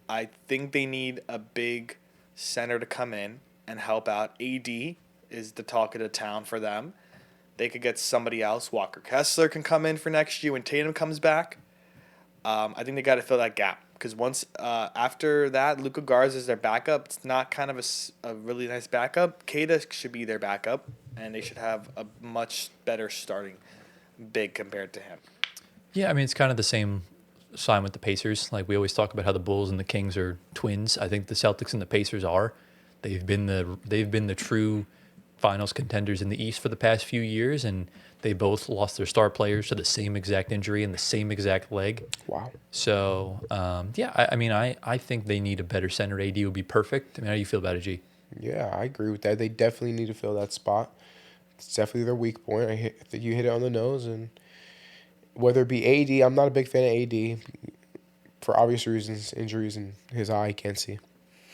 I think they need a big center to come in and help out. AD is the talk of the town for them. They could get somebody else. Walker Kessler can come in for next year when Tatum comes back. I think they got to fill that gap because once after that, Luka Garza is their backup. It's not kind of a really nice backup. Kata should be their backup, and they should have a much better starting big compared to him. Yeah, I mean, it's kind of the same sign with the Pacers. Like we always talk about how the Bulls and the Kings are twins. I think the Celtics and the Pacers are. They've been the true finals contenders in the East for the past few years, and they both lost their star players to the same exact injury and the same exact leg. Wow. So, I mean, I think they need a better center. AD would be perfect. I mean, how do you feel about it, G? Yeah, I agree with that. They definitely need to fill that spot. It's definitely their weak point. I think you hit it on the nose. And whether it be AD, I'm not a big fan of AD for obvious reasons, injuries in his eye, he can't see.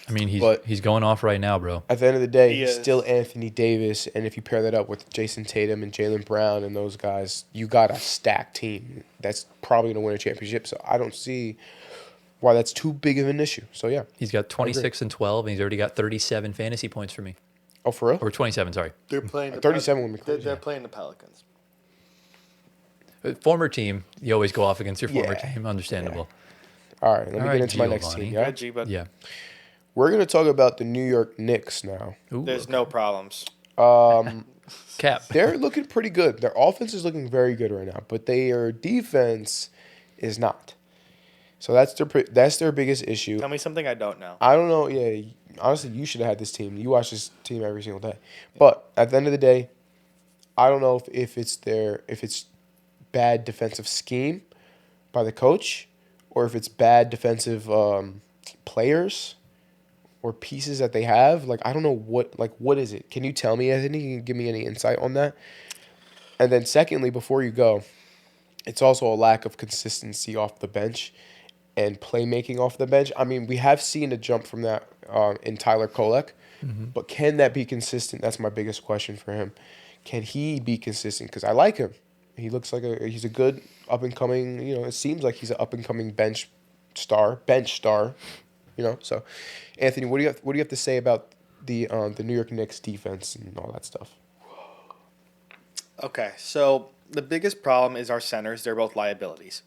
I mean, But- he's going off right now, bro. At the end of the day, He he's is. still Anthony Davis. And if you pair that up with Jason Tatum and Jaylen Brown and those guys, you got a stacked team that's probably going to win a championship. So I don't see why that's too big of an issue. So, yeah. He's got 26 and 12, and he's already got 37 fantasy points for me. Oh, for real? Or 27, sorry. They're playing 37 would be crazy. They're playing the Pelicans. Former team, you always go off against your former Yeah. team. Understandable. All right, let me All get right, into my next Giovanni. team. Yeah, Yeah? G, but Yeah. We're going to talk about the New York Knicks now. Ooh, there's no problems. Cap. They're looking pretty good. Their offense is looking very good right now, but their defense is not. So that's their biggest issue. Tell me something I don't know. I don't know. Yeah, honestly, you should have had this team. You watch this team every single day. But at the end of the day, I don't know if it's bad defensive scheme by the coach, or if it's bad defensive players or pieces that they have. Like I don't know what is it? Can you tell me, Anthony? Can you give me any insight on that? And then secondly, before you go, it's also a lack of consistency off the bench and playmaking off the bench. I mean, we have seen a jump from that in Tyler Kolek, but can that be consistent? That's my biggest question for him. Can he be consistent? Because I like him. He looks like he's a good up and coming. You know, it seems like he's an up and coming bench star. You know, so Anthony, what do you have to say about the New York Knicks defense and all that stuff? Okay, so the biggest problem is our centers. They're both liabilities.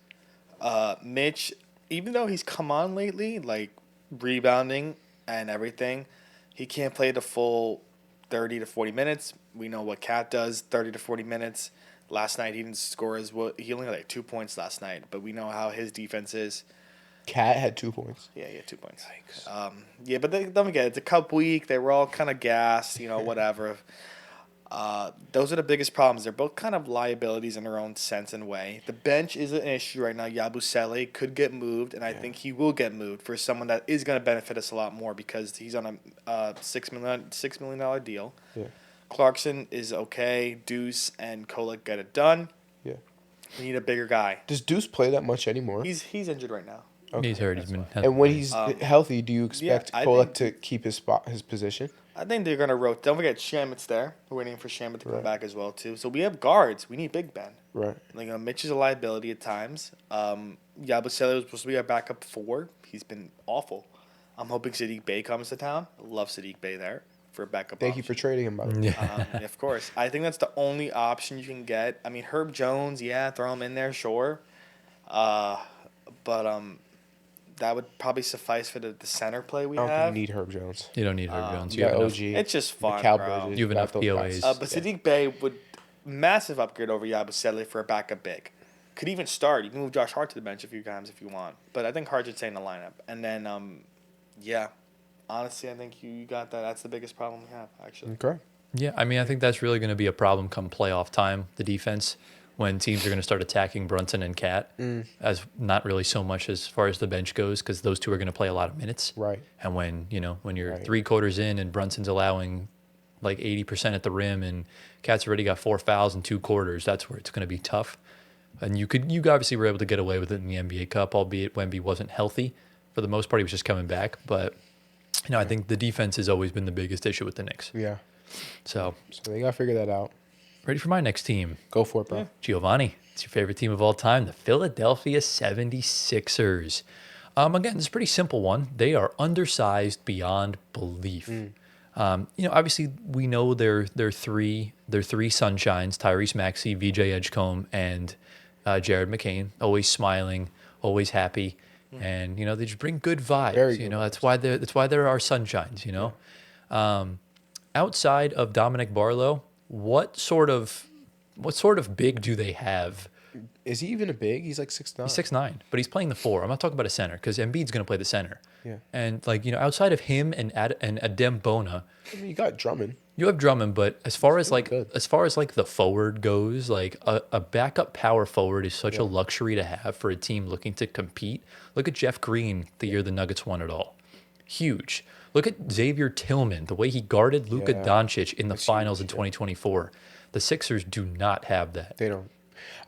Mitch, even though he's come on lately, like rebounding and everything, he can't play the full 30 to 40 minutes. We know what Cat does, 30 to 40 minutes. Last night he didn't score as well. He only had like 2 points last night, but we know how his defense is. Cat had 2 points. Yeah, he had 2 points. Yeah, but don't forget, it's a cup week. They were all kind of gassed, whatever. Those are the biggest problems. They're both kind of liabilities in their own sense and way. The bench is an issue right now. Yabusele could get moved, and I think he will get moved for someone that is going to benefit us a lot more because he's on a $6 million deal. Yeah. Clarkson is okay. Deuce and Kolek get it done. Yeah. We need a bigger guy. Does Deuce play that much anymore? He's injured right now. Okay, He's hurt. He's been And when he's healthy, do you expect I Kolek think- to keep his position? I think they're going to rotate. Don't forget Shamit's there. We're waiting for Shamit to come Right. back as well, too. So we have guards. We need Big Ben. Right. Like Mitch is a liability at times. Yabusele was supposed to be our backup 4. He's been awful. I'm hoping Sadiq Bey comes to town. I love Sadiq Bey there for a backup. Thank you for trading him, by the way. Yeah. Of course. I think that's the only option you can get. I mean, Herb Jones, yeah, throw him in there, sure. But that would probably suffice for the center play we I don't think have. you need Herb Jones. You don't need Herb Jones. You You got have OG. enough. It's just the fun, Cowboys. bro. You have enough got those guys. POAs. But Sadiq Bey would massive upgrade over Yabusele for a backup big. Could even start. You can move Josh Hart to the bench a few times if you want. But I think Hart should stay in the lineup. And then, yeah, honestly, I think you got that. That's the biggest problem we have, actually. Okay. Yeah, I mean, I think that's really going to be a problem come playoff time, the defense, when teams are going to start attacking Brunson and Cat, as not really so much as far as the bench goes, because those two are going to play a lot of minutes. Right. And when you're Right. 3 quarters in and Brunson's allowing like 80% at the rim and Cat's already got 4 fouls in 2 quarters, that's where it's going to be tough. And you obviously were able to get away with it in the NBA Cup, albeit Wemby wasn't healthy. For the most part, he was just coming back. But, I think the defense has always been the biggest issue with the Knicks. Yeah. So, So they got to figure that out. ready for my next team. Go for it, bro. Yeah. Giovanni, it's your favorite team of all time, the Philadelphia 76ers. Again, it's a pretty simple one. They are undersized beyond belief. Obviously we know they're three sunshines: Tyrese Maxey, VJ Edgecombe, and Jared McCain. Always smiling, always happy. and they just bring good vibes. Very good That's why there are sunshines. Outside of Dominic Barlow, what sort of big do they have? Is he even a big? He's like 6'9". He's 6'9", but he's playing the 4. I'm not talking about a center because Embiid's going to play the center. Yeah. And outside of him and Adem Bona, I mean, you got Drummond. you have Drummond, but as far as good. the forward goes, like a backup power forward is such a luxury to have for a team looking to compete. Look at Jeff Green the year the Nuggets won it all. Huge. Look at Xavier Tillman, the way he guarded Luka Doncic in the finals in 2024. The Sixers do not have that. They don't.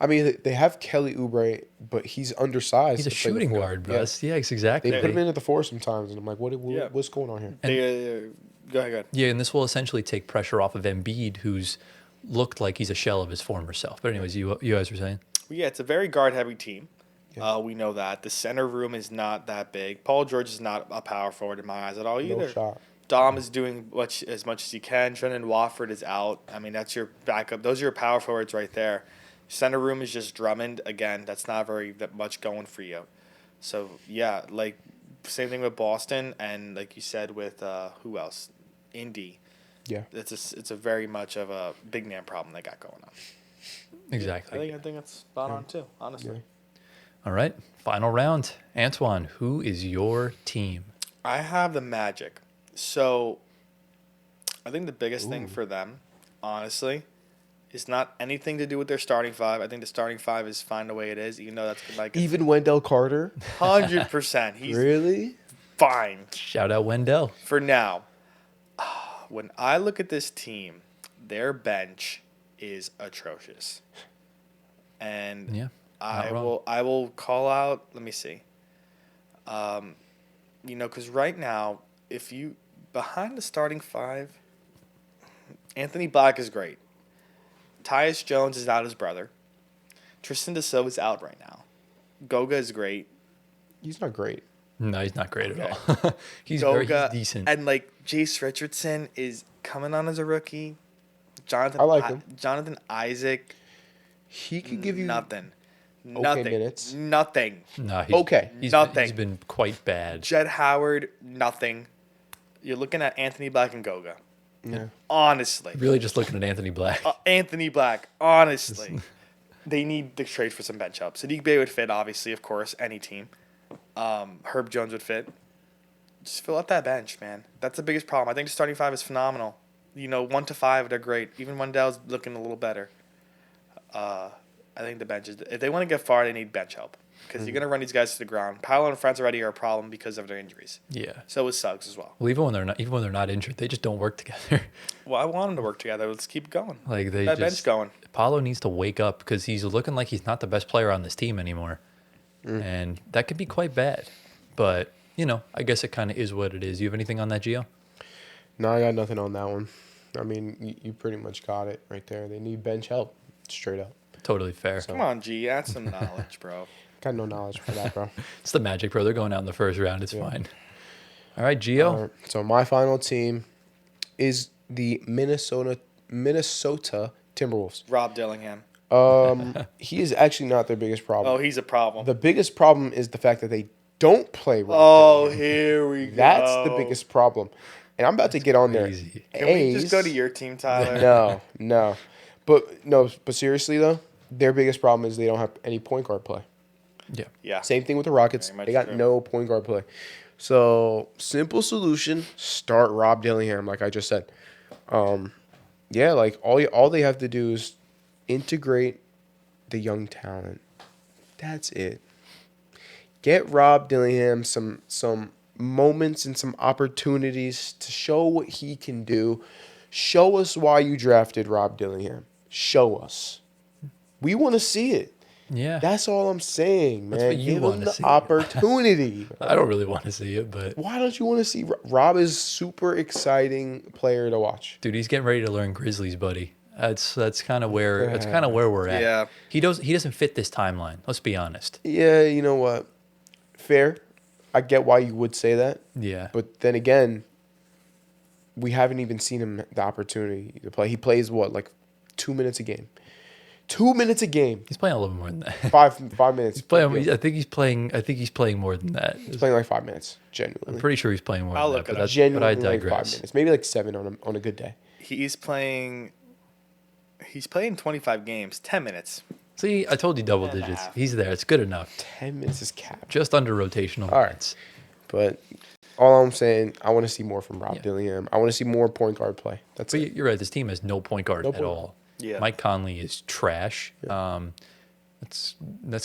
I mean, they have Kelly Oubre, but he's undersized. He's a shooting guard, bro. Yeah, exactly. They put him in at the 4 sometimes, and I'm like, what's going on here? Go ahead. Yeah, and this will essentially take pressure off of Embiid, who's looked like he's a shell of his former self. But anyways, you guys were saying? Yeah, it's a very guard-heavy team. Yeah. We know that. The center room is not that big. Paul George is not a power forward in my eyes at all either. No shot. Dom is doing as much as he can. Trendon Watford is out. I mean, that's your backup. Those are your power forwards right there. Center room is just Drummond. Again, that's not that much going for you. So, yeah, like, same thing with Boston. And like you said with, who else? Indy. Yeah. It's a very much of a big man problem they got going on. Exactly. I think that's spot on, too, honestly. Yeah. All right, final round. Antoine, who is your team? I have the Magic. So, I think the biggest thing for them, honestly, is not anything to do with their starting 5. I think the starting 5 is fine the way it is, even though that's like Even Wendell Carter? 100%. He's really fine. Shout out Wendell. For now, when I look at this team, their bench is atrocious. And Yeah, I will call out, let me see. Because right now, if you behind the starting 5, Anthony Black is great. Tyus Jones is out his brother. Tristan DeSilva is out right now. Goga is great. He's not great. No, he's not great at all. he's decent. And like Jace Richardson is coming on as a rookie. I like him. Jonathan Isaac. He could give you nothing. minutes. Nothing. No, nothing. He's been quite bad. Jed Howard, nothing. You're looking at Anthony Black and Goga. Yeah. Honestly. Really just looking at Anthony Black. Anthony Black, honestly. They need to trade for some bench help. Sadiq Bey would fit, obviously, of course, any team. Herb Jones would fit. Just fill out that bench, man. That's the biggest problem. I think the starting 5 is phenomenal. 1 to 5, they're great. Even Wendell's looking a little better. I think the bench is... If they want to get far, they need bench help. Because you're going to run these guys to the ground. Paolo and Franz already are a problem because of their injuries. Yeah. So is Suggs as well. Well, even when they're not injured, they just don't work together. Well, I want them to work together. Let's keep going. Like bench going. Paolo needs to wake up because he's looking like he's not the best player on this team anymore. And that could be quite bad. But, I guess it kind of is what it is. You have anything on that, Gio? No, I got nothing on that one. I mean, you pretty much got it right there. They need bench help, straight up. Totally fair. Come on, G. Add some knowledge, bro. Got no knowledge for that, bro. It's the Magic, bro. They're going out in the first round. It's fine. All right, Gio. All right. So my final team is the Minnesota Timberwolves. Rob Dillingham. He is actually not their biggest problem. Oh, he's a problem. The biggest problem is the fact that they don't play Rob Dillingham. Here we go. That's the biggest problem. And I'm about to get on crazy. there. Can we just go to your team, Tyler? No. But seriously, though, their biggest problem is they don't have any point guard play. Yeah. Same thing with the Rockets. They got no point guard play. So, simple solution, start Rob Dillingham, like I just said. Like all they have to do is integrate the young talent. That's it. Get Rob Dillingham some moments and some opportunities to show what he can do. Show us why you drafted Rob Dillingham. Show us. We want to see it. Yeah. That's all I'm saying, man. That's what you Give want him to the see. opportunity. I don't really want to see it, but Why don't you want to see Rob? Is super exciting player to watch. dude, he's getting ready to learn Grizzlies, buddy. That's kind of where we're at. Yeah. He doesn't fit this timeline. Let's be honest. Yeah, you know what? Fair. I get why you would say that. Yeah. But then again, we haven't even seen him the opportunity to play. He plays, 2 minutes a game. 2 minutes a game. He's playing a little more than that. 5 minutes. I think he's playing more than that. He's playing like 5 minutes. Genuinely. I'm pretty sure he's playing more I'll than look that. it But, up. but I Genuinely like 5 digress. minutes. Maybe like 7 on a good day. He's playing 25 games, 10 minutes. See, I told you double 10 and a digits. half. He's there. It's good enough. 10 minutes is capped. Just under rotational All right. minutes. But all I'm saying, I want to see more from Rob Yeah. Dillingham. I want to see more point guard play. That's But it. you're right. This team has no point guard No at point all. Yeah. Mike Conley is trash. That's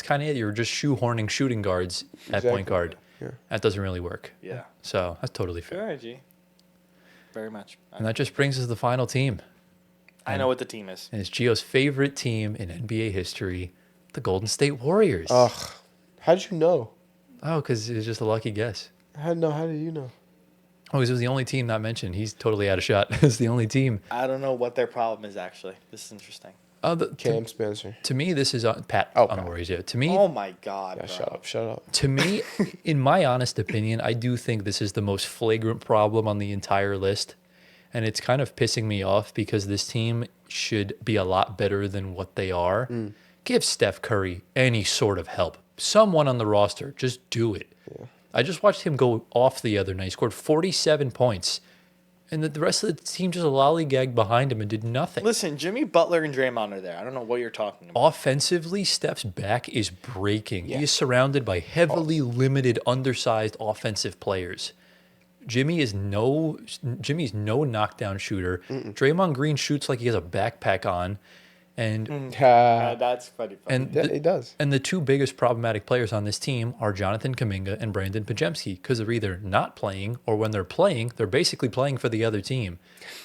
kind of it. You're just shoehorning shooting guards at Exactly. point guard. Yeah. That doesn't really work. Yeah. So that's totally fair. Very G. Very much. And that just brings us to the final team. I know what the team is. And it's Gio's favorite team in NBA history, the Golden State Warriors. Ugh. How'd you know? Oh, because it was just a lucky guess. How did you know? Oh, because it was the only team not mentioned. He's totally out of shot. It's the only team. I don't know what their problem is, actually. This is interesting. Cam Spencer. To me, this is Pat Oh, on the Pat. Warriors. Yeah. To me, Oh, my God. Yeah, bro. shut up. To me, in my honest opinion, I do think this is the most flagrant problem on the entire list. And it's kind of pissing me off because this team should be a lot better than what they are. Give Steph Curry any sort of help. Someone on the roster, just do it. Yeah. I just watched him go off the other night. He scored 47 points. And the rest of the team just lollygagged behind him and did nothing. Listen, Jimmy Butler and Draymond are there. I don't know what you're talking about. Offensively, Steph's back is breaking. Yeah. He is surrounded by heavily limited, undersized offensive players. Jimmy's no knockdown shooter. Draymond Green shoots like he has a backpack on. And That's funny. and Yeah, the, it does. and the two biggest problematic players on this team are Jonathan Kuminga and Brandon Pajemski because they're either not playing or when they're playing, they're basically playing for the other team.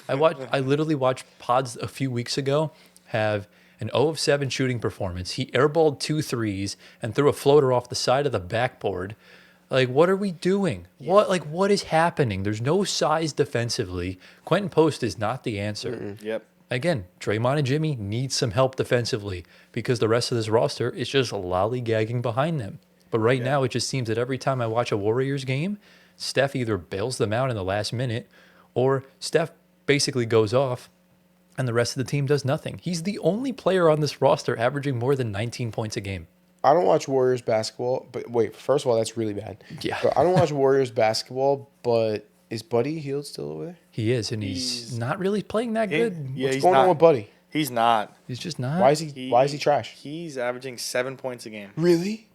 I literally watched Pods a few weeks ago have an 0 of 7 shooting performance. He airballed 2 threes and threw a floater off the side of the backboard. Like, what are we doing? What is happening? There's no size defensively. Quentin Post is not the answer. Yep. Again, Draymond and Jimmy need some help defensively because the rest of this roster is just lollygagging behind them. But right now, it just seems that every time I watch a Warriors game, Steph either bails them out in the last minute or Steph basically goes off and the rest of the team does nothing. He's the only player on this roster averaging more than 19 points a game. I don't watch Warriors basketball, but wait, first of all, that's really bad. Yeah. But I don't watch Warriors basketball, but is Buddy Hield still over there? He is, and he's not really playing that good. Yeah, What's he's going not. on with Buddy? He's not. He's just not. Why is he trash? He's averaging 7 points a game. Really?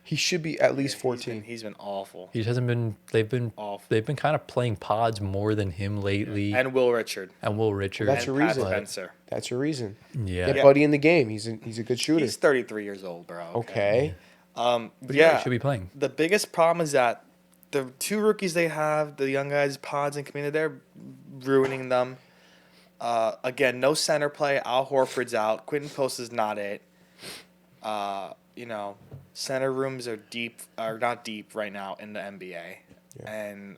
He should be at least 14. He's been awful. He just hasn't been. They've been Awful. They've been kind of playing pods more than him lately. And Will Richard. And Will Richard. That's and your Pat reason. Spencer. That's your reason. Yeah. Get Buddy in the game. He's a good shooter. He's 33 years old, bro. Okay. But Yeah, he should be playing. The biggest problem is that the two rookies they have, the young guys, Pods and Kamina, they're ruining them. Again, no center play. Al Horford's out. Quentin Post is not it. Center rooms are not deep right now in the NBA. Yeah. And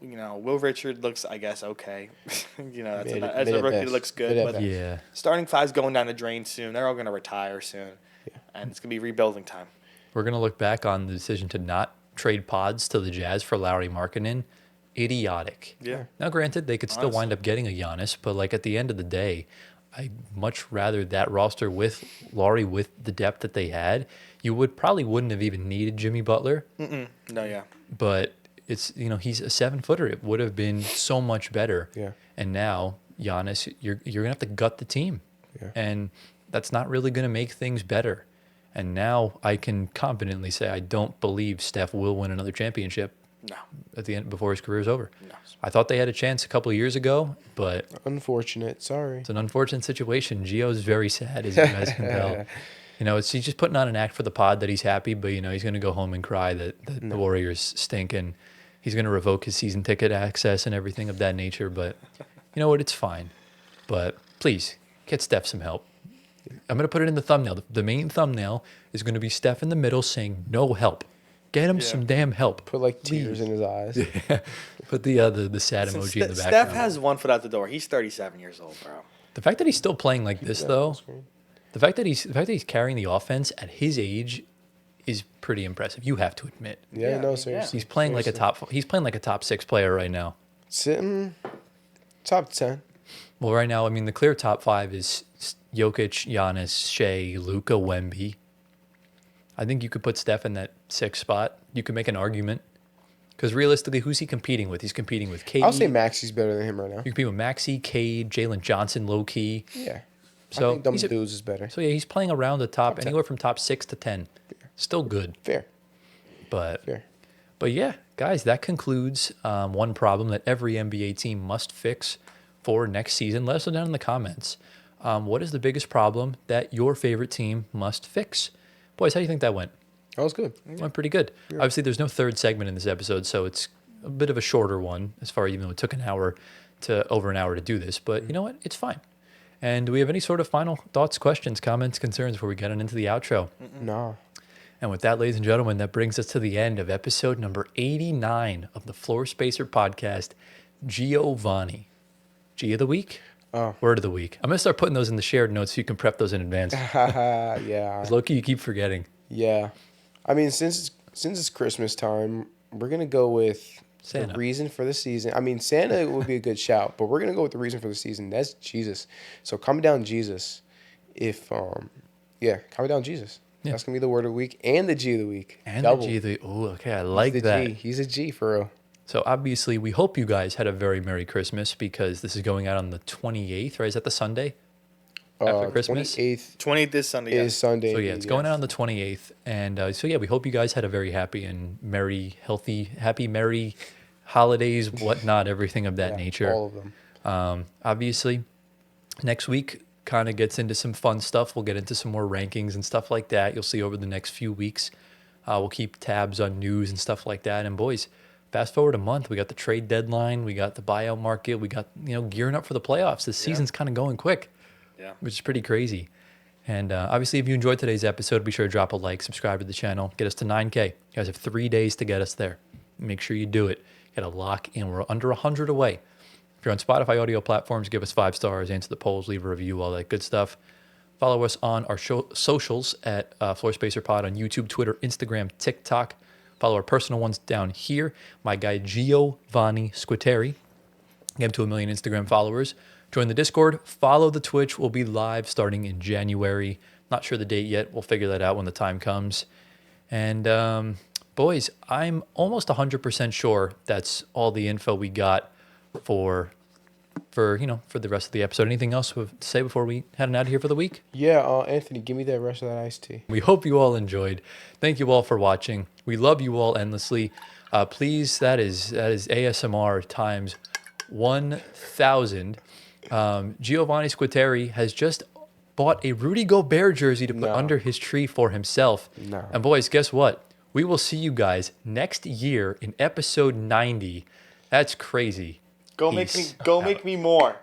Will Richard looks, I guess, okay. That's Mid a at rookie that best. looks good. Mid at But best. Yeah. starting five's going down the drain soon. They're all going to retire soon. Yeah. And it's going to be rebuilding time. We're going to look back on the decision to not trade Pods to the Jazz for Lowry Markkanen. Idiotic. Yeah. Now, granted, they could still wind up getting a Giannis, but like at the end of the day, I'd much rather that roster with Laurie with the depth that they had. You wouldn't have even needed Jimmy Butler, No, yeah. but it's he's a 7-footer. It would have been so much better. Yeah. And now Giannis, you're gonna have to gut the team, Yeah. and that's not really gonna make things better. And now I can confidently say I don't believe Steph will win another championship No. at the end before his career is over. No. I thought they had a chance a couple of years ago, but Unfortunate. Sorry. it's an unfortunate situation. Gio's very sad, as you guys can tell. He's just putting on an act for the pod that he's happy, but he's going to go home and cry that the Warriors stink, and he's going to revoke his season ticket access and everything of that nature. But you know what? It's fine. But please get Steph some help. I'm going to put it in the thumbnail. The main thumbnail is going to be Steph in the middle saying no help. Get him some damn help. Put like tears in his eyes. Put the sad emoji in the Steph background. has 1 foot out the door. He's 37 years old, bro. The fact that he's still playing like this, though, the fact that he's carrying the offense at his age is pretty impressive. You have to admit. Yeah, Yeah, no, yeah. seriously. He's playing like a top 6 player right now. Sitting top 10. Well, right now, I mean, the clear top 5 is Jokic, Giannis, Shea, Luka, Wemby. I think you could put Steph in that 6th spot. You could make an argument. Because realistically, who's he competing with? He's competing with KD. I'll say Maxi's better than him right now. You compete with Maxey, Cade, Jalen Johnson, low key. Yeah. So I think Dumb Dudes is better. So yeah, he's playing around the top 10. anywhere from top 6 to 10. Still good. Fair. But Fair. But yeah, guys, that concludes one problem that every NBA team must fix for next season. Let us know down in the comments. What is the biggest problem that your favorite team must fix? Boys, how do you think that went? That was good. Went pretty good. Yeah. Obviously, there's no third segment in this episode, so it's a bit of a shorter one as far as even though it took over an hour to do this. But you know what? It's fine. And do we have any sort of final thoughts, questions, comments, concerns before we get on into the outro? No. And with that, ladies and gentlemen, that brings us to the end of episode number 89 of the Floor Spacer podcast, Giovanni. G of the week? Oh. Word of the week. I'm going to start putting those in the shared notes so you can prep those in advance. Yeah. Low-key, you keep forgetting. Yeah. I mean, since it's Christmas time, we're going to go with Santa. The reason for the season. I mean, Santa would be a good shout, but we're going to go with the reason for the season. That's Jesus. So come down Jesus. Come down Jesus. Yeah. That's going to be the word of the week and the G of the week. And Double. the G of the week. Oh, okay. I like that. G. He's a G for real. So obviously, we hope you guys had a very Merry Christmas because this is going out on the 28th, right? Is that the Sunday after Christmas? 28th is Sunday. Is Sunday. So yeah, it's going out on the 28th. And we hope you guys had a very happy and merry, healthy, merry holidays, whatnot, everything of that nature. All of them. Obviously, next week kind of gets into some fun stuff. We'll get into some more rankings and stuff like that. You'll see over the next few weeks. We'll keep tabs on news and stuff like that. And boys, fast forward a month, we got the trade deadline, we got the buyout market, we got gearing up for the playoffs. This season's kind of going quick, which is pretty crazy. And obviously, if you enjoyed today's episode, be sure to drop a like, subscribe to the channel, get us to 9K. You guys have 3 days to get us there. Make sure you do it. Get a lock in. We're under 100 away. If you're on Spotify audio platforms, give us 5 stars, answer the polls, leave a review, all that good stuff. Follow us on our socials at Floor Spacer Pod on YouTube, Twitter, Instagram, TikTok. Follow our personal ones down here. My guy Giovanni Squiteri. Get him to 1 million Instagram followers. Join the Discord. Follow the Twitch. We'll be live starting in January. Not sure the date yet. We'll figure that out when the time comes. And boys, I'm almost 100% sure that's all the info we got for the rest of the episode. Anything else to say before we head out of here for the week? Yeah, Anthony, give me that rest of that iced tea. We hope you all enjoyed. Thank you all for watching. We love you all endlessly. Please, that is ASMR times 1,000. Giovanni Squiteri has just bought a Rudy Gobert jersey to put under his tree for himself. No. And boys, guess what? We will see you guys next year in episode 90. That's crazy. Go make me more.